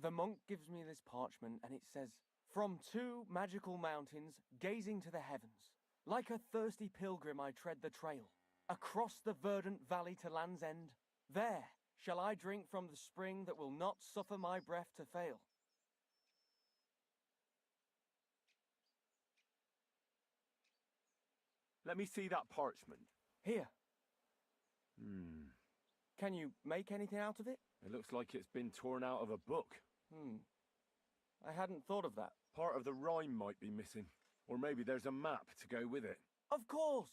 Speaker 19: The monk gives me this parchment and it says, "From 2 magical mountains, gazing to the heavens. Like a thirsty pilgrim I tread the trail. Across the verdant valley to Land's End. There shall I drink from the spring that will not suffer my breath to fail."
Speaker 18: Let me see that parchment.
Speaker 19: Here.
Speaker 18: Hmm.
Speaker 19: Can you make anything out of it?
Speaker 18: It looks like it's been torn out of a book.
Speaker 19: I hadn't thought of that.
Speaker 18: Part of the rhyme might be missing. Or maybe there's a map to go with it.
Speaker 19: Of course!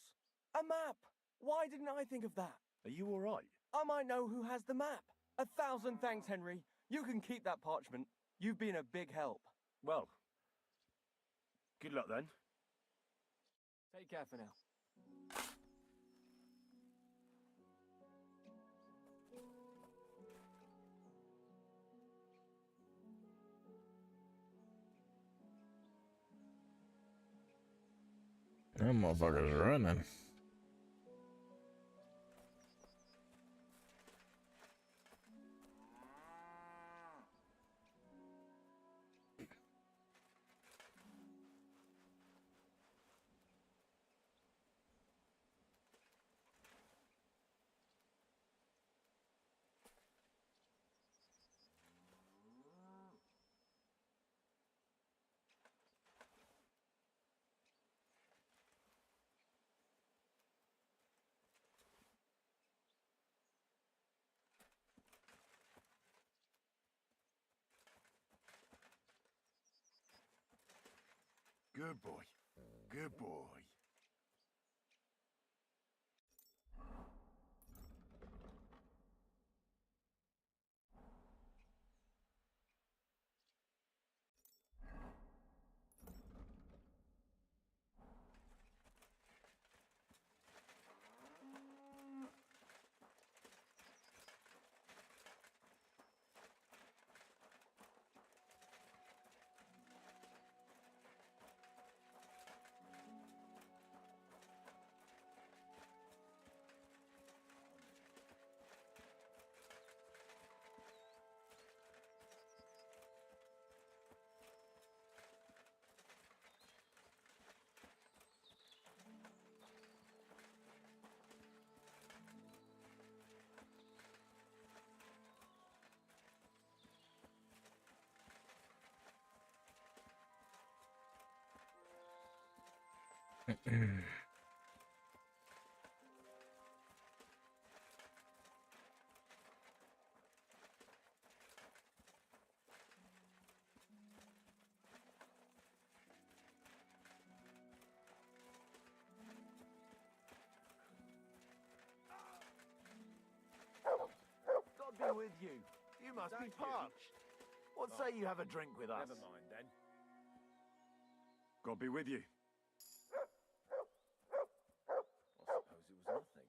Speaker 19: A map! Why didn't I think of that?
Speaker 18: Are you all right?
Speaker 19: I might know who has the map. 1,000 thanks, Henry. You can keep that parchment. You've been a big help.
Speaker 18: Well, good luck then.
Speaker 19: Take care for now.
Speaker 6: That motherfucker's running.
Speaker 23: Good boy. Good boy.
Speaker 11: God be with you. You must be parched. What say you have a drink with us?
Speaker 18: Never mind then. God be with you.
Speaker 11: I suppose it was nothing.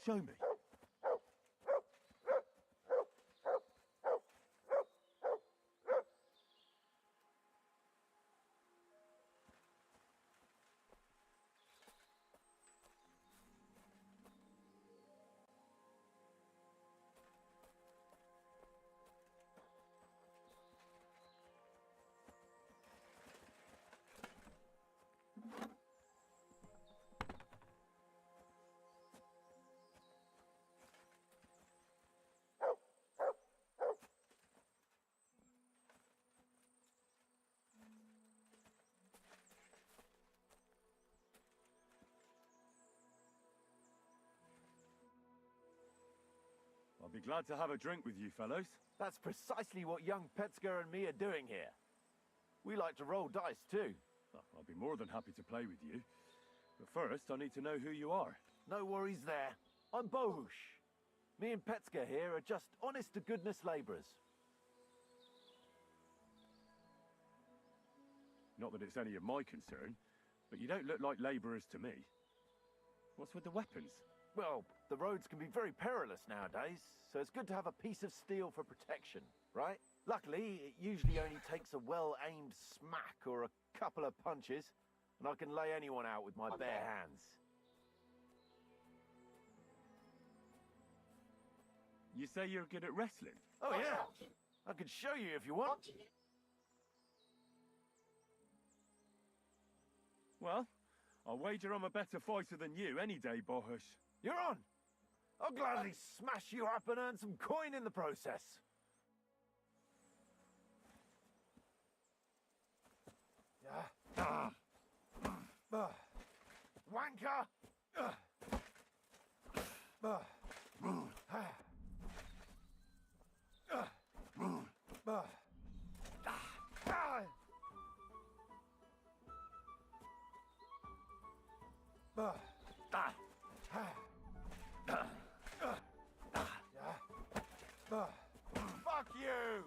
Speaker 21: Show me.
Speaker 18: I'll be glad to have a drink with you fellows.
Speaker 11: That's precisely what young Petsker and me are doing here. We like to roll dice too.
Speaker 18: Oh, I'll be more than happy to play with you. But first, I need to know who you are.
Speaker 11: No worries there. I'm Bohush. Me and Petsker here are just honest-to-goodness labourers.
Speaker 18: Not that it's any of my concern, but you don't look like labourers to me. What's with the weapons?
Speaker 11: Well, the roads can be very perilous nowadays, so it's good to have a piece of steel for protection, right? Luckily, it usually only takes a well-aimed smack or a couple of punches, and I can lay anyone out with my bare hands.
Speaker 18: You say you're good at wrestling?
Speaker 11: Oh, yeah. I could show you if you want.
Speaker 18: Well, I'll wager I'm a better fighter than you any day, Bohush.
Speaker 11: You're on. I'll gladly smash you up and earn some coin in the process. Yeah. Wanker! Fuck you!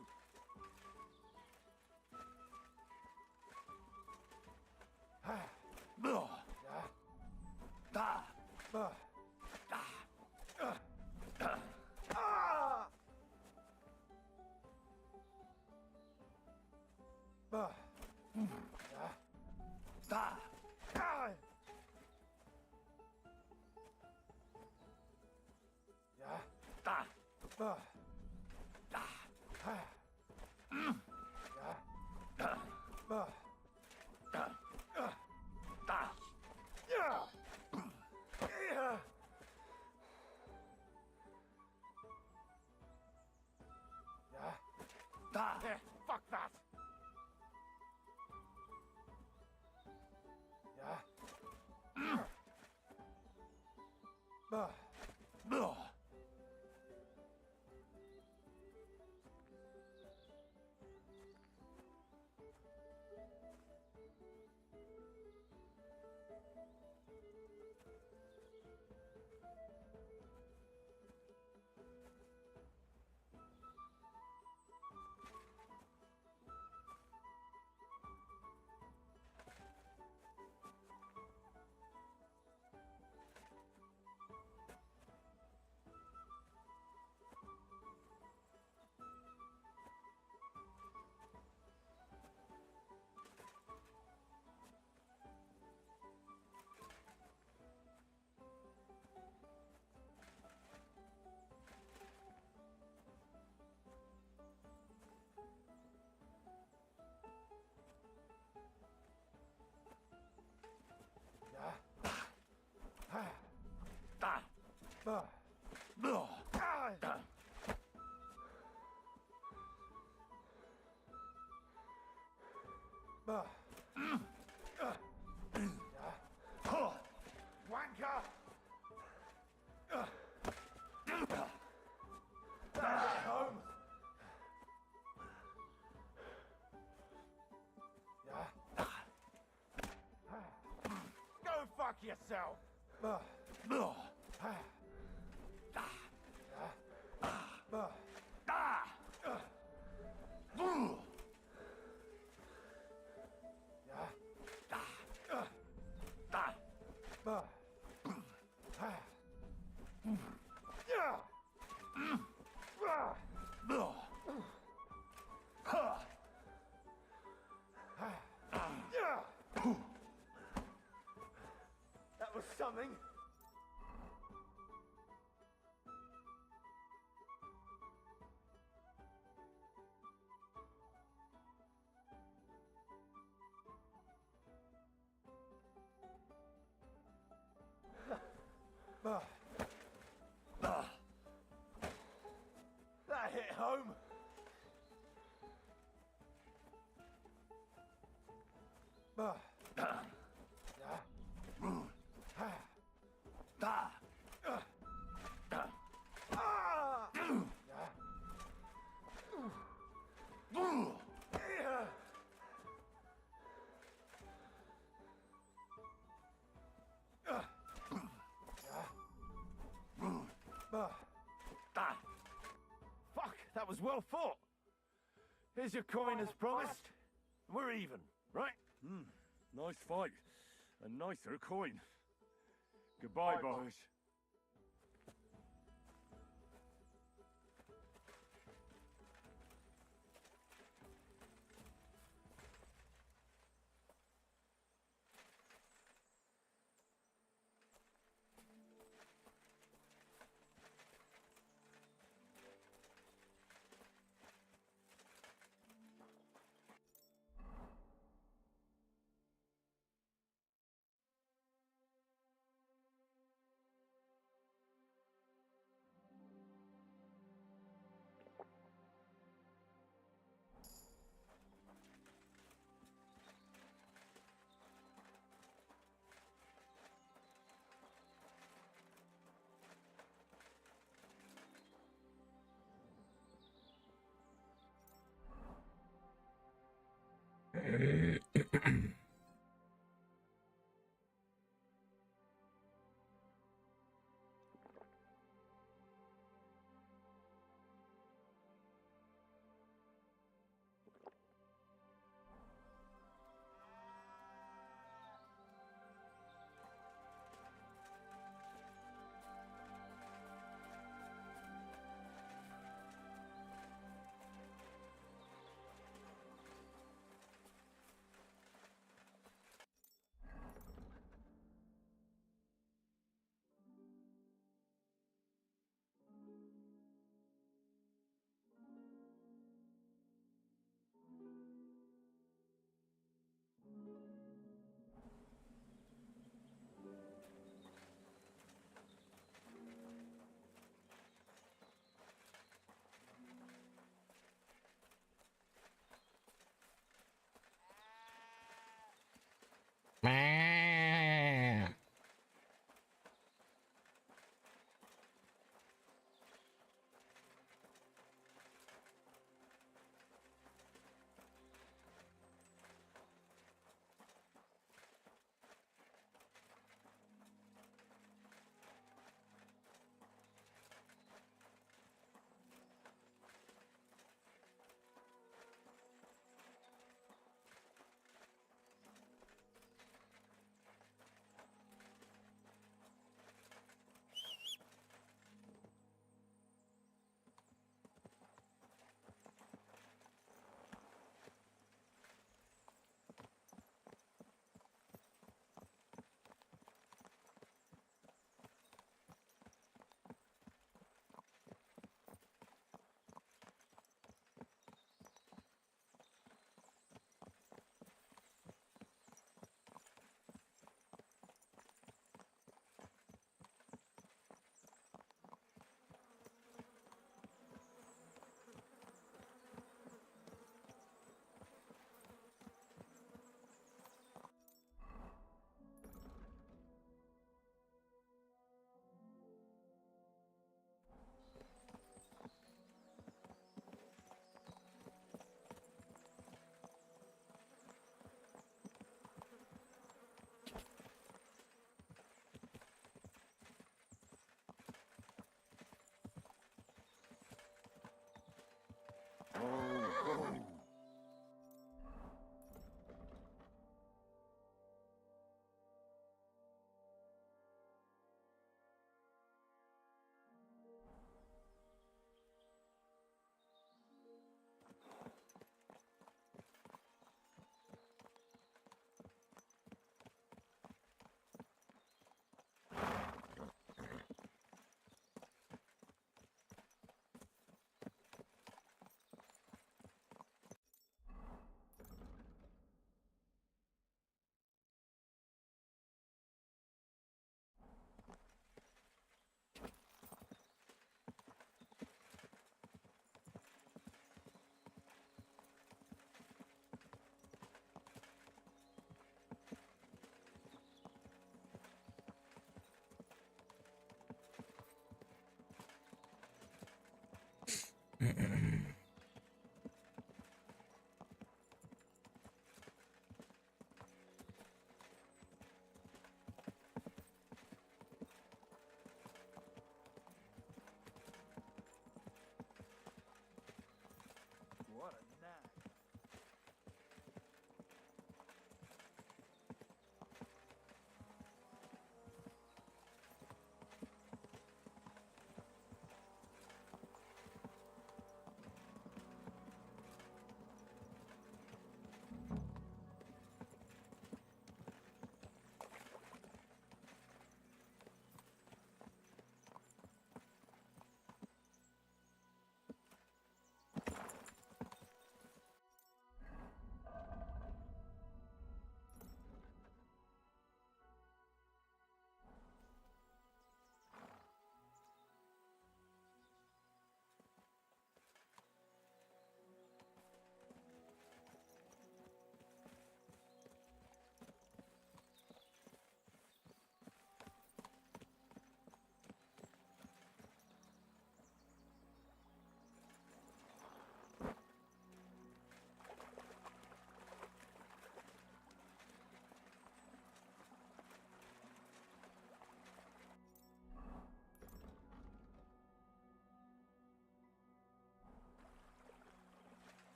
Speaker 11: Fuck that!
Speaker 14: wanker! Get home! Go fuck yourself! That was something. That hit home. Fuck, that was well fought. Here's your coin as promised. We're even, right?
Speaker 18: Nice fight. A nicer coin. Goodbye, boys.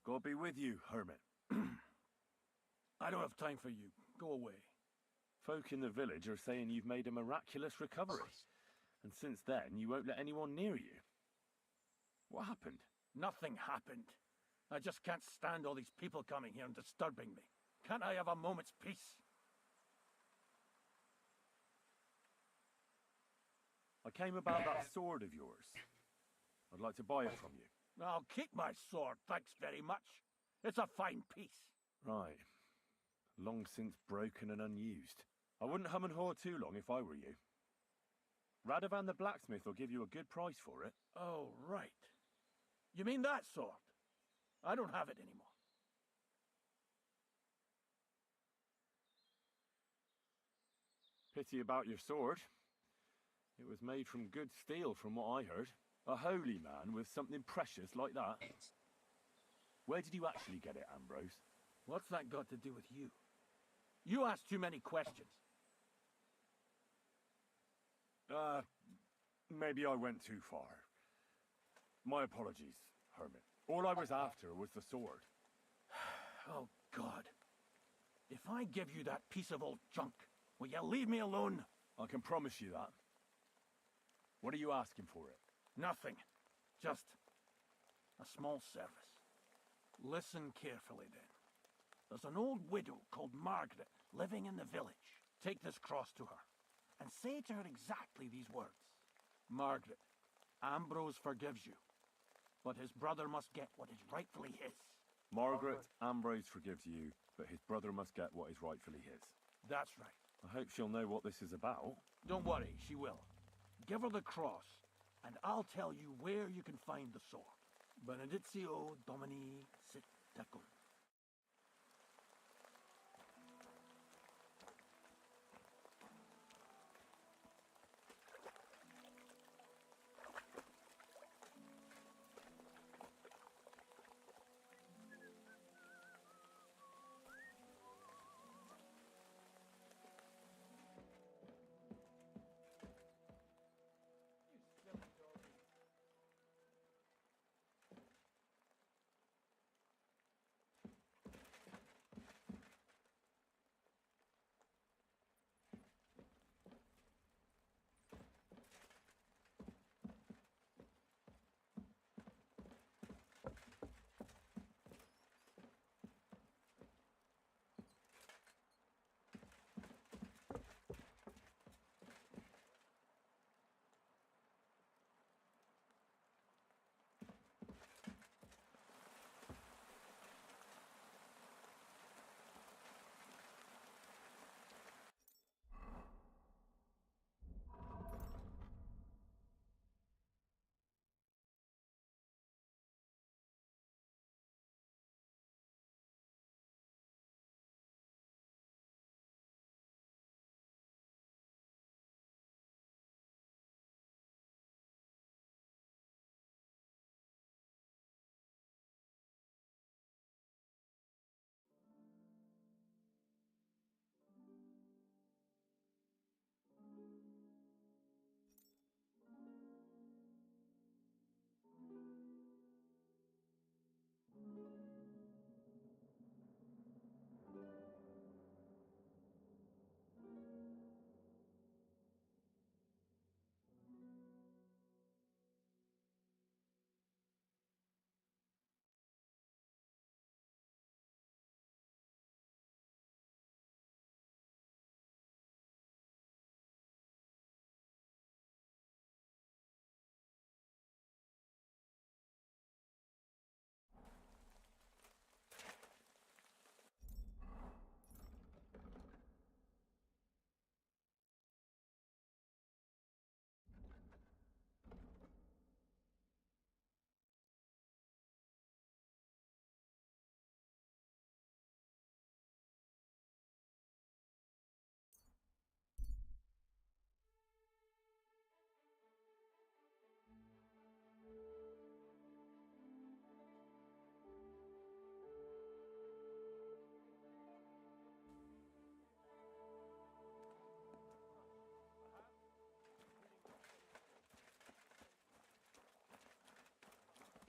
Speaker 18: God be with you, hermit.
Speaker 19: I don't have time for you. Go away.
Speaker 2: Folk in the village are saying you've made a miraculous recovery. And since then, you won't let anyone near you. What happened?
Speaker 19: Nothing happened. I just can't stand all these people coming here and disturbing me. Can't I have a moment's peace?
Speaker 2: I came about that sword of yours. I'd like to buy it from you.
Speaker 19: I'll keep my sword, thanks very much. It's a fine piece.
Speaker 2: Right. Long since broken and unused. I wouldn't hum and haw too long if I were you. Radovan the blacksmith will give you a good price for it.
Speaker 19: Oh, right. You mean that sword? I don't have it anymore.
Speaker 2: Pity about your sword. It was made from good steel, from what I heard. A holy man with something precious like that. Where did you actually get it, Ambrose?
Speaker 19: What's that got to do with you? You ask too many questions.
Speaker 2: Maybe I went too far. My apologies, hermit. All I was after was the sword.
Speaker 19: Oh, God. If I give you that piece of old junk, will you leave me alone?
Speaker 2: I can promise you that. What are you asking for it?
Speaker 19: Nothing. Just a small service. Listen carefully, then. There's an old widow called Margaret living in the village. Take this cross to her, and say to her exactly these words. Margaret, Ambrose forgives you, but his brother must get what is rightfully his.
Speaker 2: Margaret, Ambrose forgives you, but his brother must get what is rightfully his.
Speaker 19: That's right.
Speaker 2: I hope she'll know what this is about.
Speaker 19: Don't worry, she will. Give her the cross, and I'll tell you where you can find the sword. Benedictio Domini sit tecum.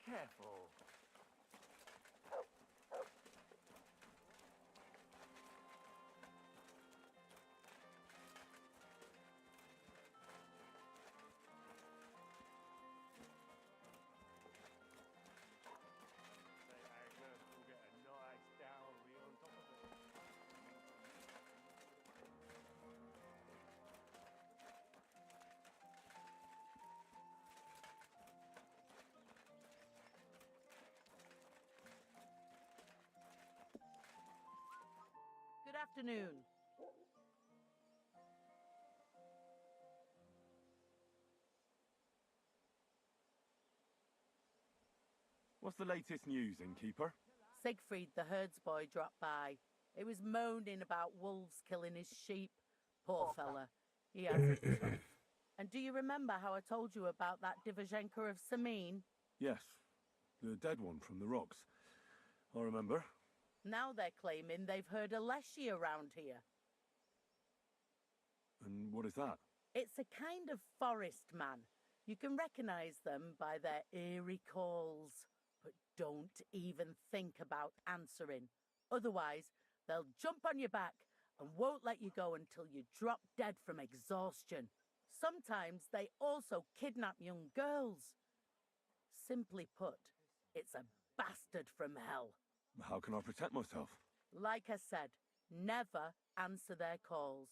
Speaker 19: Careful.
Speaker 9: afternoon.
Speaker 2: What's the latest news, innkeeper?
Speaker 9: Siegfried, the herds boy, dropped by. He was moaning about wolves killing his sheep. Poor fella. He has it tough. And do you remember how I told you about that Divizhenka of Samin?
Speaker 2: Yes, the dead one from the rocks. I remember.
Speaker 9: Now they're claiming they've heard a leshy around here.
Speaker 2: And what is that?
Speaker 9: It's a kind of forest man. You can recognize them by their eerie calls. But don't even think about answering. Otherwise, they'll jump on your back and won't let you go until you drop dead from exhaustion. Sometimes they also kidnap young girls. Simply put, it's a bastard from hell.
Speaker 2: How can I protect myself?
Speaker 9: Like I said, never answer their calls.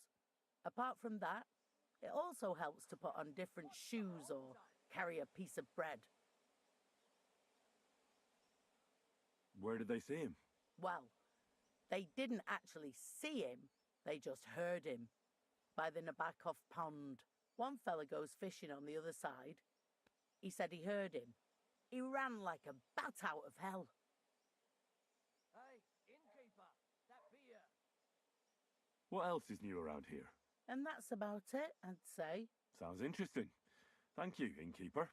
Speaker 9: Apart from that, it also helps to put on different shoes or carry a piece of bread.
Speaker 2: Where did they see him?
Speaker 9: Well, they didn't actually see him, they just heard him. By the Nabokov pond. One fella goes fishing on the other side. He said he heard him. He ran like a bat out of hell.
Speaker 11: Hey, innkeeper, that beer.
Speaker 2: What else is new around here?
Speaker 9: And that's about it, I'd say.
Speaker 2: Sounds interesting. Thank you, innkeeper.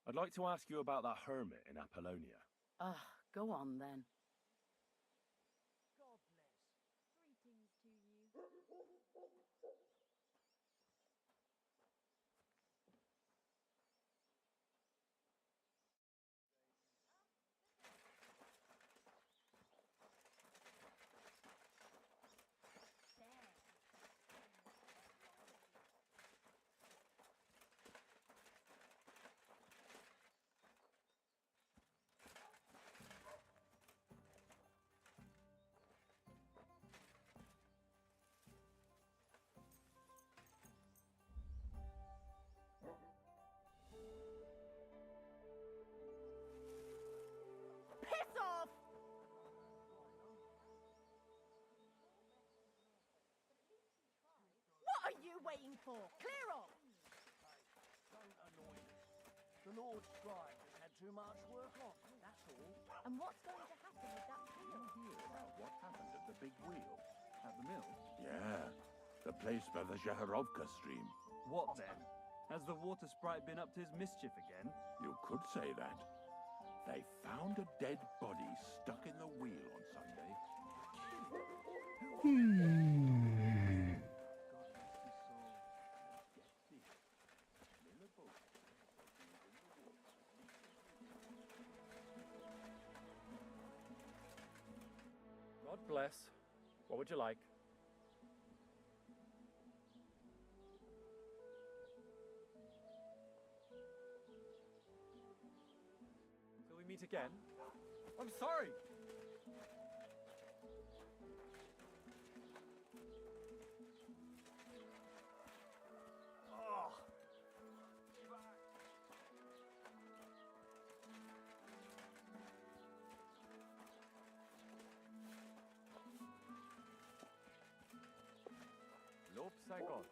Speaker 2: I'd like to ask you about that hermit in Apollonia.
Speaker 9: Go on then.
Speaker 15: God bless. Greetings to you.
Speaker 9: Piss off! What are you waiting for? Clear off!
Speaker 11: Don't annoy me. The Lord's strike has had too much work on, that's all.
Speaker 15: And what's going to happen with that wheel?
Speaker 13: Hear about what happened at the big wheel?
Speaker 5: At the mill?
Speaker 13: Yeah, the place by the Zaharovka stream.
Speaker 5: What then? Has the water sprite been up to his mischief again?
Speaker 13: You could say that. They found a dead body stuck in the wheel on Sunday.
Speaker 22: God bless. What would you like? Till we meet again?
Speaker 5: I'm sorry!
Speaker 11: Oh.
Speaker 22: Lob sei Gott.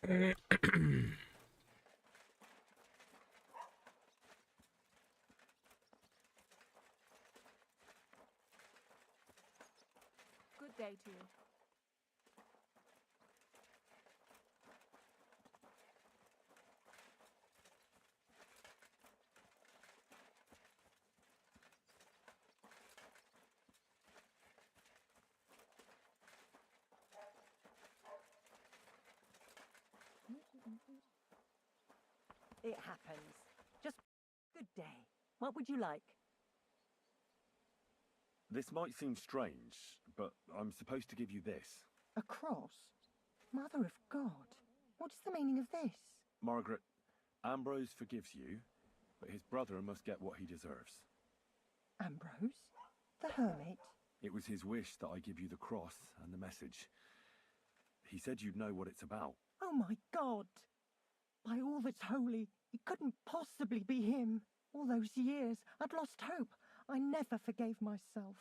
Speaker 10: Good day to you.
Speaker 12: It happens. Just good day. What would you like?
Speaker 2: This might seem strange, but I'm supposed to give you this.
Speaker 12: A cross? Mother of God. What's the meaning of this?
Speaker 2: Margaret, Ambrose forgives you, but his brother must get what he deserves.
Speaker 12: Ambrose? The hermit?
Speaker 2: It was his wish that I give you the cross and the message. He said you'd know what it's about.
Speaker 12: Oh my God! By all that's holy, it couldn't possibly be him. All those years, I'd lost hope. I never forgave myself.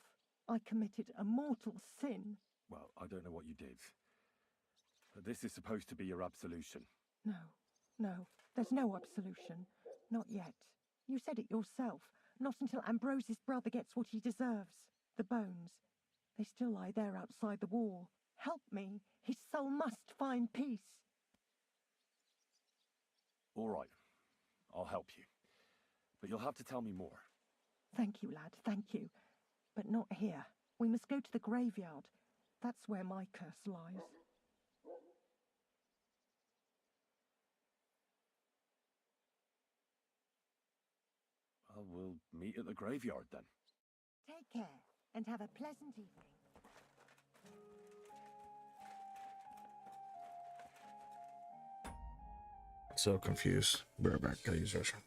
Speaker 12: I committed a mortal sin.
Speaker 2: Well, I don't know what you did. But this is supposed to be your absolution.
Speaker 12: No, there's no absolution. Not yet. You said it yourself. Not until Ambrose's brother gets what he deserves. The bones. They still lie there outside the wall. Help me. His soul must find peace.
Speaker 2: All right. I'll help you. But you'll have to tell me more.
Speaker 12: Thank you, lad, thank you. But not here. We must go to the graveyard. That's where my curse lies.
Speaker 2: Well, we'll meet at the graveyard then.
Speaker 12: Take care, and have a pleasant evening.
Speaker 6: So confused. Be right back. Gotta use the restroom.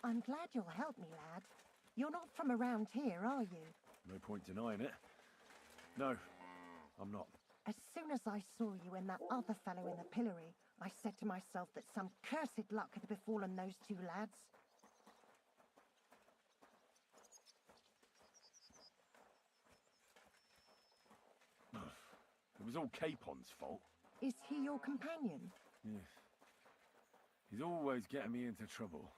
Speaker 12: I'm glad you'll help me, lad. You're not from around here, are you?
Speaker 18: No point denying it. No, I'm not.
Speaker 12: As soon as I saw you and that other fellow in the pillory, I said to myself that some cursed luck had befallen those two lads.
Speaker 18: It was all Capon's fault.
Speaker 12: Is he your companion?
Speaker 18: Yeah. He's always getting me into trouble.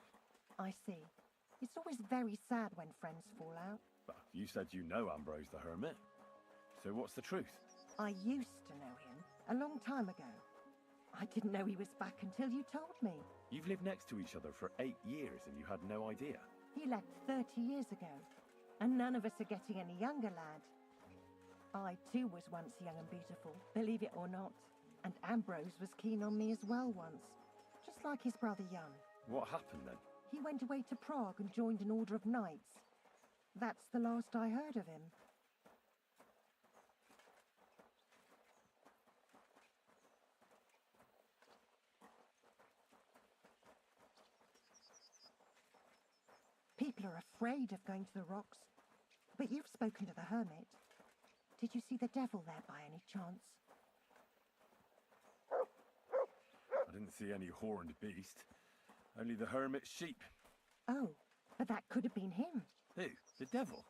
Speaker 12: I see. It's always very sad when friends fall out.
Speaker 18: Well, you said you know Ambrose the Hermit. So what's the truth?
Speaker 12: I used to know him, a long time ago. I didn't know he was back until you told me.
Speaker 18: You've lived next to each other for 8 years and you had no idea.
Speaker 12: He left 30 years ago, and none of us are getting any younger, lad. I too was once young and beautiful, believe it or not. And Ambrose was keen on me as well once, just like his brother Jan.
Speaker 18: What happened then?
Speaker 12: He went away to Prague and joined an order of knights. That's the last I heard of him. People are afraid of going to the rocks. But you've spoken to the hermit. Did you see the devil there by any chance?
Speaker 18: I didn't see any horned beast. Only the hermit's sheep.
Speaker 12: Oh, but that could have been him.
Speaker 18: Who? The devil?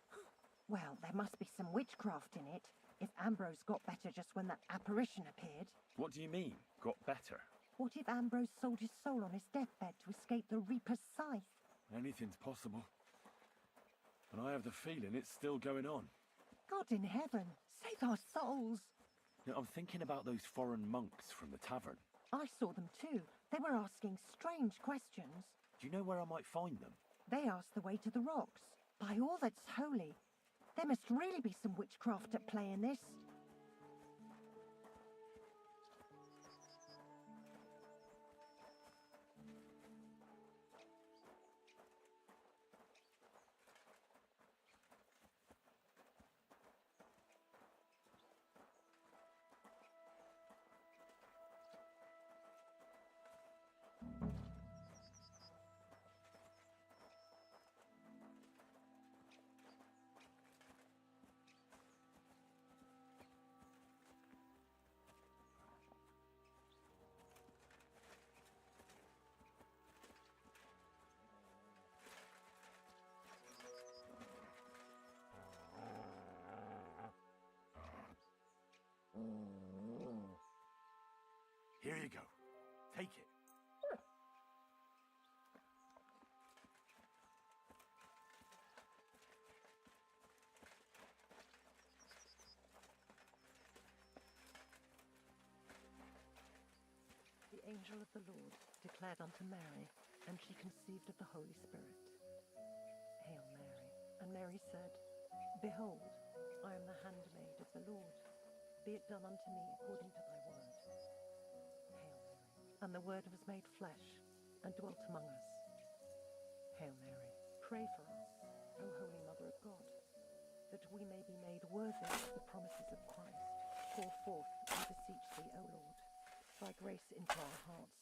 Speaker 12: Well, there must be some witchcraft in it, if Ambrose got better just when that apparition appeared.
Speaker 18: What do you mean, got better?
Speaker 12: What if Ambrose sold his soul on his deathbed to escape the Reaper's scythe?
Speaker 18: Anything's possible. And I have the feeling it's still going on.
Speaker 12: God in heaven, save our souls!
Speaker 18: You know, I'm thinking about those foreign monks from the tavern.
Speaker 12: I saw them too. They were asking strange questions.
Speaker 18: Do you know where I might find them?
Speaker 12: They asked the way to the rocks. By all that's holy, there must really be some witchcraft at play in this.
Speaker 18: Here you go. Take it.
Speaker 12: The angel of the Lord declared unto Mary, and she conceived of the Holy Spirit. Hail Mary. And Mary said, Behold, I am the handmaid of the Lord. Be it done unto me according to thy word. Hail Mary. And the Word was made flesh, and dwelt among us. Hail Mary. Pray for us, O Holy Mother of God, that we may be made worthy of the promises of Christ. Pour forth, we beseech thee, O Lord, thy grace into our hearts,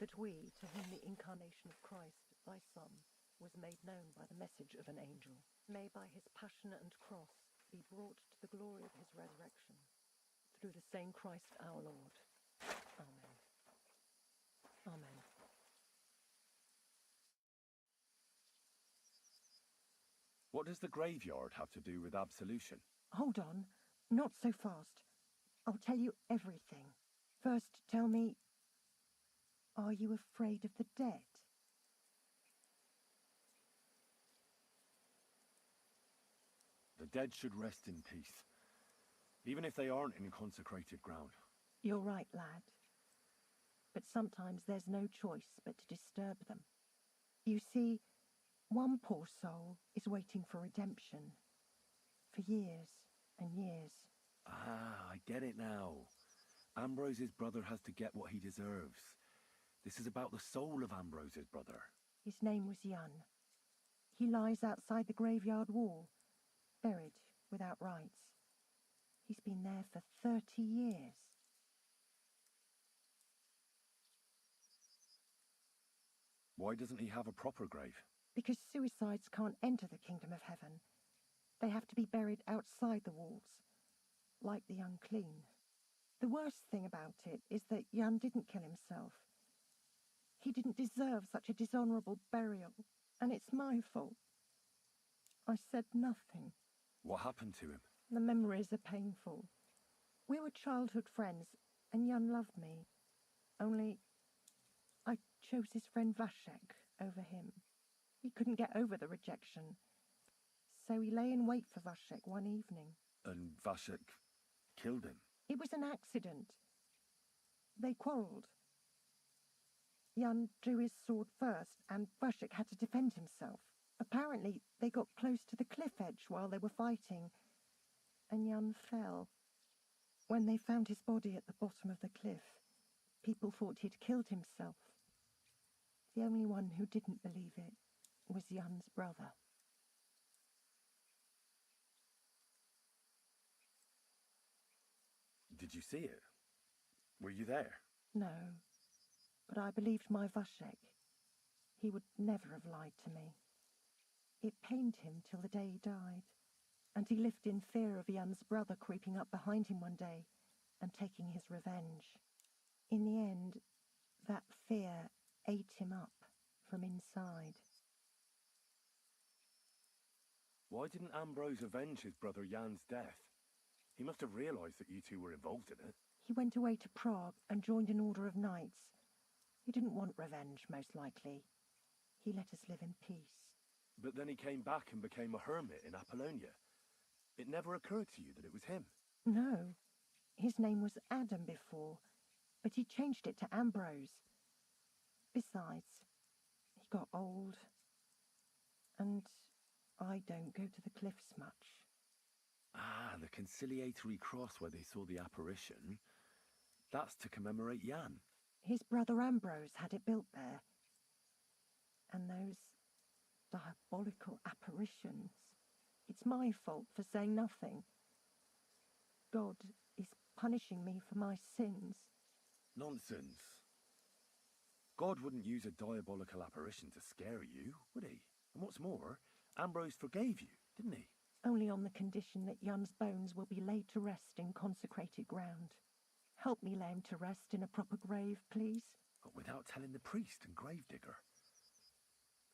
Speaker 12: that we, to whom the incarnation of Christ, thy Son, was made known by the message of an angel, may by his passion and cross be brought to the glory of his resurrection, through the same Christ our Lord. Amen. Amen.
Speaker 18: What does the graveyard have to do with absolution?
Speaker 12: Hold on, not so fast. I'll tell you everything. First, tell me, are you afraid of the dead?
Speaker 18: The dead should rest in peace, even if they aren't in consecrated ground.
Speaker 12: You're right, lad. But sometimes there's no choice but to disturb them. You see, one poor soul is waiting for redemption. For years and years.
Speaker 18: Ah, I get it now. Ambrose's brother has to get what he deserves. This is about the soul of Ambrose's brother.
Speaker 12: His name was Jan. He lies outside the graveyard wall, buried without rites. He's been there for 30 years.
Speaker 18: Why doesn't he have a proper grave?
Speaker 12: Because suicides can't enter the kingdom of heaven. They have to be buried outside the walls, like the unclean. The worst thing about it is that Jan didn't kill himself. He didn't deserve such a dishonourable burial, and it's my fault. I said nothing.
Speaker 18: What happened to him?
Speaker 12: The memories are painful. We were childhood friends, and Jan loved me. Only I chose his friend Vashek over him. He couldn't get over the rejection, so he lay in wait for Vashek one evening.
Speaker 18: And Vashek killed him?
Speaker 12: It was an accident. They quarrelled. Jan drew his sword first, and Vashek had to defend himself. Apparently, they got close to the cliff edge while they were fighting, and Jan fell. When they found his body at the bottom of the cliff, people thought he'd killed himself. The only one who didn't believe it was Jan's brother.
Speaker 18: Did you see it? Were you there?
Speaker 12: No, but I believed my Vashek. He would never have lied to me. It pained him till the day he died, and he lived in fear of Jan's brother creeping up behind him one day and taking his revenge. In the end, that fear ate him up from inside.
Speaker 18: Why didn't Ambrose avenge his brother Jan's death? He must have realised that you two were involved in it.
Speaker 12: He went away to Prague and joined an order of knights. He didn't want revenge, most likely. He let us live in peace.
Speaker 18: But then he came back and became a hermit in Apollonia. It never occurred to you that it was him?
Speaker 12: No. His name was Adam before, but he changed it to Ambrose. Besides, he got old, and I don't go to the cliffs much.
Speaker 18: Ah, the conciliatory cross where they saw the apparition. That's to commemorate Jan.
Speaker 12: His brother Ambrose had it built there. And those diabolical apparitions. It's my fault for saying nothing. God is punishing me for my sins.
Speaker 18: Nonsense. God wouldn't use a diabolical apparition to scare you, would he? And what's more, Ambrose forgave you, didn't he?
Speaker 12: Only on the condition that Jan's bones will be laid to rest in consecrated ground. Help me lay him to rest in a proper grave, please.
Speaker 18: But without telling the priest and gravedigger.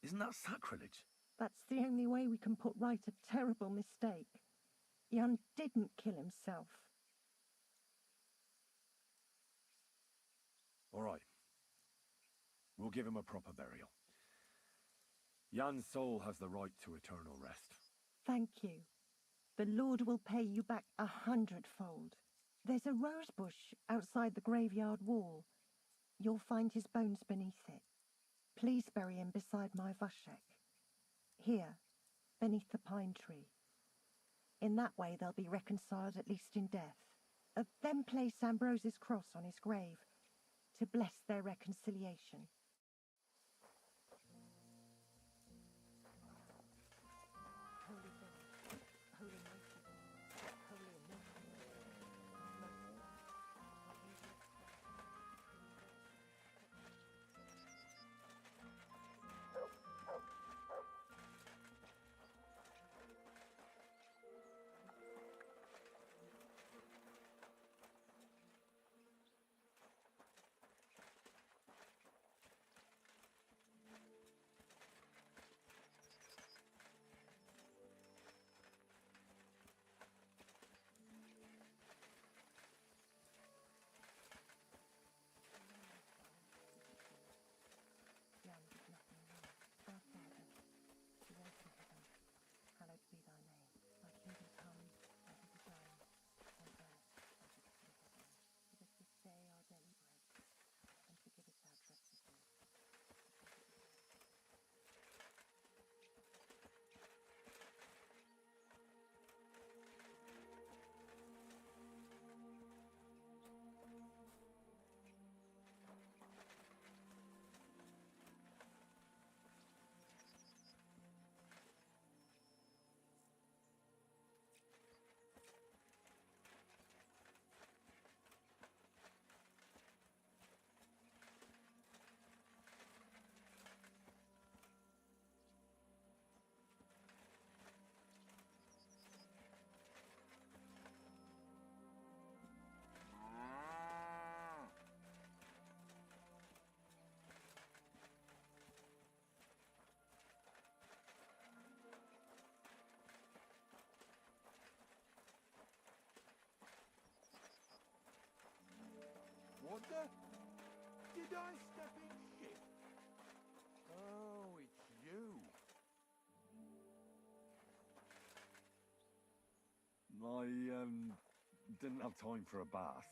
Speaker 18: Isn't that sacrilege?
Speaker 12: That's the only way we can put right a terrible mistake. Jan didn't kill himself.
Speaker 18: All right. We'll give him a proper burial. Jan's soul has the right to eternal rest.
Speaker 12: Thank you. The Lord will pay you back 100-fold. There's a rose bush outside the graveyard wall. You'll find his bones beneath it. Please bury him beside my Vashek. Here, beneath the pine tree. In that way they'll be reconciled at least in death. Then place Ambrose's cross on his grave to bless their reconciliation.
Speaker 13: order? Did I step in shit? Oh, it's you.
Speaker 2: I didn't have time for a bath.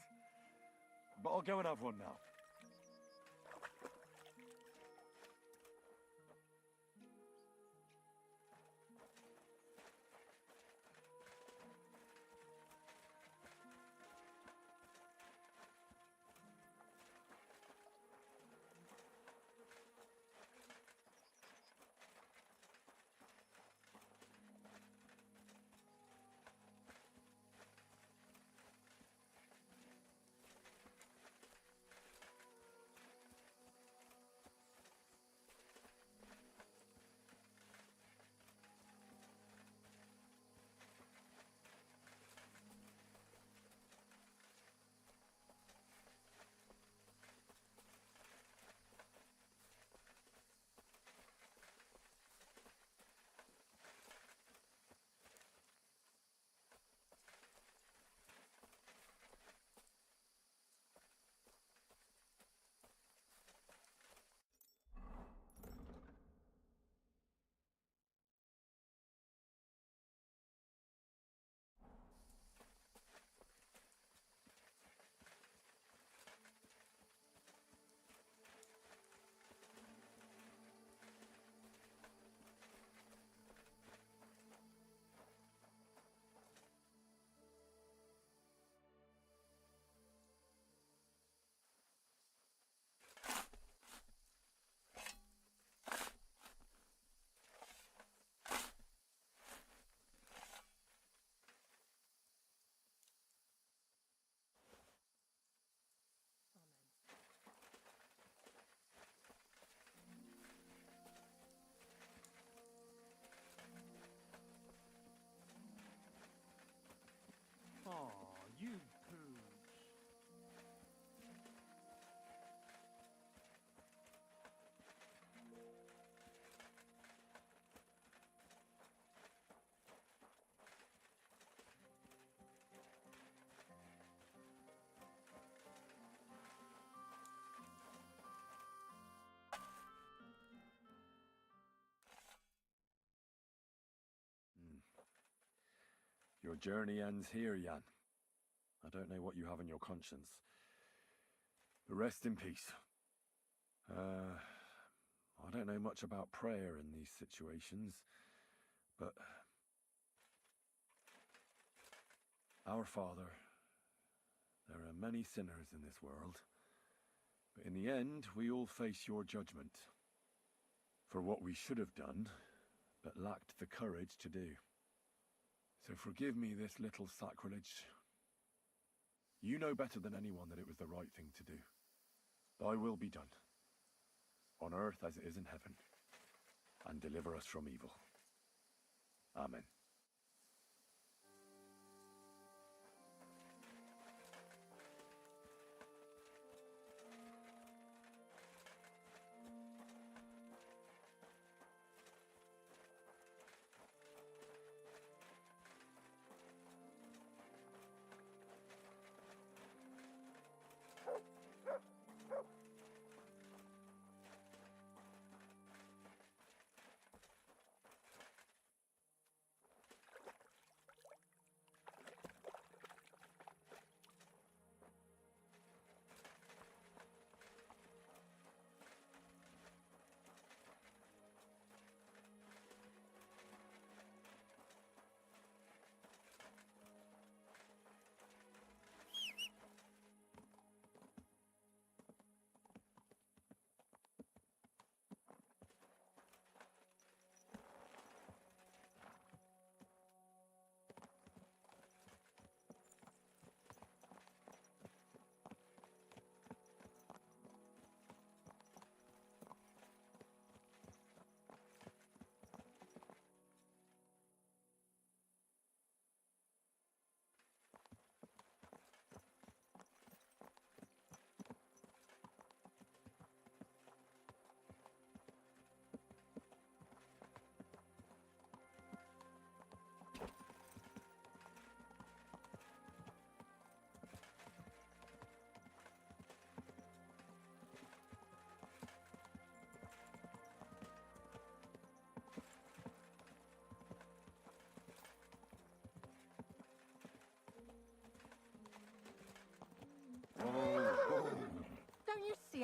Speaker 2: But I'll go and have one now.
Speaker 22: Aw, you pooch.
Speaker 2: Your journey ends here, Jan. I don't know what you have in your conscience. But rest in peace. I don't know much about prayer in these situations, but our Father, there are many sinners in this world, but in the end, we all face your judgment for what we should have done, but lacked the courage to do. So forgive me this little sacrilege. You know better than anyone that it was the right thing to do. Thy will be done, on earth as it is in heaven, and deliver us from evil. Amen.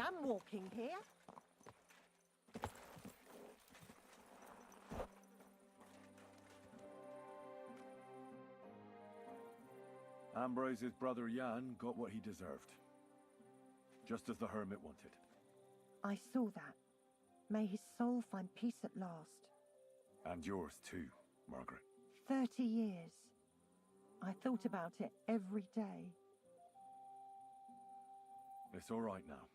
Speaker 12: am walking here.
Speaker 2: Ambrose's brother Jan got what he deserved. Just as the hermit wanted.
Speaker 12: I saw that. May his soul find peace at last.
Speaker 2: And yours too, Margaret.
Speaker 12: 30 years. I thought about it every day.
Speaker 2: It's all right now.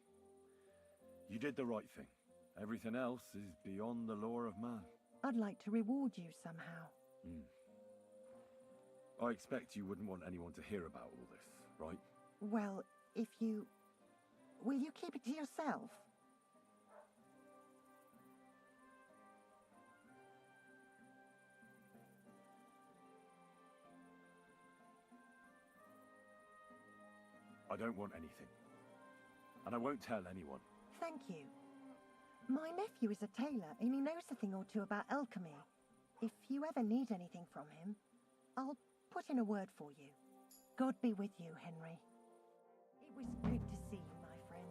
Speaker 2: You did the right thing. Everything else is beyond the law of man.
Speaker 12: I'd like to reward you somehow.
Speaker 2: I expect you wouldn't want anyone to hear about all this, right?
Speaker 12: Well, if you... Will you keep it to yourself?
Speaker 2: I don't want anything. And I won't tell anyone.
Speaker 12: Thank you. My nephew is a tailor and he knows a thing or two about alchemy. If you ever need anything from him, I'll put in a word for you. God be with you, Henry. It was good to see you, my friend.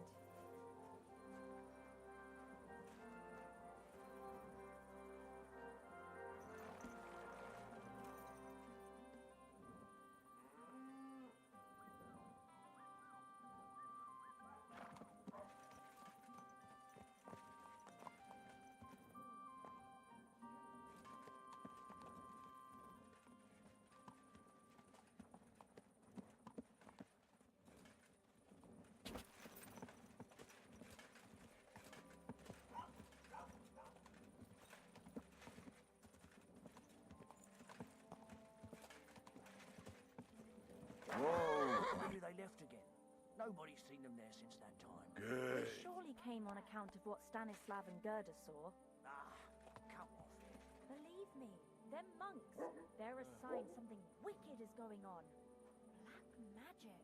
Speaker 11: Maybe they left again. Nobody's seen them there since that time.
Speaker 2: Good.
Speaker 1: They surely came on account of what Stanislav and Gerda saw.
Speaker 11: Ah, come off it.
Speaker 1: Believe me, them monks, they're a sign something wicked is going on. Black magic.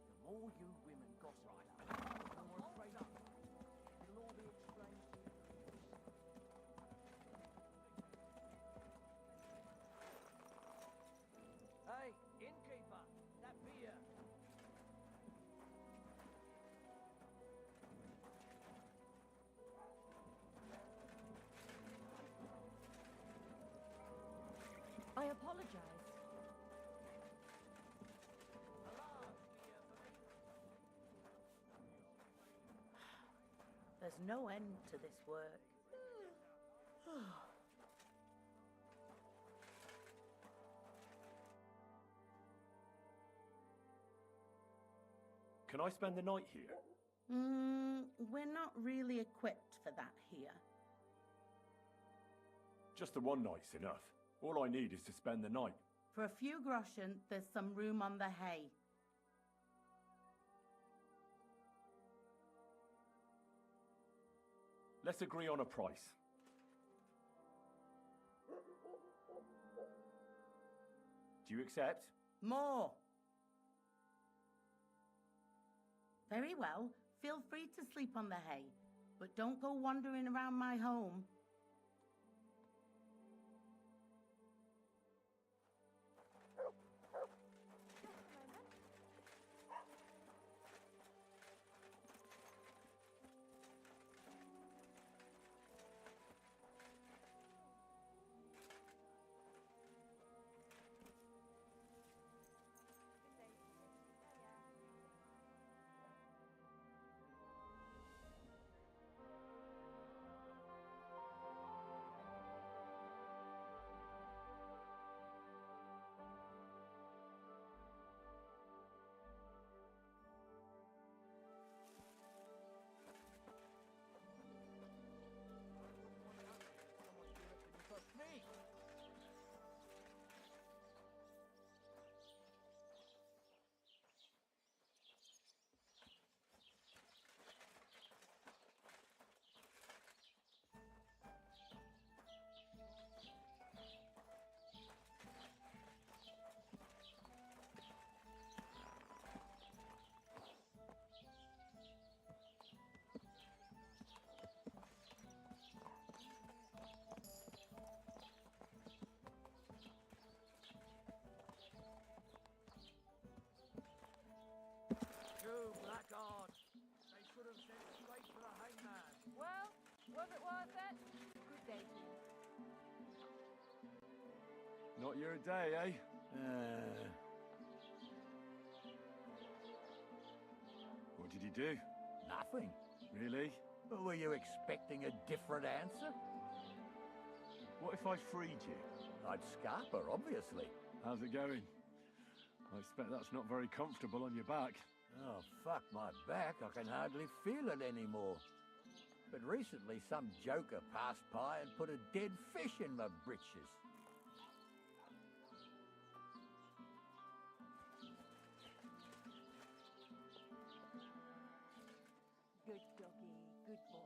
Speaker 11: The more you women gossip, the more afraid of it. It'll all be explained to you. Hey, innkeeper, that beer.
Speaker 1: I apologize.
Speaker 9: There's no end to this work.
Speaker 2: Can I spend the night here?
Speaker 9: We're not really equipped for that here.
Speaker 2: Just the one night's enough. All I need is to spend the night.
Speaker 9: For a few groschen, there's some room on the hay.
Speaker 2: Let's agree on a price. Do you accept?
Speaker 9: More. Very well. Feel free to sleep on the hay, but don't go wandering around my home.
Speaker 2: Not your day, eh? What did he do?
Speaker 20: Nothing.
Speaker 2: Really?
Speaker 20: Were you expecting a different answer?
Speaker 2: What if I freed you?
Speaker 20: I'd scarp her, obviously.
Speaker 2: How's it going? I expect that's not very comfortable on your back.
Speaker 20: Oh, fuck my back. I can hardly feel it anymore. But recently some joker passed by and put a dead fish in my britches.
Speaker 12: Good doggy, good boy.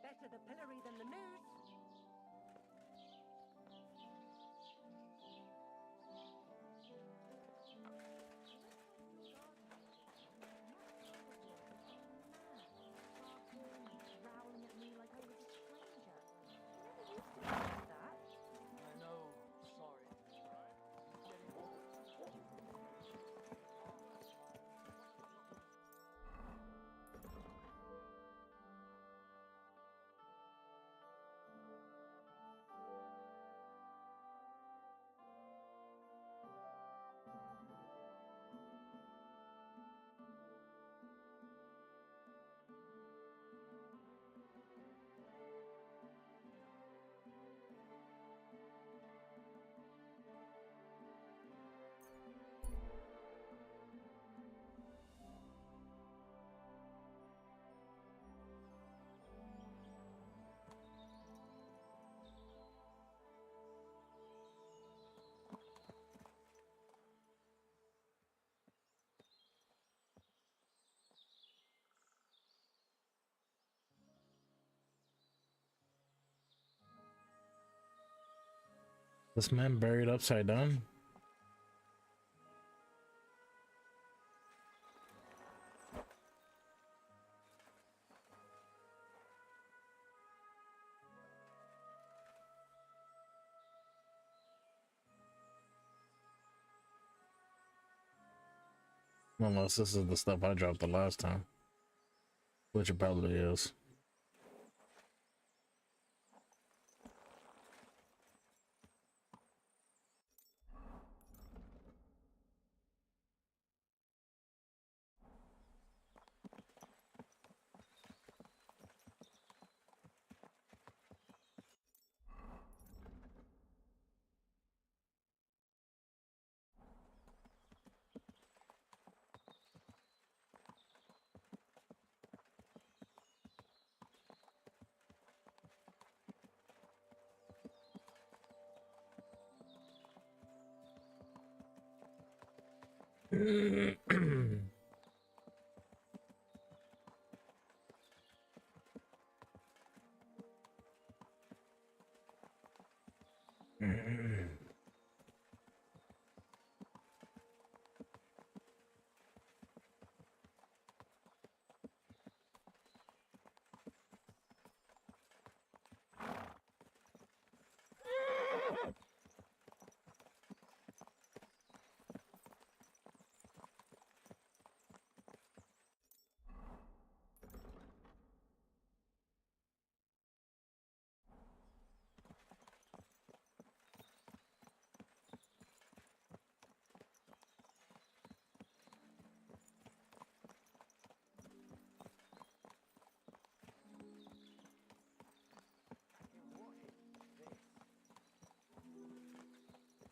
Speaker 12: Better the pillory than the noose.
Speaker 1: Growling at me like I was a stranger. He never used to be like that.
Speaker 5: I know. Sorry.
Speaker 6: This man buried upside down? Unless this is the stuff I dropped the last time. Which it probably is.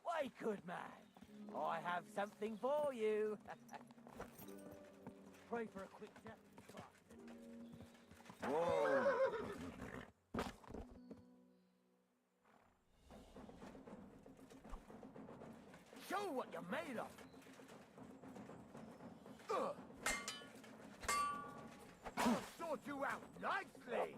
Speaker 4: Why, good man, I have something for you. Pray for a quick death, bastard.
Speaker 3: Whoa!
Speaker 4: Show what you're made of.
Speaker 3: I'll sort you out nicely!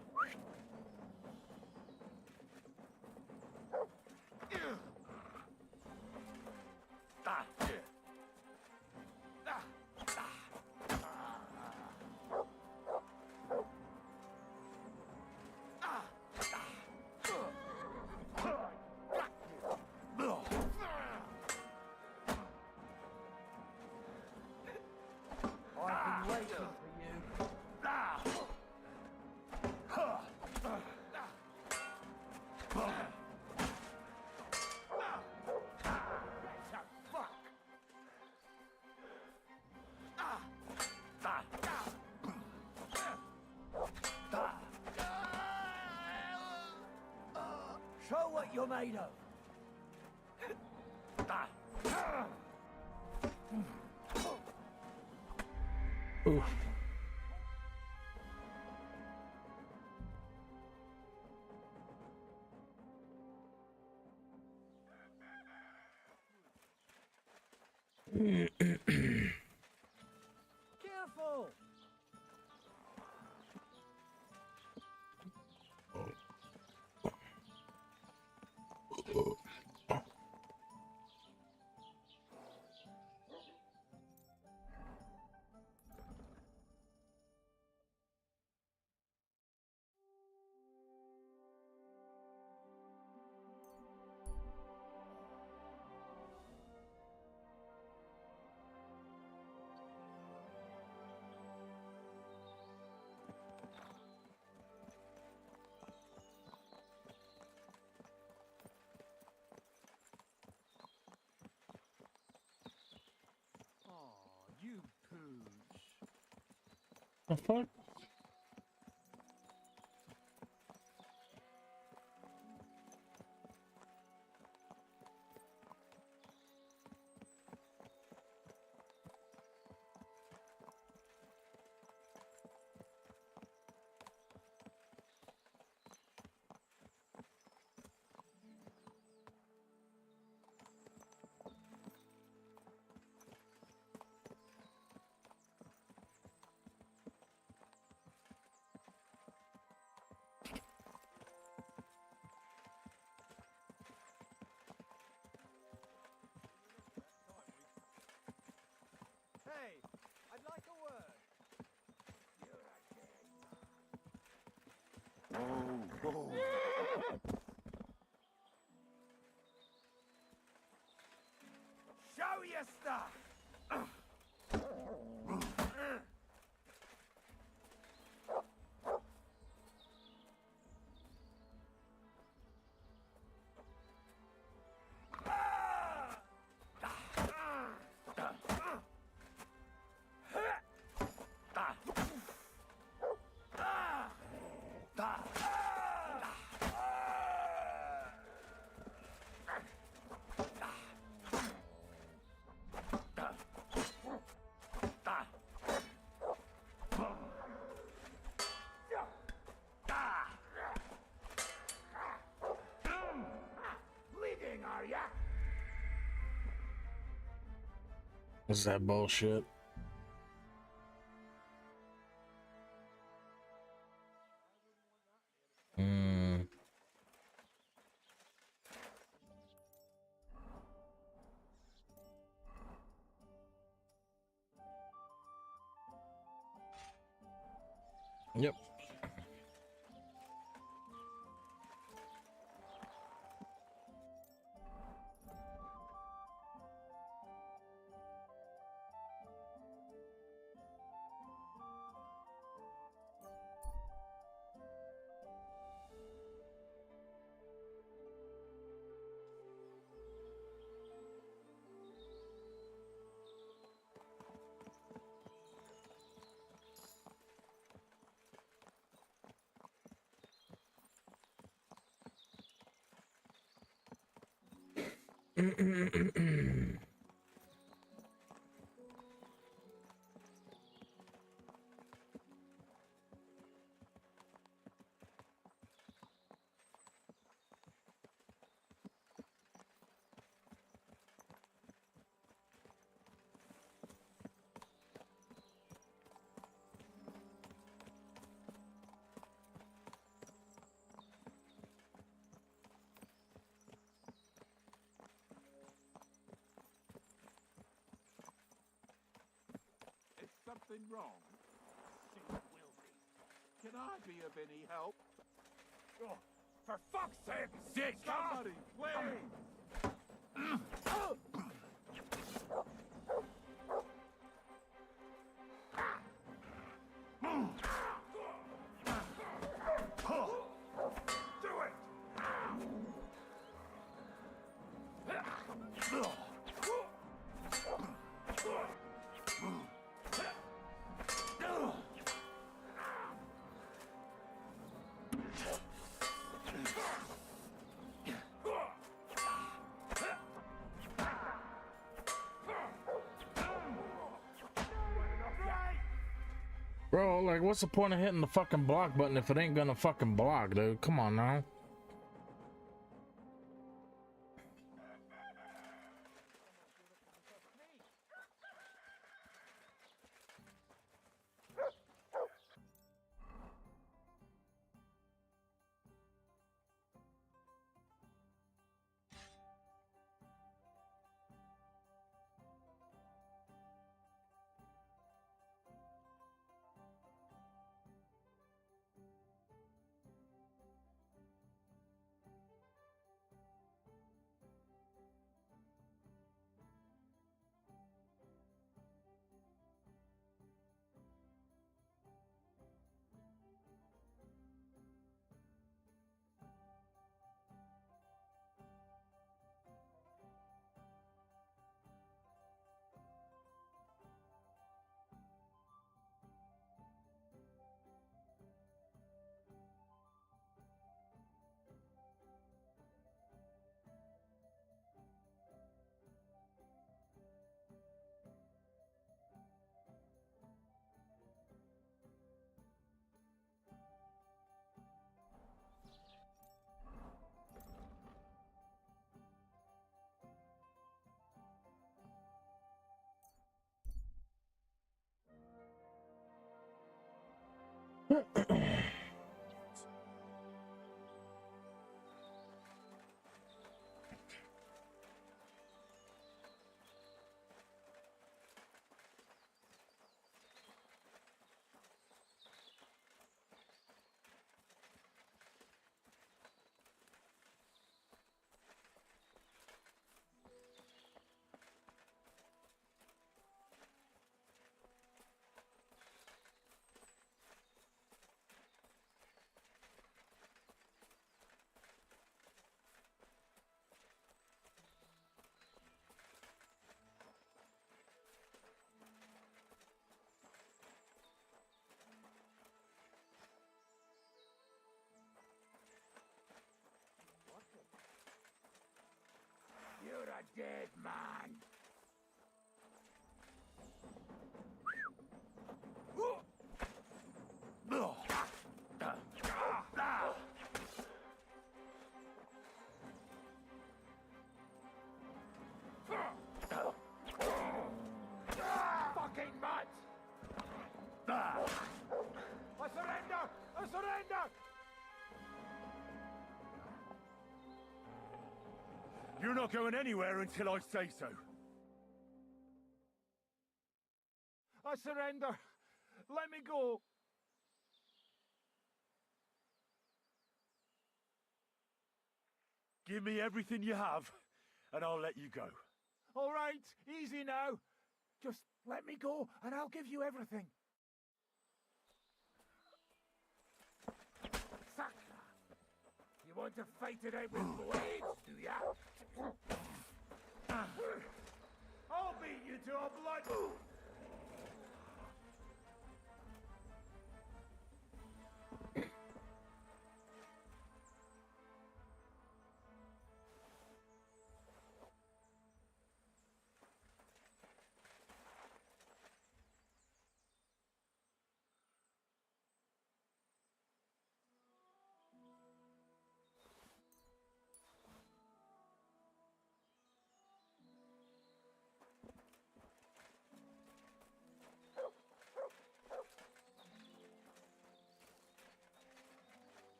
Speaker 4: I've been waiting what you're made of.
Speaker 6: Ooh.
Speaker 4: Careful!
Speaker 21: You pooch.
Speaker 6: The fuck?
Speaker 11: Hey, I'd like a word.
Speaker 14: Whoa, whoa.
Speaker 4: Show your stuff! Bleeding, are ya?
Speaker 6: What's that bullshit? Yep.
Speaker 13: Is something wrong? It will be. Can I be of any help?
Speaker 4: Oh, for fuck's sake!
Speaker 13: Somebody, please!
Speaker 6: Bro, like, what's the point of hitting the fucking block button if it ain't gonna fucking block, dude? Come on now.
Speaker 20: You're a dead man.
Speaker 11: Fucking mud! I surrender! I surrender!
Speaker 2: You're not going anywhere until I say so.
Speaker 11: I surrender! Let me go!
Speaker 2: Give me everything you have, and I'll let you go.
Speaker 11: All right, easy now. Just let me go, and I'll give you everything.
Speaker 20: Sakra! You want to fight it out with blades, do ya?
Speaker 11: I'll beat you to a blood.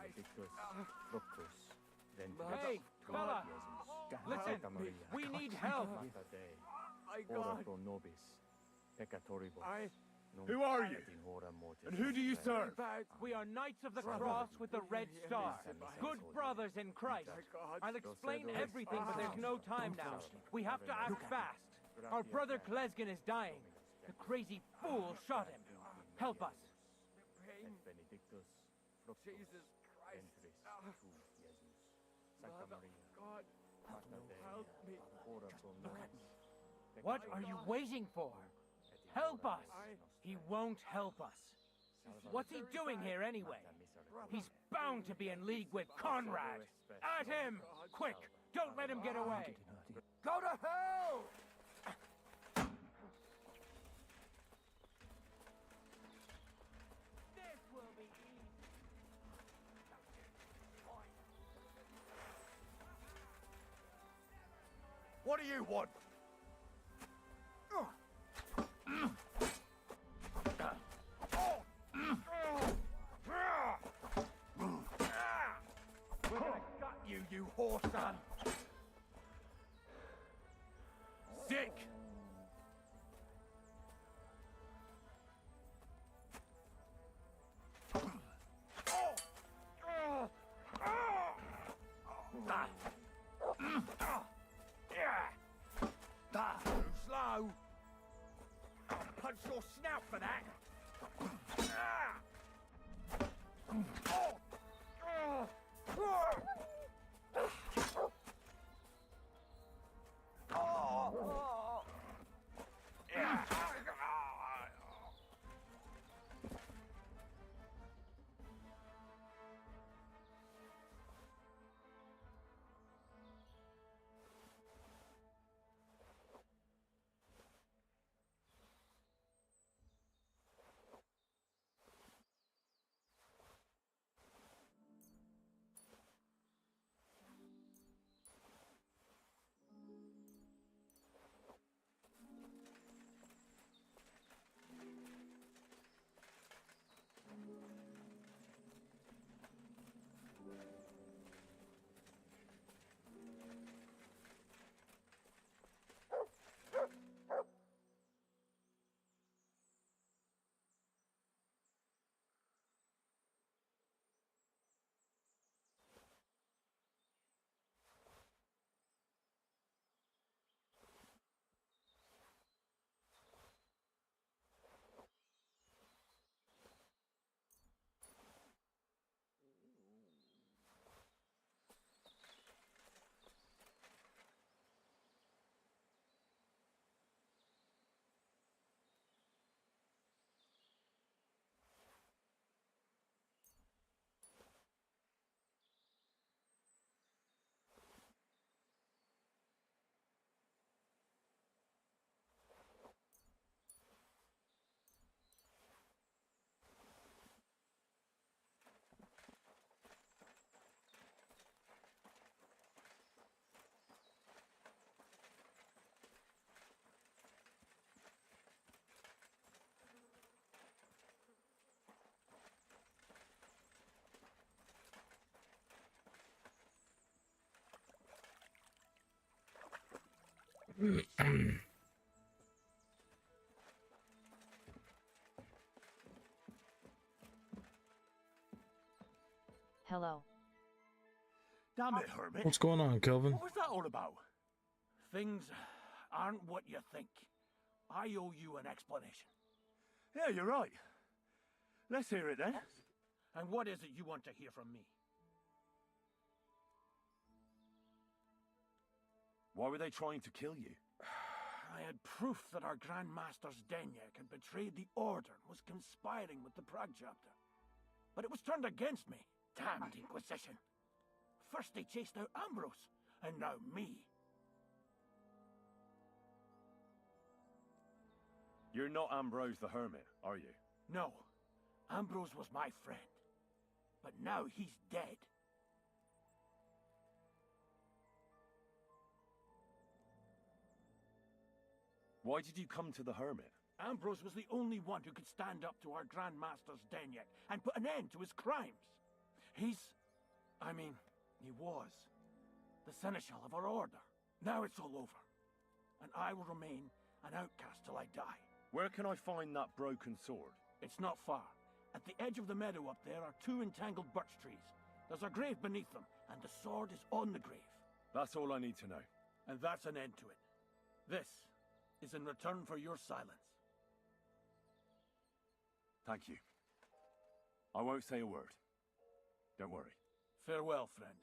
Speaker 19: Benedictus, fructus,
Speaker 5: Hey, fella! Listen, we need help!
Speaker 19: Ora pro nobis, peccatoribus.
Speaker 2: Who are you? And who do you serve?
Speaker 5: We are Knights of the Cross with the Red Star. Good brothers in Christ. I'll explain everything, but there's no time now. We have to act fast. Our brother Klezgin is dying. The crazy fool shot him. Help us.
Speaker 19: Benedictus, fructus,
Speaker 5: Jesus Christ.
Speaker 19: ventris, tu, Jesus. Sancta Maria,
Speaker 5: God,
Speaker 19: Mater Dei,
Speaker 5: help me.
Speaker 19: ora pro nobis.
Speaker 5: What are you waiting for? Help us! He won't help us. What's he doing here anyway? He's bound to be in league with Conrad. At him! Quick! Don't let him get away!
Speaker 4: Go to hell!
Speaker 5: This will be easy.
Speaker 14: What do you want?
Speaker 4: We're gonna gut you, you whore son!
Speaker 14: Sick!
Speaker 4: Too slow! I'll punch your snout for that!
Speaker 8: Hello.
Speaker 3: Damn it, Hermit.
Speaker 6: What's going on, Kelvin?
Speaker 3: What was that all about? Things aren't what you think. I owe you an explanation.
Speaker 2: Yeah, you're right. Let's hear it then.
Speaker 3: And what is it you want to hear from me?
Speaker 2: Why were they trying to kill you?
Speaker 3: I had proof that our Grand Master Zdenek had betrayed the Order and was conspiring with the Prague chapter. But it was turned against me. Damned Inquisition. First they chased out Ambrose, and now me.
Speaker 2: You're not Ambrose the Hermit, are you?
Speaker 3: No, Ambrose was my friend. But now he's dead.
Speaker 2: Why did you come to the Hermit?
Speaker 3: Ambrose was the only one who could stand up to our Grand Master Zdenek and put an end to his crimes.
Speaker 7: He was the seneschal of our order. Now it's all over, and I will remain an outcast till I die.
Speaker 2: Where can I find that broken sword?
Speaker 7: It's not far. At the edge of the meadow up there are 2 entangled birch trees. There's a grave beneath them, and the sword is on the grave.
Speaker 2: That's all I need to know.
Speaker 7: And that's an end to it. This is in return for your silence.
Speaker 2: Thank you. I won't say a word. Don't worry.
Speaker 7: Farewell, friend.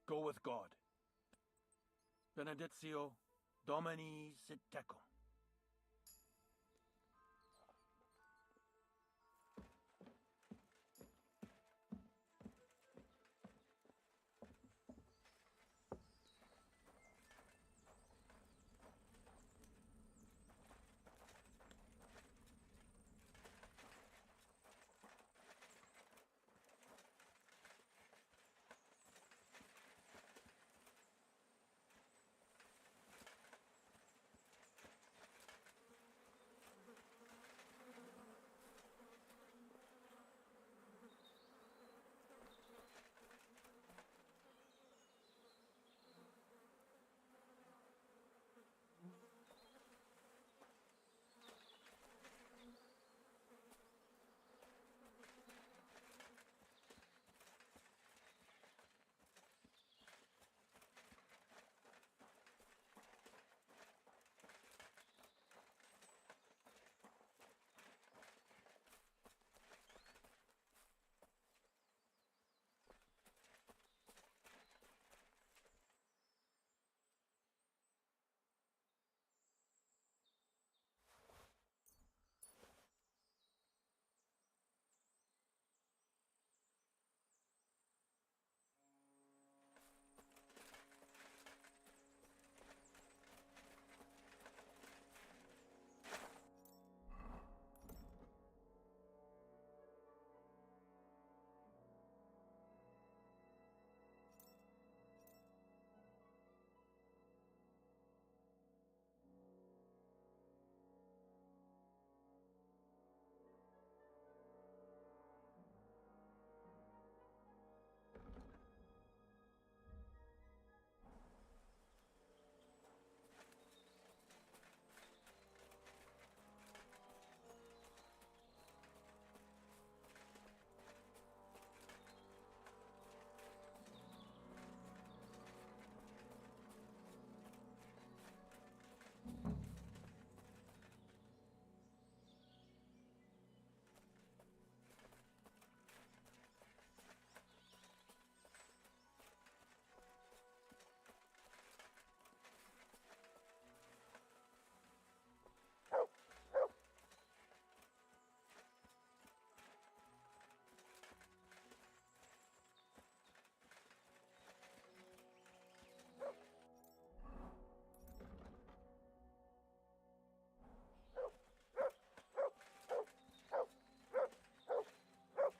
Speaker 7: Go with God. Benedictio Domini sit tecum.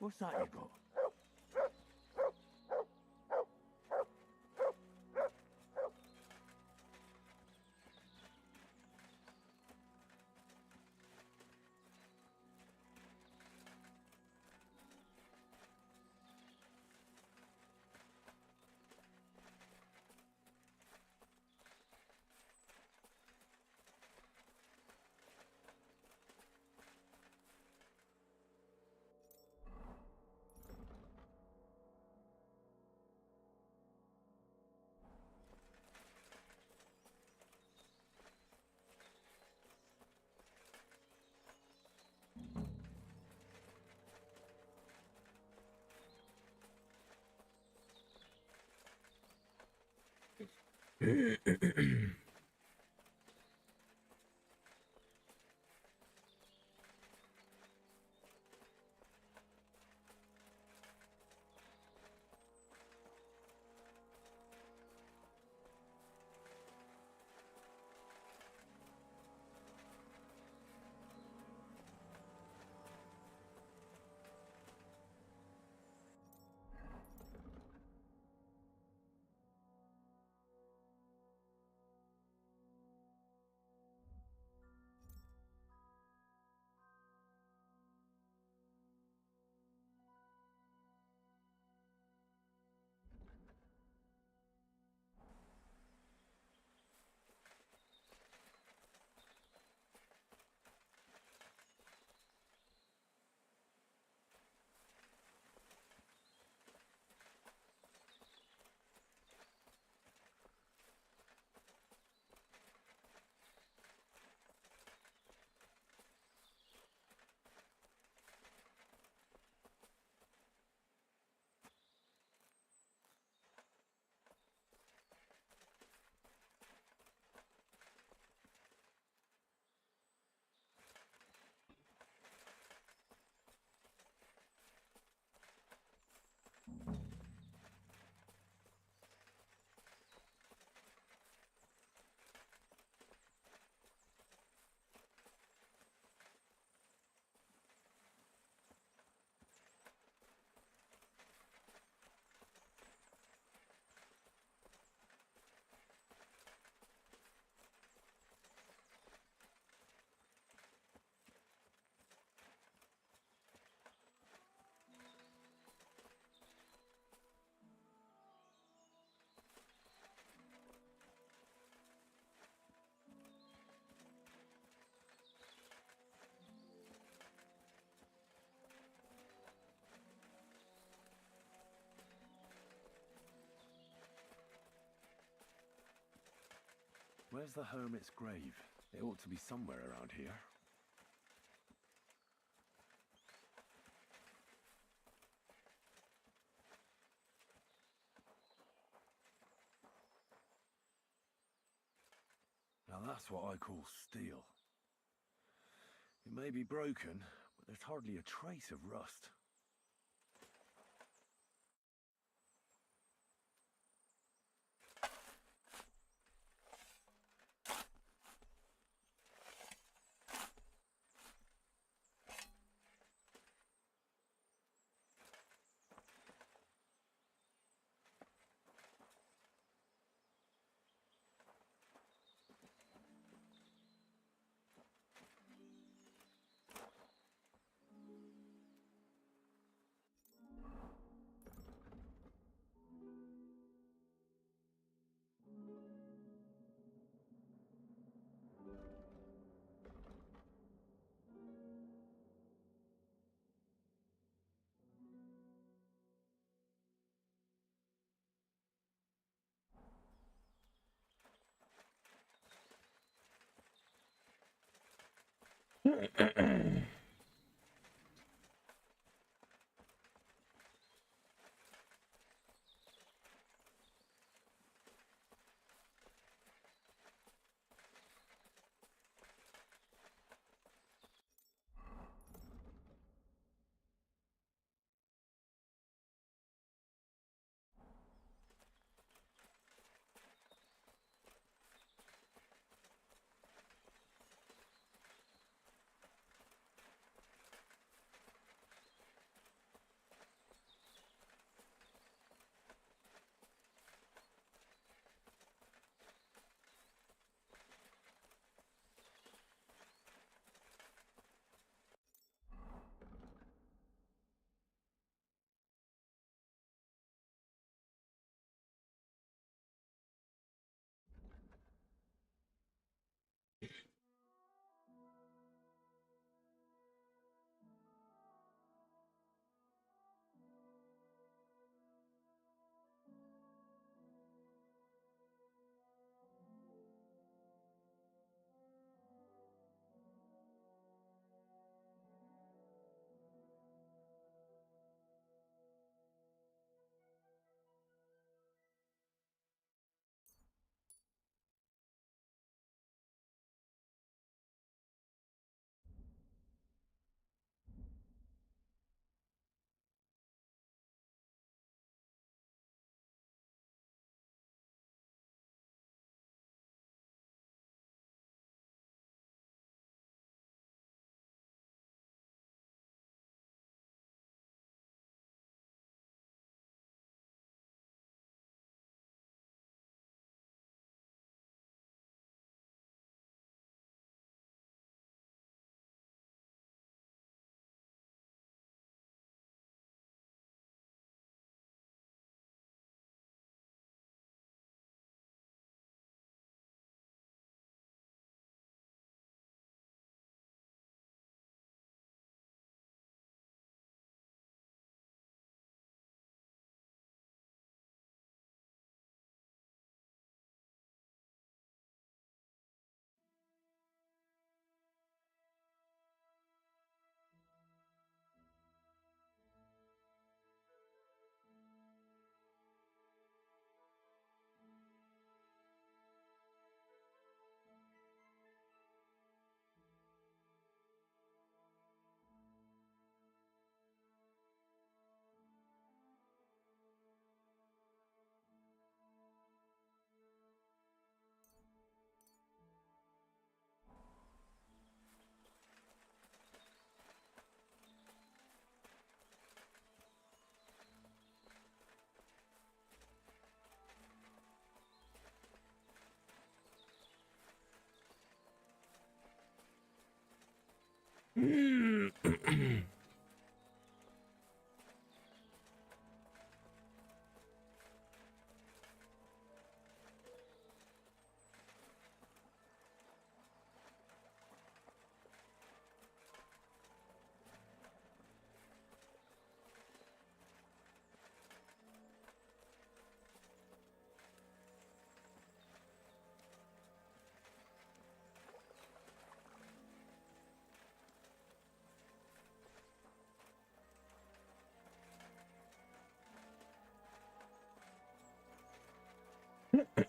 Speaker 7: What's that you got?
Speaker 2: Where's the hermit's grave? It ought to be somewhere around here. Now that's what I call steel. It may be broken, but there's hardly a trace of rust.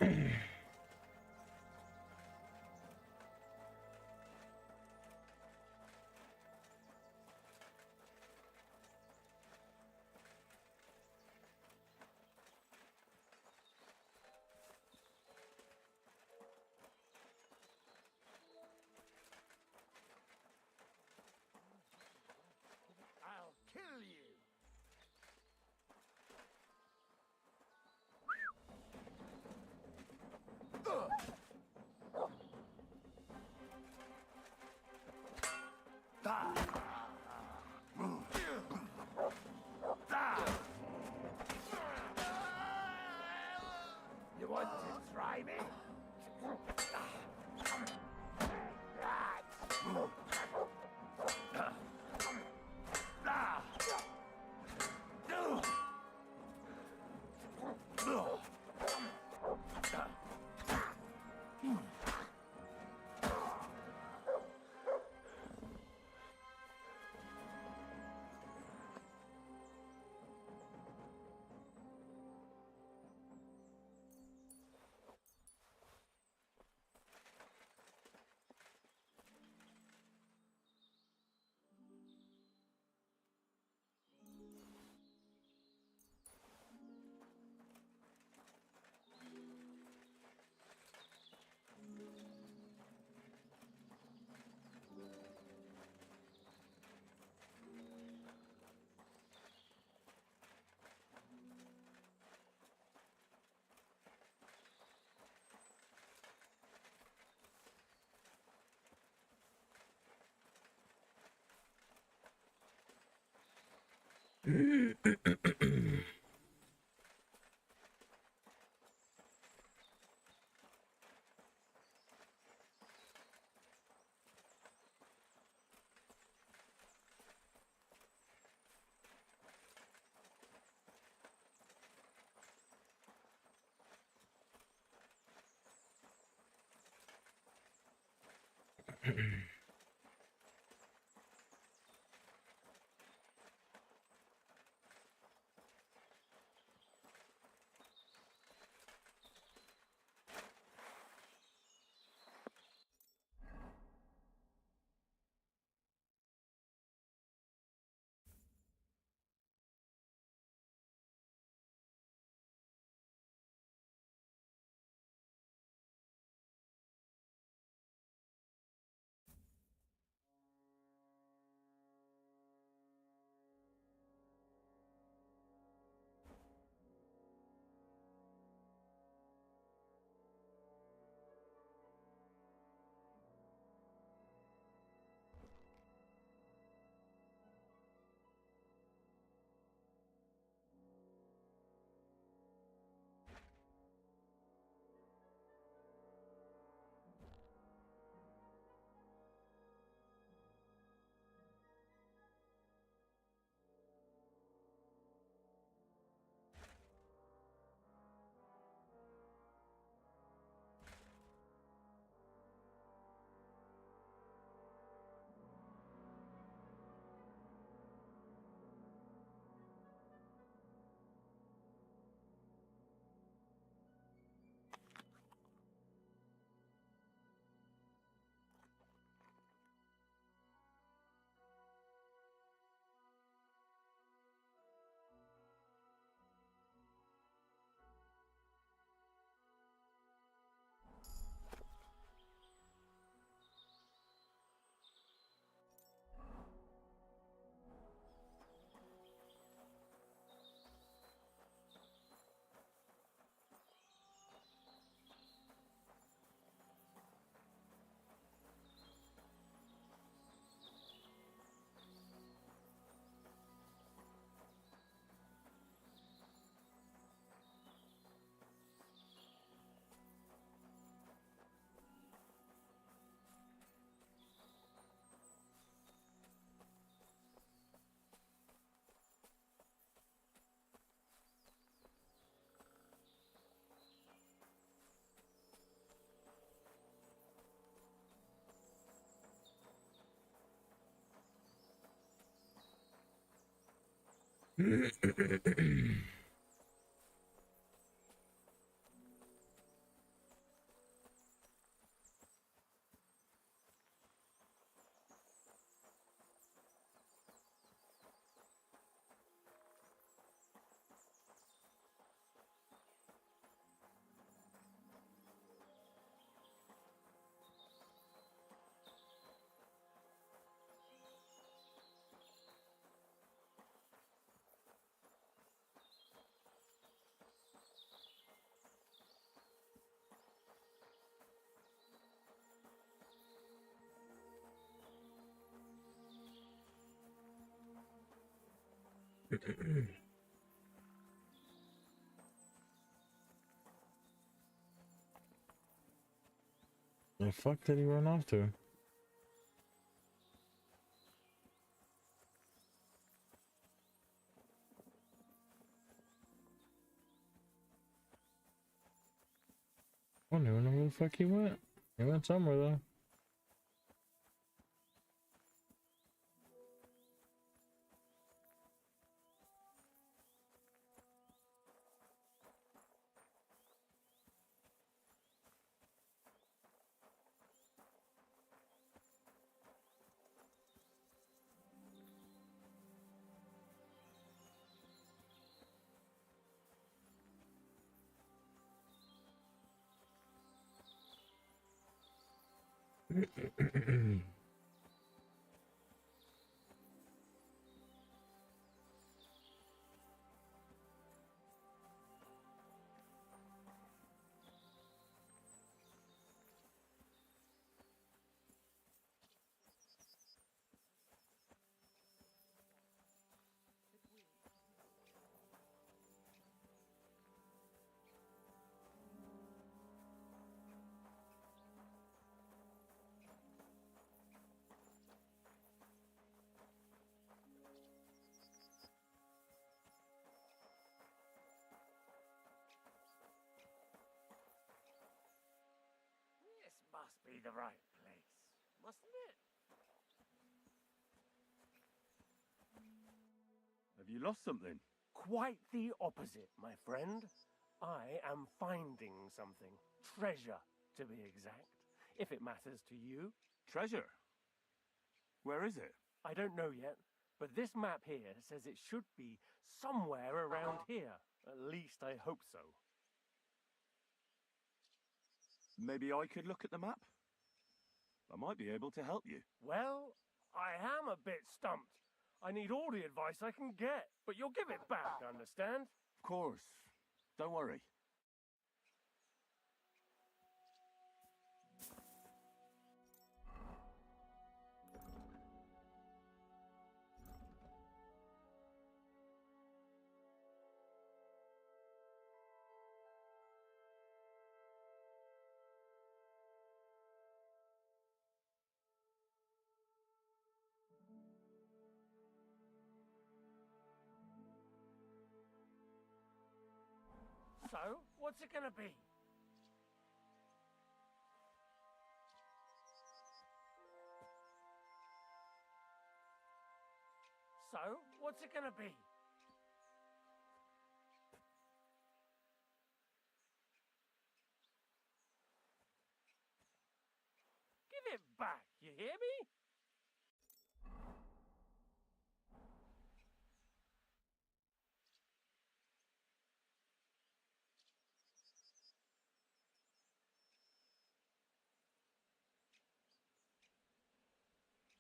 Speaker 11: I'll kill you.
Speaker 3: You want to try me?
Speaker 6: The fuck did he run off to? I don't even know where the fuck he went. He went somewhere though.
Speaker 19: This must be the right place, mustn't it?
Speaker 2: Have you lost something?
Speaker 19: Quite the opposite, my friend. I am finding something. Treasure, to be exact, if it matters to you.
Speaker 2: Treasure? Where is it?
Speaker 19: I don't know yet, but this map here says it should be somewhere around here. At least I hope so.
Speaker 2: Maybe I could look at the map? I might be able to help you.
Speaker 19: Well, I am a bit stumped. I need all the advice I can get, but you'll give it back, understand?
Speaker 2: Of course. Don't worry.
Speaker 19: So, what's it gonna be? So, what's it gonna be? Give it back, you hear me?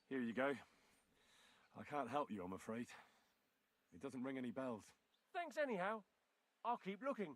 Speaker 2: Here you go. I can't help you, I'm afraid. It doesn't ring any bells.
Speaker 19: Thanks anyhow. I'll keep looking.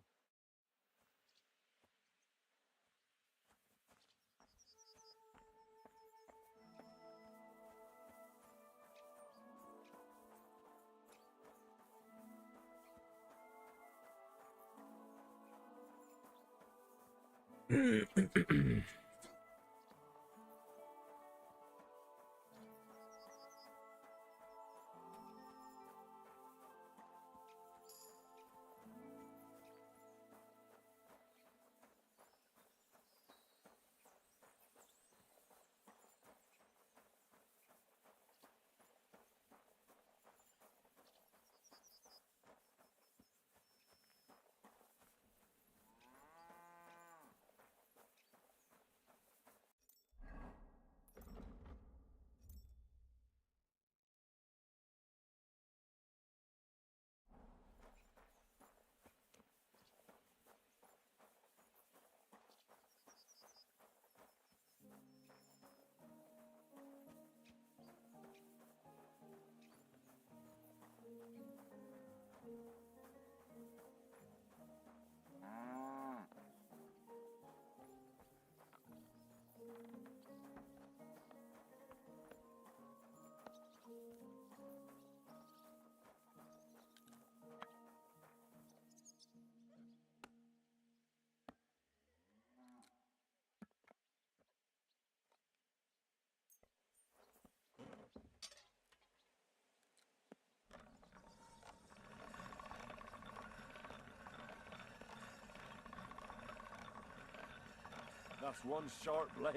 Speaker 2: That's one sharp blade.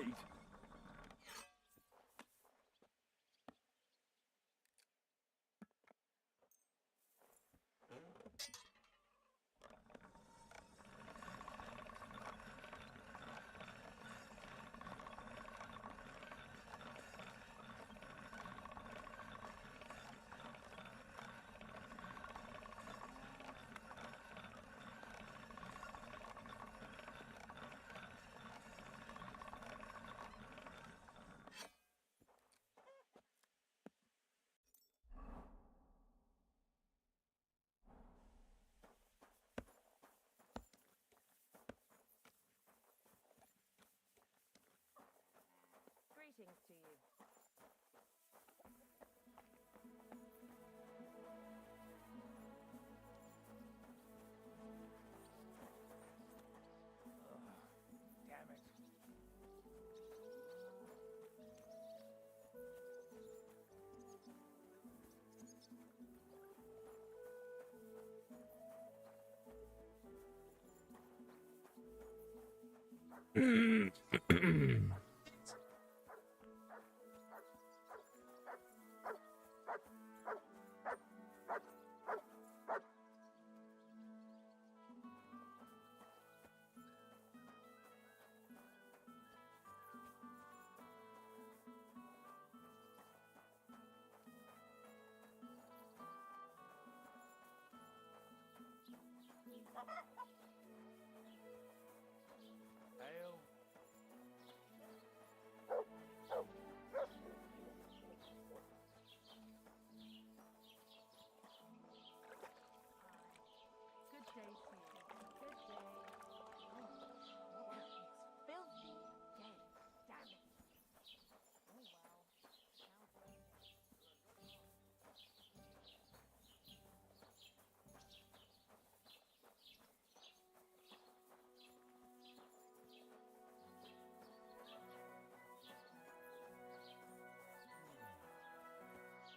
Speaker 1: Greetings to you.
Speaker 7: Damn it.
Speaker 19: Ale.
Speaker 10: Good day to you. Good day.
Speaker 1: It's filthy dead. Damn it. Oh well.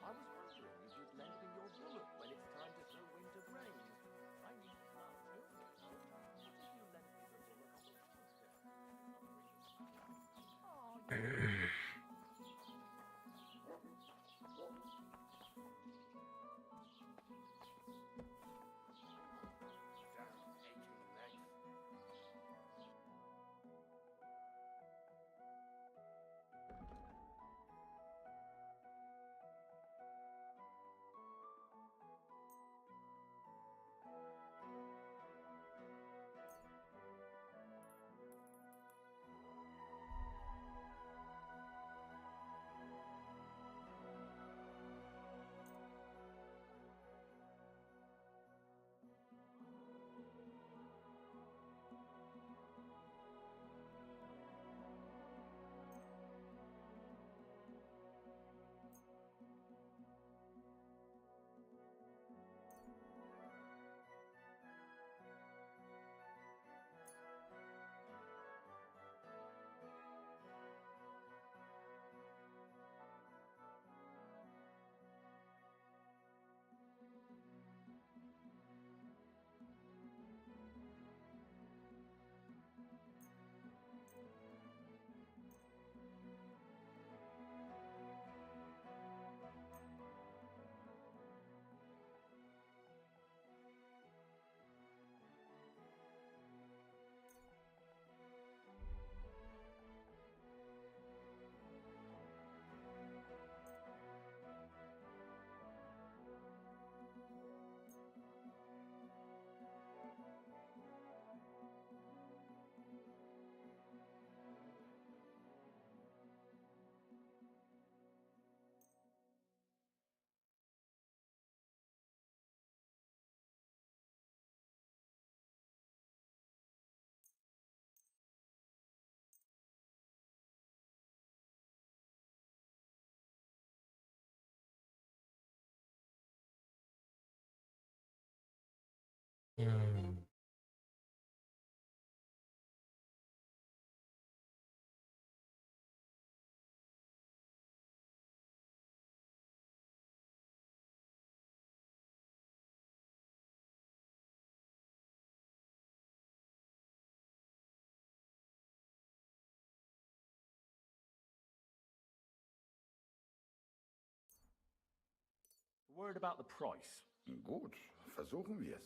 Speaker 11: I was wondering if you'd lend me your bullet when it's time to throw winter rain. I need smart tools. What if you lent me the bullet on the Wednesday?
Speaker 18: Word about the price.
Speaker 16: Gut, versuchen wir es.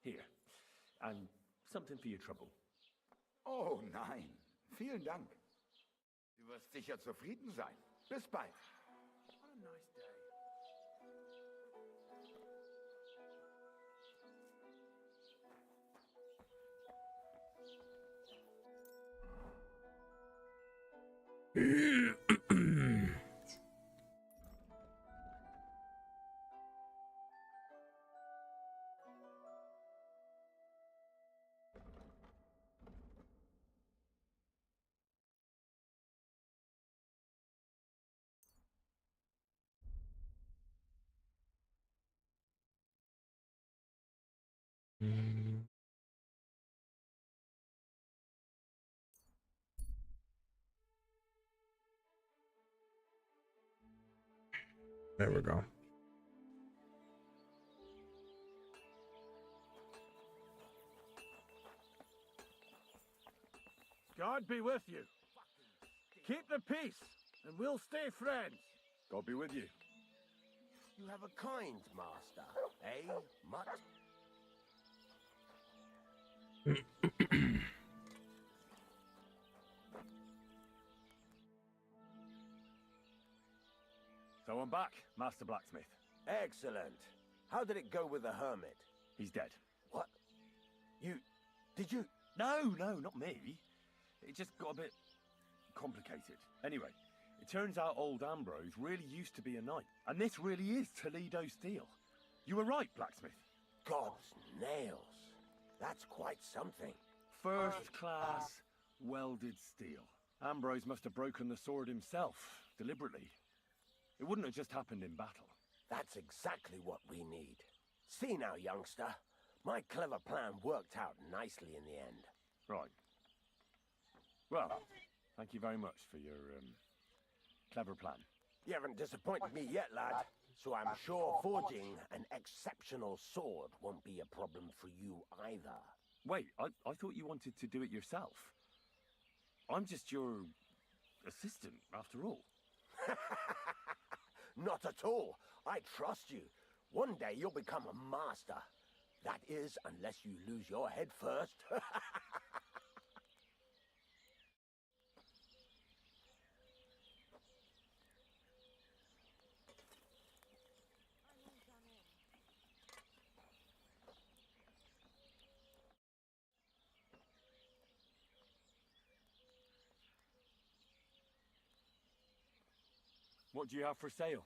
Speaker 18: Here. And something for your trouble.
Speaker 16: Oh nein, vielen Dank. Du wirst sicher zufrieden sein. Bis bald.
Speaker 11: What a nice day.
Speaker 6: There we go.
Speaker 7: God be with you. Keep the peace, and we'll stay friends.
Speaker 2: God be with you.
Speaker 3: You have a kind master, eh, Mutt?
Speaker 2: So I'm back, Master Blacksmith.
Speaker 3: Excellent. How did it go with the hermit?
Speaker 2: He's dead.
Speaker 3: What? Did you?
Speaker 2: No, not me. It just got a bit complicated. Anyway, it turns out old Ambrose really used to be a knight. And this really is Toledo steel. You were right, Blacksmith.
Speaker 3: God's nails. That's quite something.
Speaker 2: First class welded steel. Ambrose must have broken the sword himself, deliberately. It wouldn't have just happened in battle.
Speaker 3: That's exactly what we need. See now, youngster. My clever plan worked out nicely in the end.
Speaker 2: Right. Well, thank you very much for your, clever plan.
Speaker 3: You haven't disappointed me yet, lad. So I'm sure forging an exceptional sword won't be a problem for you either.
Speaker 2: Wait, I thought you wanted to do it yourself. I'm just your assistant, after all.
Speaker 3: Not at all. I trust you. One day you'll become a master. That is, unless you lose your head first.
Speaker 2: What do you have for sale?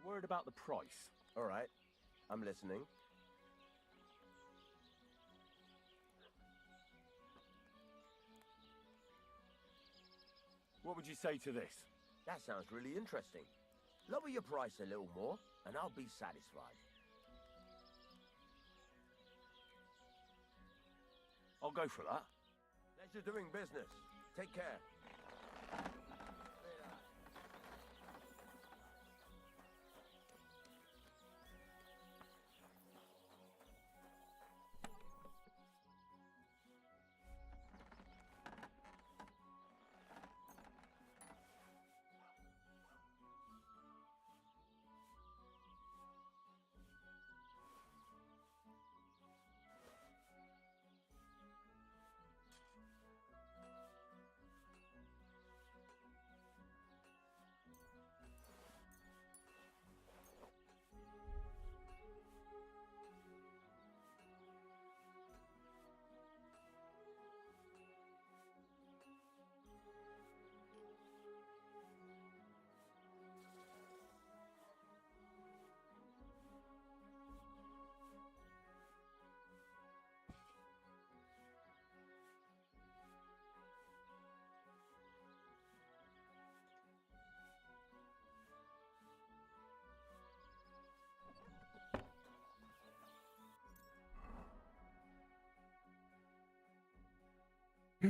Speaker 2: Word about the price.
Speaker 3: All right. I'm listening.
Speaker 2: What would you say to this?
Speaker 3: That sounds really interesting. Lower your price a little more, and I'll be satisfied.
Speaker 2: I'll go for that.
Speaker 3: Pleasure doing business. Take care.
Speaker 2: I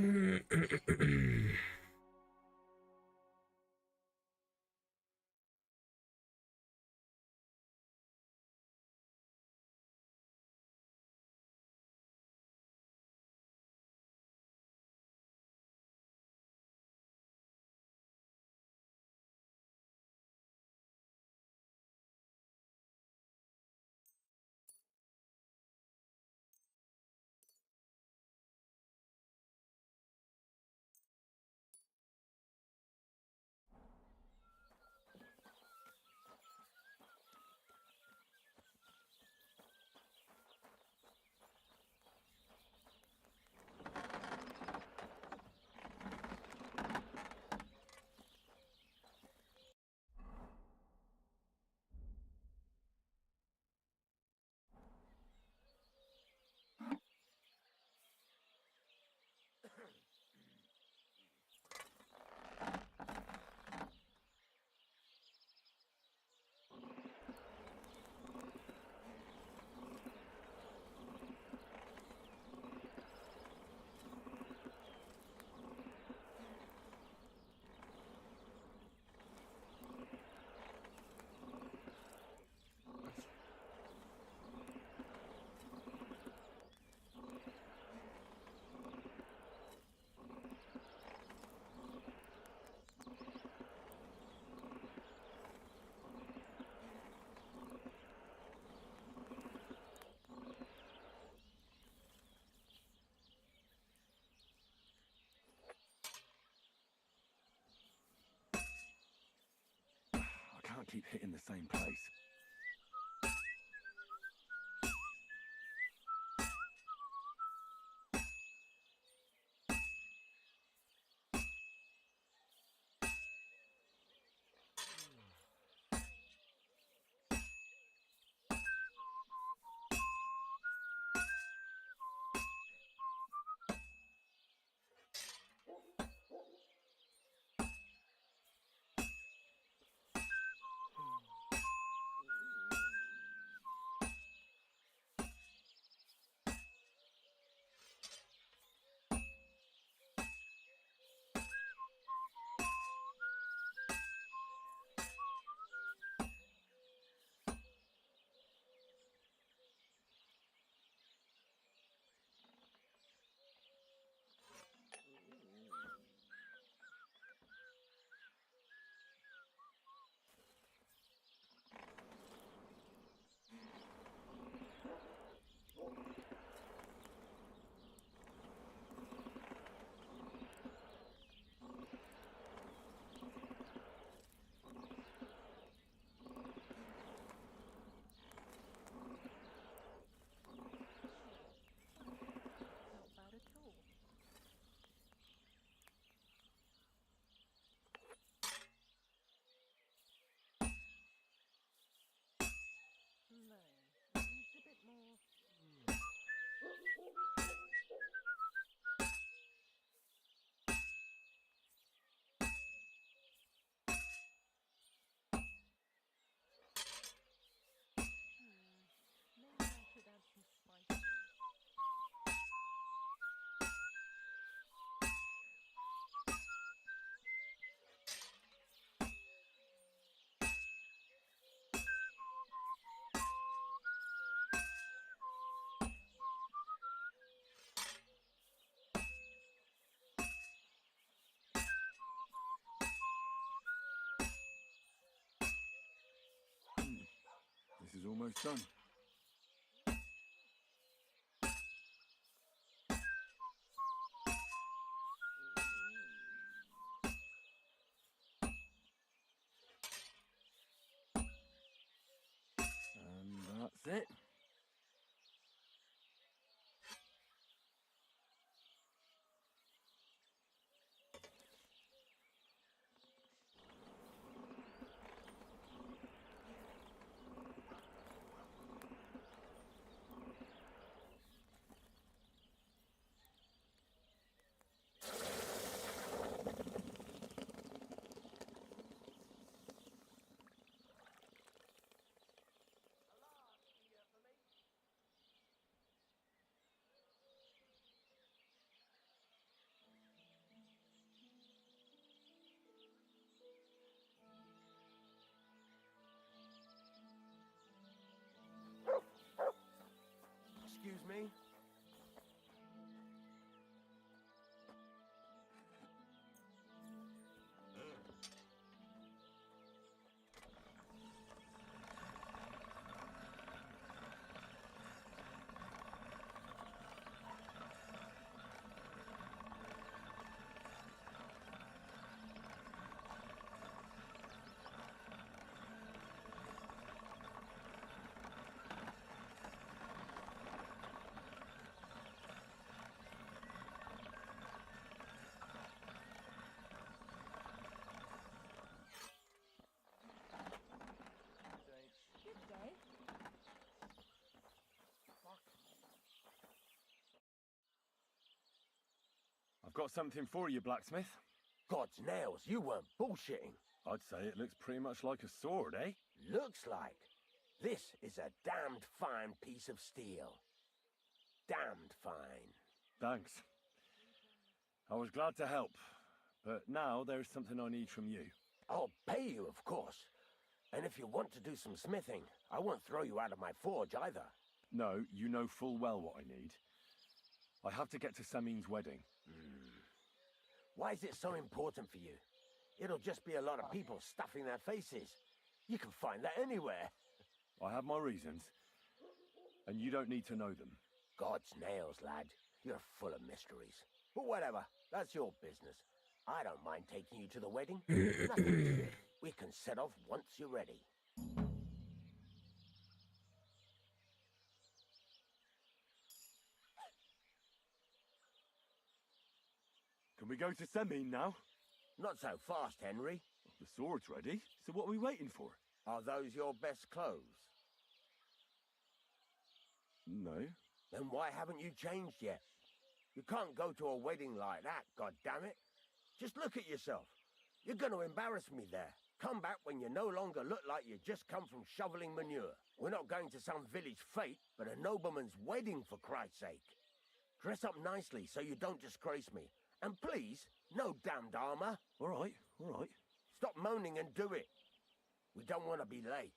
Speaker 2: can't keep hitting the same place. This is almost done. And that's it. got something for you, blacksmith.
Speaker 3: God's nails, you weren't bullshitting.
Speaker 2: I'd say it looks pretty much like a sword, eh?
Speaker 3: Looks like. This is a damned fine piece of steel. Damned fine.
Speaker 2: Thanks. I was glad to help, but now there's something I need from you.
Speaker 3: I'll pay you, of course. And if you want to do some smithing, I won't throw you out of my forge either.
Speaker 2: No, you know full well what I need. I have to get to Samin's wedding.
Speaker 3: Why is it so important for you? It'll just be a lot of people stuffing their faces. You can find that anywhere.
Speaker 2: I have my reasons, and you don't need to know them.
Speaker 3: God's nails, lad. You're full of mysteries. But whatever, that's your business. I don't mind taking you to the wedding. Nothing to fear. We can set off once you're ready.
Speaker 2: Can we go to Samin now?
Speaker 3: Not so fast, Henry.
Speaker 2: The sword's ready, so what are we waiting for?
Speaker 3: Are those your best clothes?
Speaker 2: No.
Speaker 3: Then why haven't you changed yet? You can't go to a wedding like that, goddammit. Just look at yourself. You're going to embarrass me there. Come back when you no longer look like you just come from shoveling manure. We're not going to some village fete, but a nobleman's wedding, for Christ's sake. Dress up nicely so you don't disgrace me. And please, no damned armor.
Speaker 2: All right.
Speaker 3: Stop moaning and do it. We don't want to be late.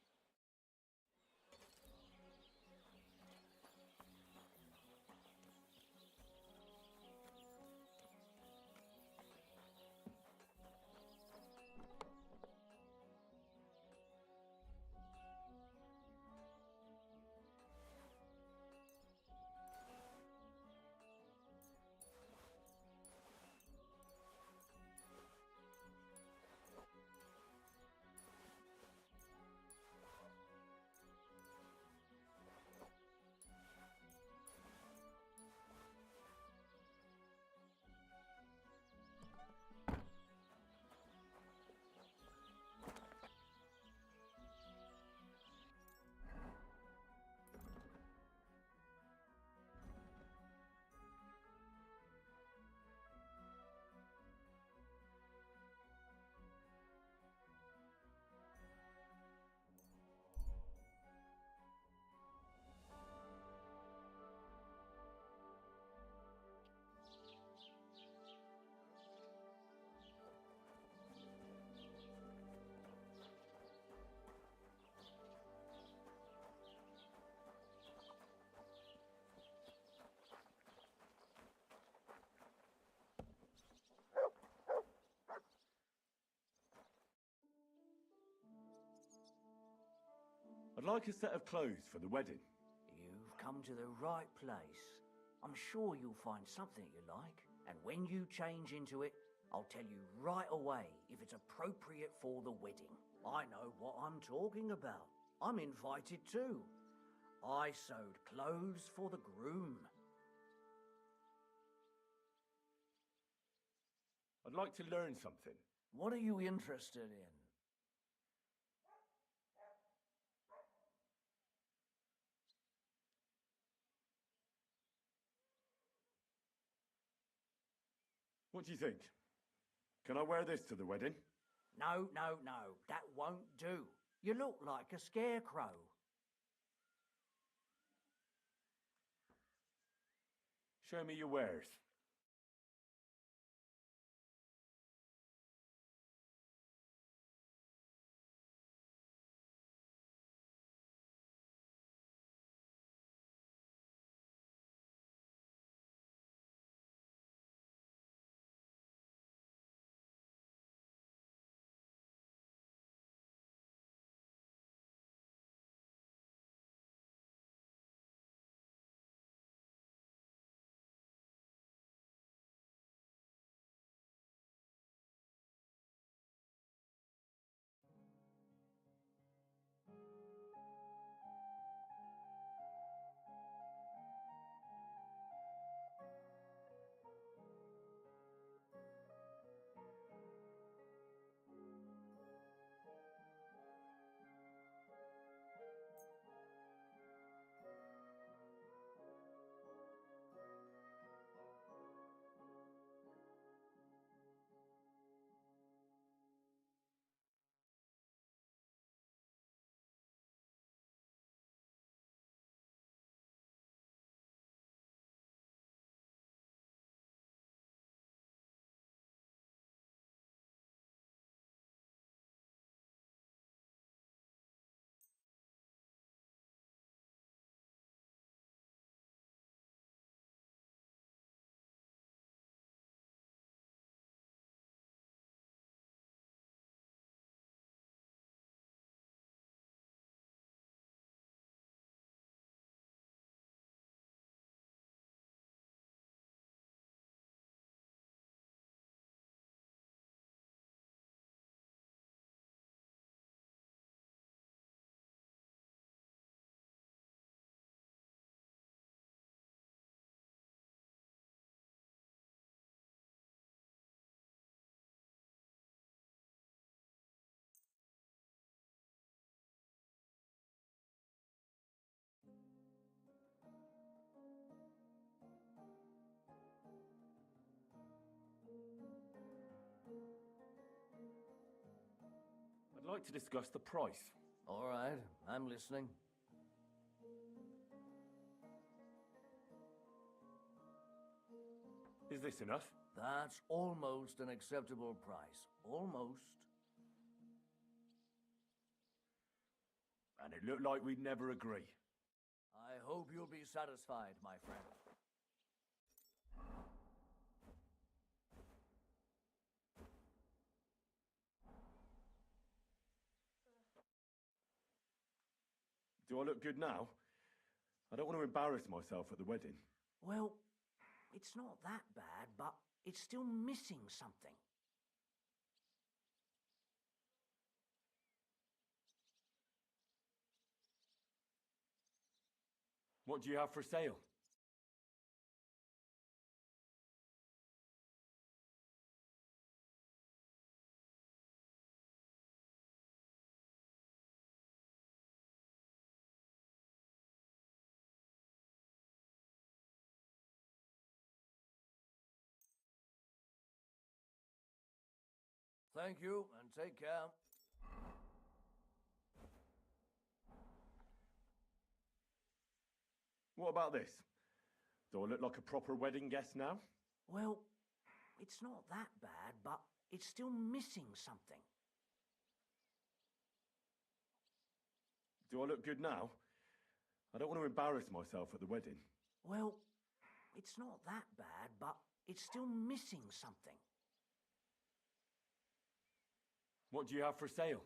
Speaker 2: I'd like a set of clothes for the wedding.
Speaker 15: You've come to the right place. I'm sure you'll find something you like. And when you change into it, I'll tell you right away if it's appropriate for the wedding. I know what I'm talking about. I'm invited too. I sewed clothes for the groom.
Speaker 2: I'd like to learn something.
Speaker 15: What are you interested in?
Speaker 2: What do you think? Can I wear this to the wedding?
Speaker 15: No, that won't do. You look like a scarecrow.
Speaker 2: Show me your wares. I'd like to discuss the price.
Speaker 15: All right, I'm listening.
Speaker 2: Is this enough?
Speaker 15: That's almost an acceptable price. Almost.
Speaker 2: And it looked like we'd never agree.
Speaker 15: I hope you'll be satisfied, my friend.
Speaker 2: Do I look good now? I don't want to embarrass myself at the wedding.
Speaker 15: Well, it's not that bad, but it's still missing something.
Speaker 2: What do you have for sale?
Speaker 15: Thank you, and take care.
Speaker 2: What about this? Do I look like a proper wedding guest now?
Speaker 15: Well, it's not that bad, but it's still missing something.
Speaker 2: Do I look good now? I don't want to embarrass myself at the wedding.
Speaker 15: Well, it's not that bad, but it's still missing something.
Speaker 2: What do you have for sale?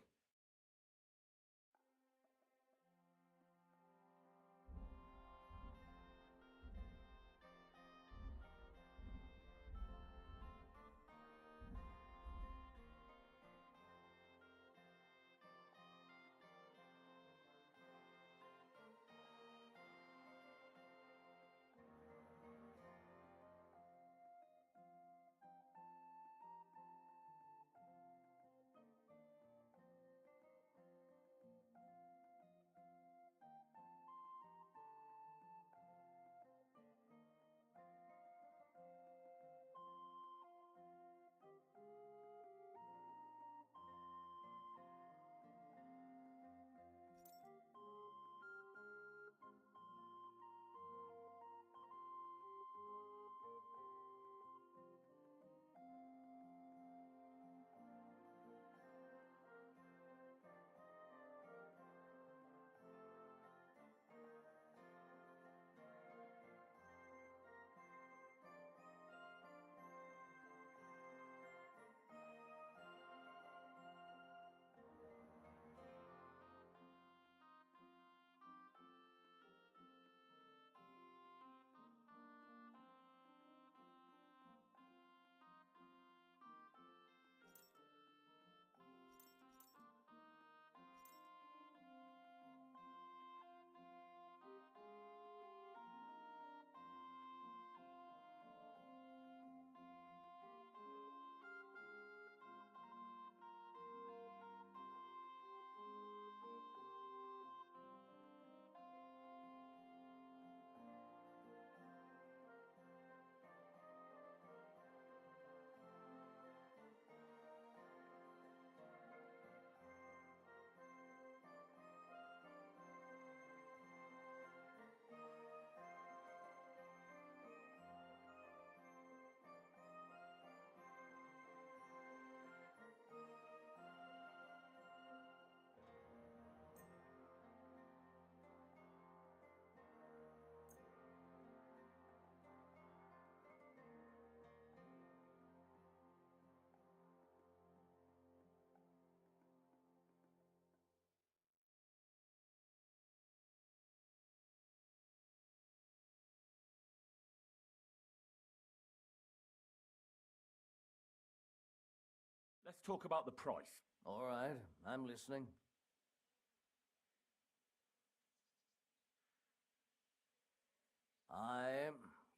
Speaker 2: Let's talk about the price.
Speaker 15: All right, I'm listening.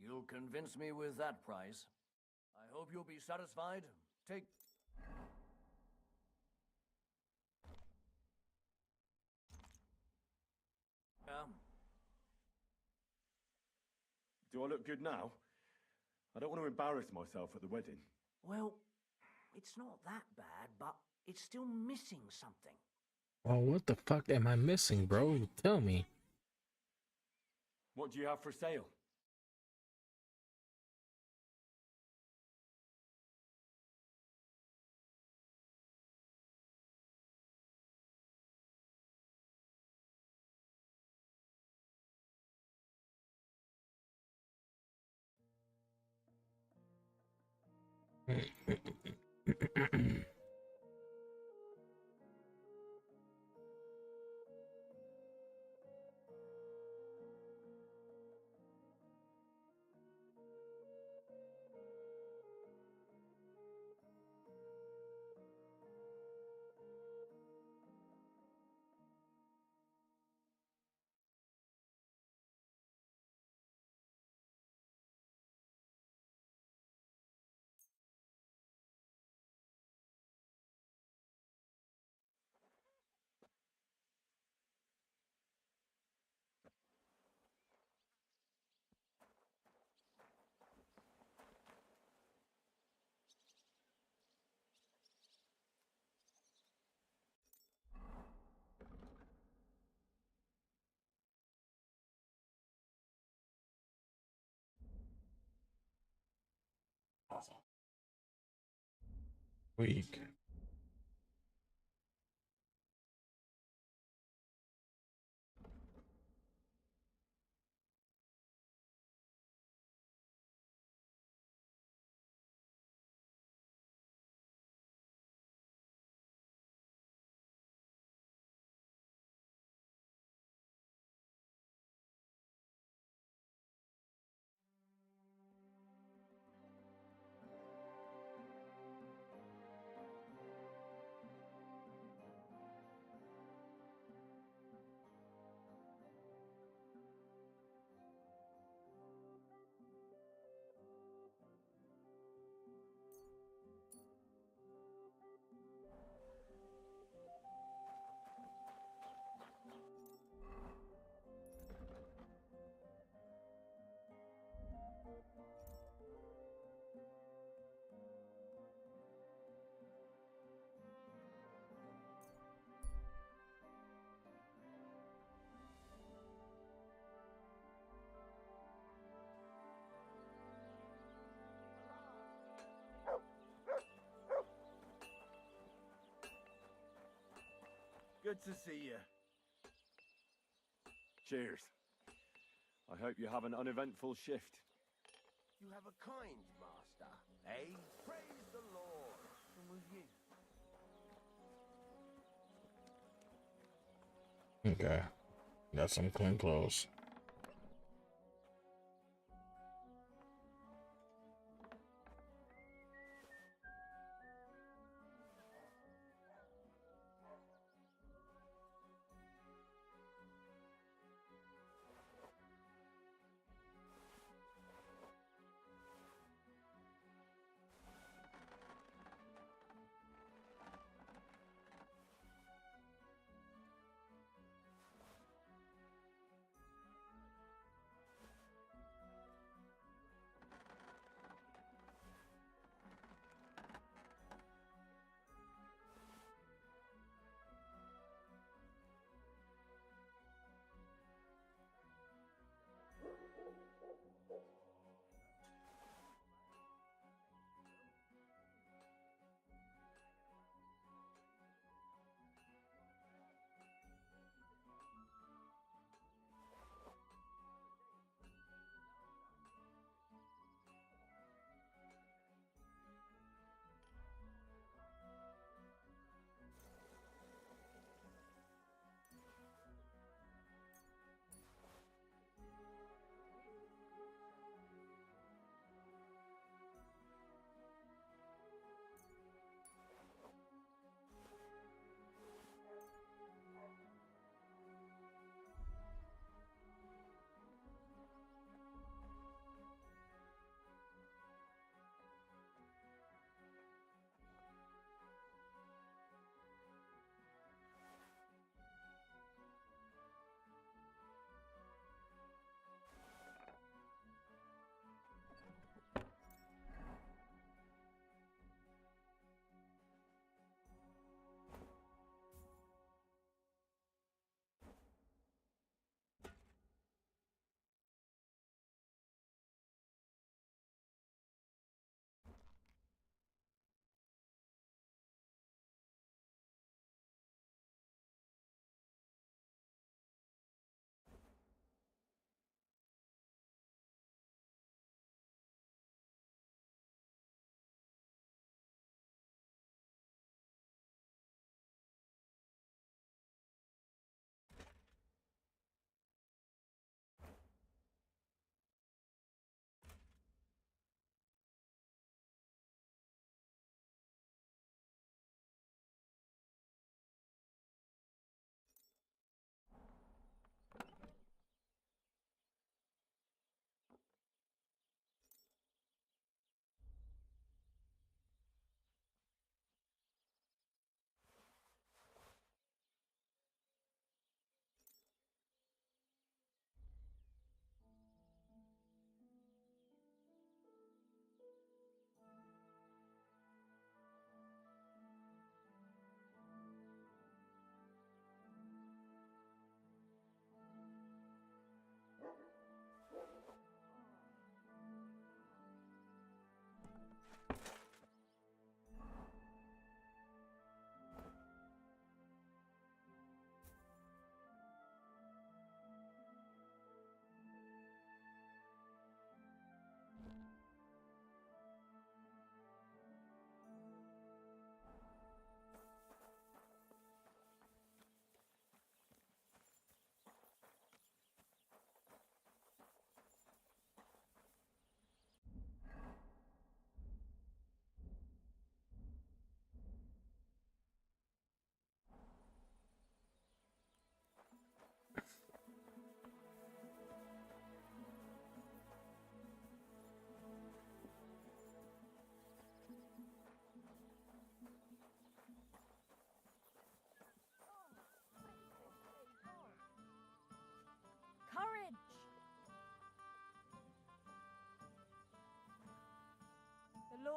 Speaker 15: You'll convince me with that price. I hope you'll be satisfied. Take...
Speaker 2: Do I look good now? I don't want to embarrass myself at the wedding.
Speaker 15: Well, It's not that bad, but it's still missing something.
Speaker 6: Oh, what the fuck am I missing, bro? Tell me.
Speaker 2: What do you have for sale?
Speaker 6: Weak.
Speaker 11: Good to see you.
Speaker 2: Cheers. I hope you have an uneventful shift.
Speaker 3: You have a kind master, eh? Praise the Lord. And with you.
Speaker 6: Okay. Got some clean clothes.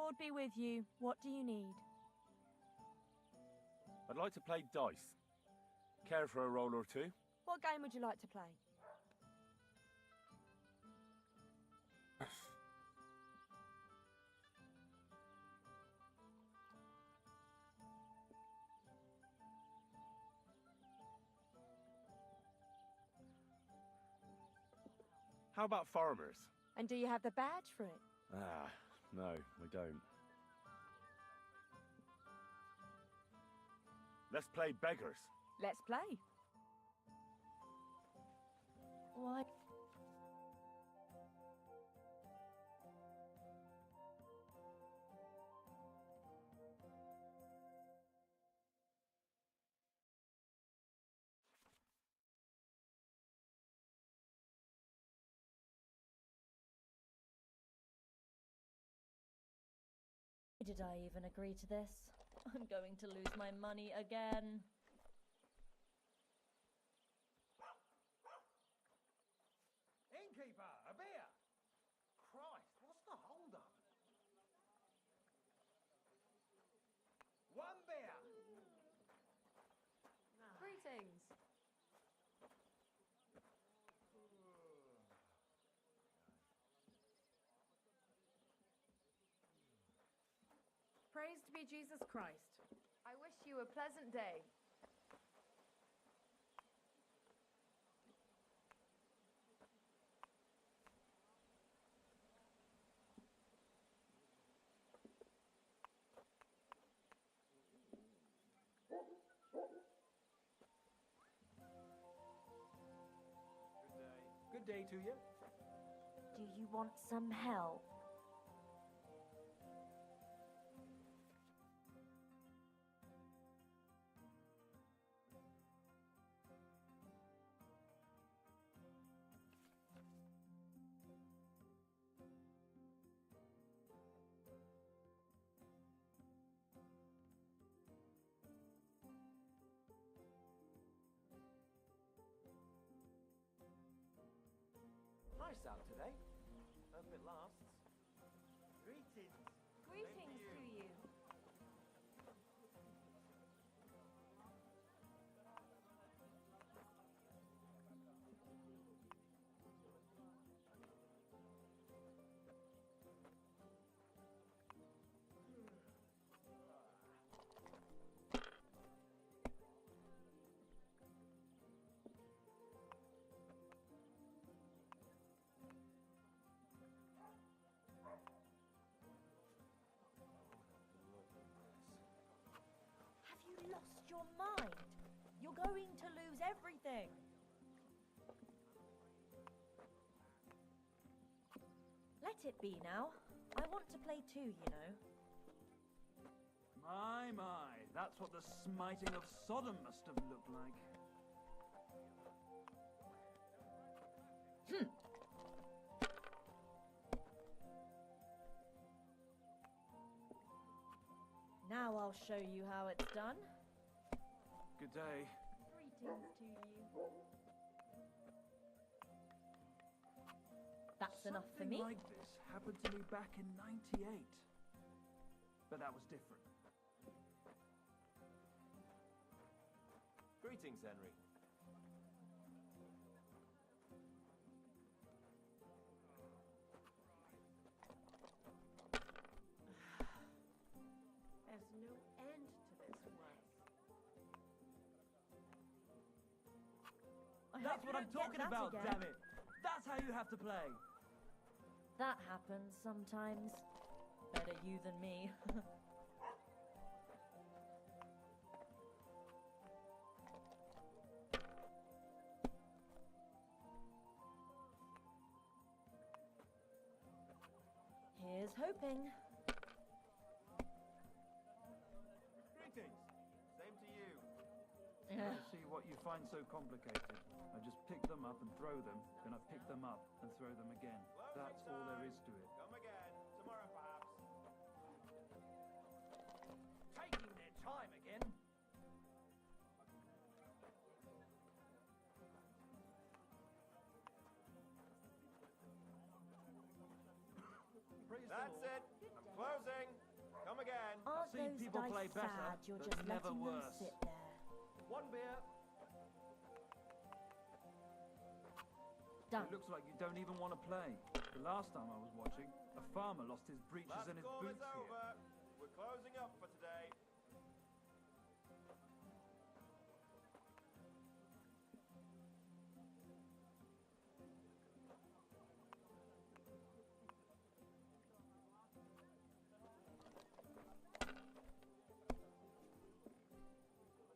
Speaker 1: Lord be with you. What do you need?
Speaker 2: I'd like to play dice. Care for a roll or two?
Speaker 1: What game would you like to play?
Speaker 2: How about farmers?
Speaker 1: And do you have the badge for it?
Speaker 2: Ah, no, we don't. Let's play beggars.
Speaker 1: Let's play. Why?
Speaker 17: Did I even agree to this? I'm going to lose my money again.
Speaker 11: Innkeeper, a beer! Christ, what's the hold-up? One beer!
Speaker 10: Greetings. Praised be Jesus Christ. I wish you a pleasant day.
Speaker 11: Good day to you.
Speaker 1: Do you want some help?
Speaker 11: Nice out today. Hope it lasts. Greetings.
Speaker 17: Greetings to you.
Speaker 1: Have you lost your mind? You're going to lose everything. Let it be now. I want to play too, you know.
Speaker 7: My, that's what the smiting of Sodom must have looked like.
Speaker 1: Now I'll show you how it's done.
Speaker 7: Good day.
Speaker 1: Greetings to you. That's enough for me.
Speaker 7: Something like this happened to me back in '98. But that was different.
Speaker 11: Greetings, Henry.
Speaker 9: There's no end to this work.
Speaker 7: That's what I'm talking about, damn it! That's how you have to play!
Speaker 17: That happens sometimes. Better you than me.
Speaker 1: Here's hoping.
Speaker 11: Greetings. Same to you.
Speaker 7: I see what you find so complicated. I just pick them up and throw them, then I pick them up and throw them again. That's all there is to it.
Speaker 11: Come again. Tomorrow, perhaps.
Speaker 7: Taking their time again.
Speaker 11: That's it. I'm closing.
Speaker 1: Aren't
Speaker 7: seen
Speaker 1: those
Speaker 7: people
Speaker 1: dice
Speaker 7: play better,
Speaker 1: sad you're
Speaker 7: but
Speaker 1: just
Speaker 7: never
Speaker 1: letting them
Speaker 7: worse.
Speaker 1: sit there?
Speaker 7: One beer.
Speaker 1: Done.
Speaker 7: It looks like you don't even want to play. The last time I was watching, a farmer lost his breeches and his boots here.
Speaker 12: We're closing up for today.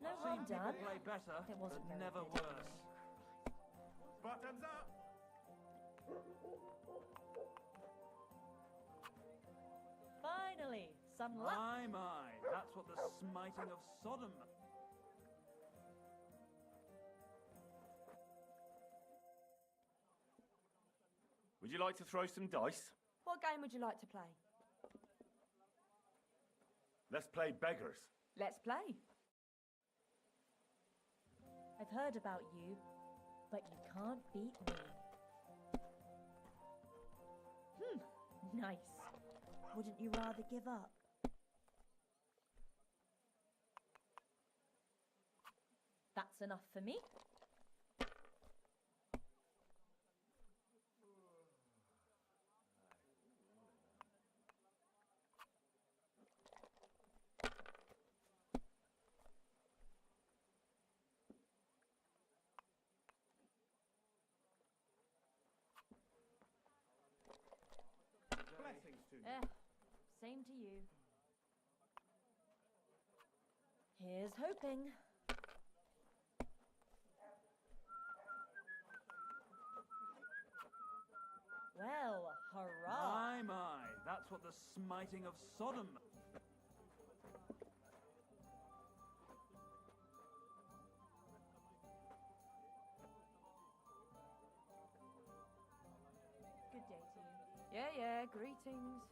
Speaker 1: No
Speaker 7: I've
Speaker 1: harm
Speaker 7: seen people
Speaker 1: done.
Speaker 7: play better,
Speaker 1: It wasn't
Speaker 7: but
Speaker 1: very
Speaker 7: never
Speaker 1: good.
Speaker 7: worse.
Speaker 12: Bottoms up.
Speaker 17: Finally, some luck.
Speaker 7: My, that's what the smiting of Sodom.
Speaker 18: Would you like to throw some dice?
Speaker 1: What game would you like to play?
Speaker 18: Let's play beggars.
Speaker 1: Let's play.
Speaker 17: I've heard about you, but you can't beat me.
Speaker 1: Nice. Wouldn't you rather give up?
Speaker 17: That's enough for me.
Speaker 7: Blessings to you.
Speaker 17: Same to you. Here's hoping. Well, hurrah!
Speaker 7: My, that's what the smiting of Sodom.
Speaker 1: Good day to you. Yeah, greetings.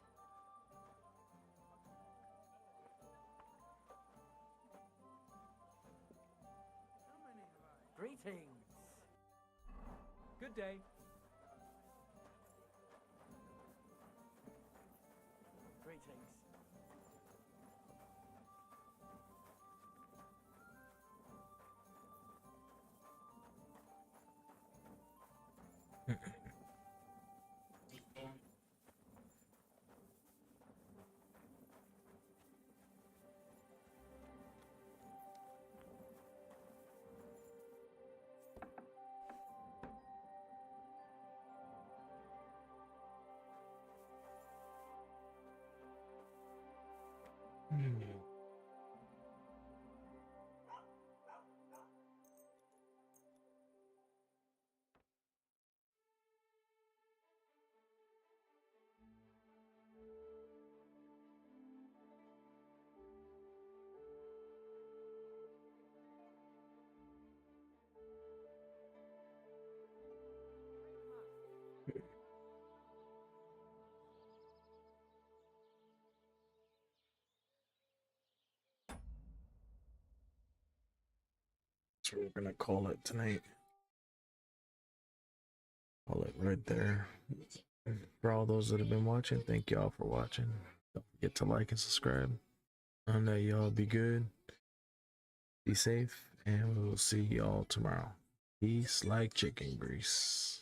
Speaker 4: Greetings.
Speaker 7: Good day.
Speaker 4: Greetings.
Speaker 6: So we're gonna call it tonight. Call it right there. For all those that have been watching, thank y'all for watching. Don't forget to like and subscribe. And that y'all be good, be safe, and we will see y'all tomorrow. Peace like chicken grease.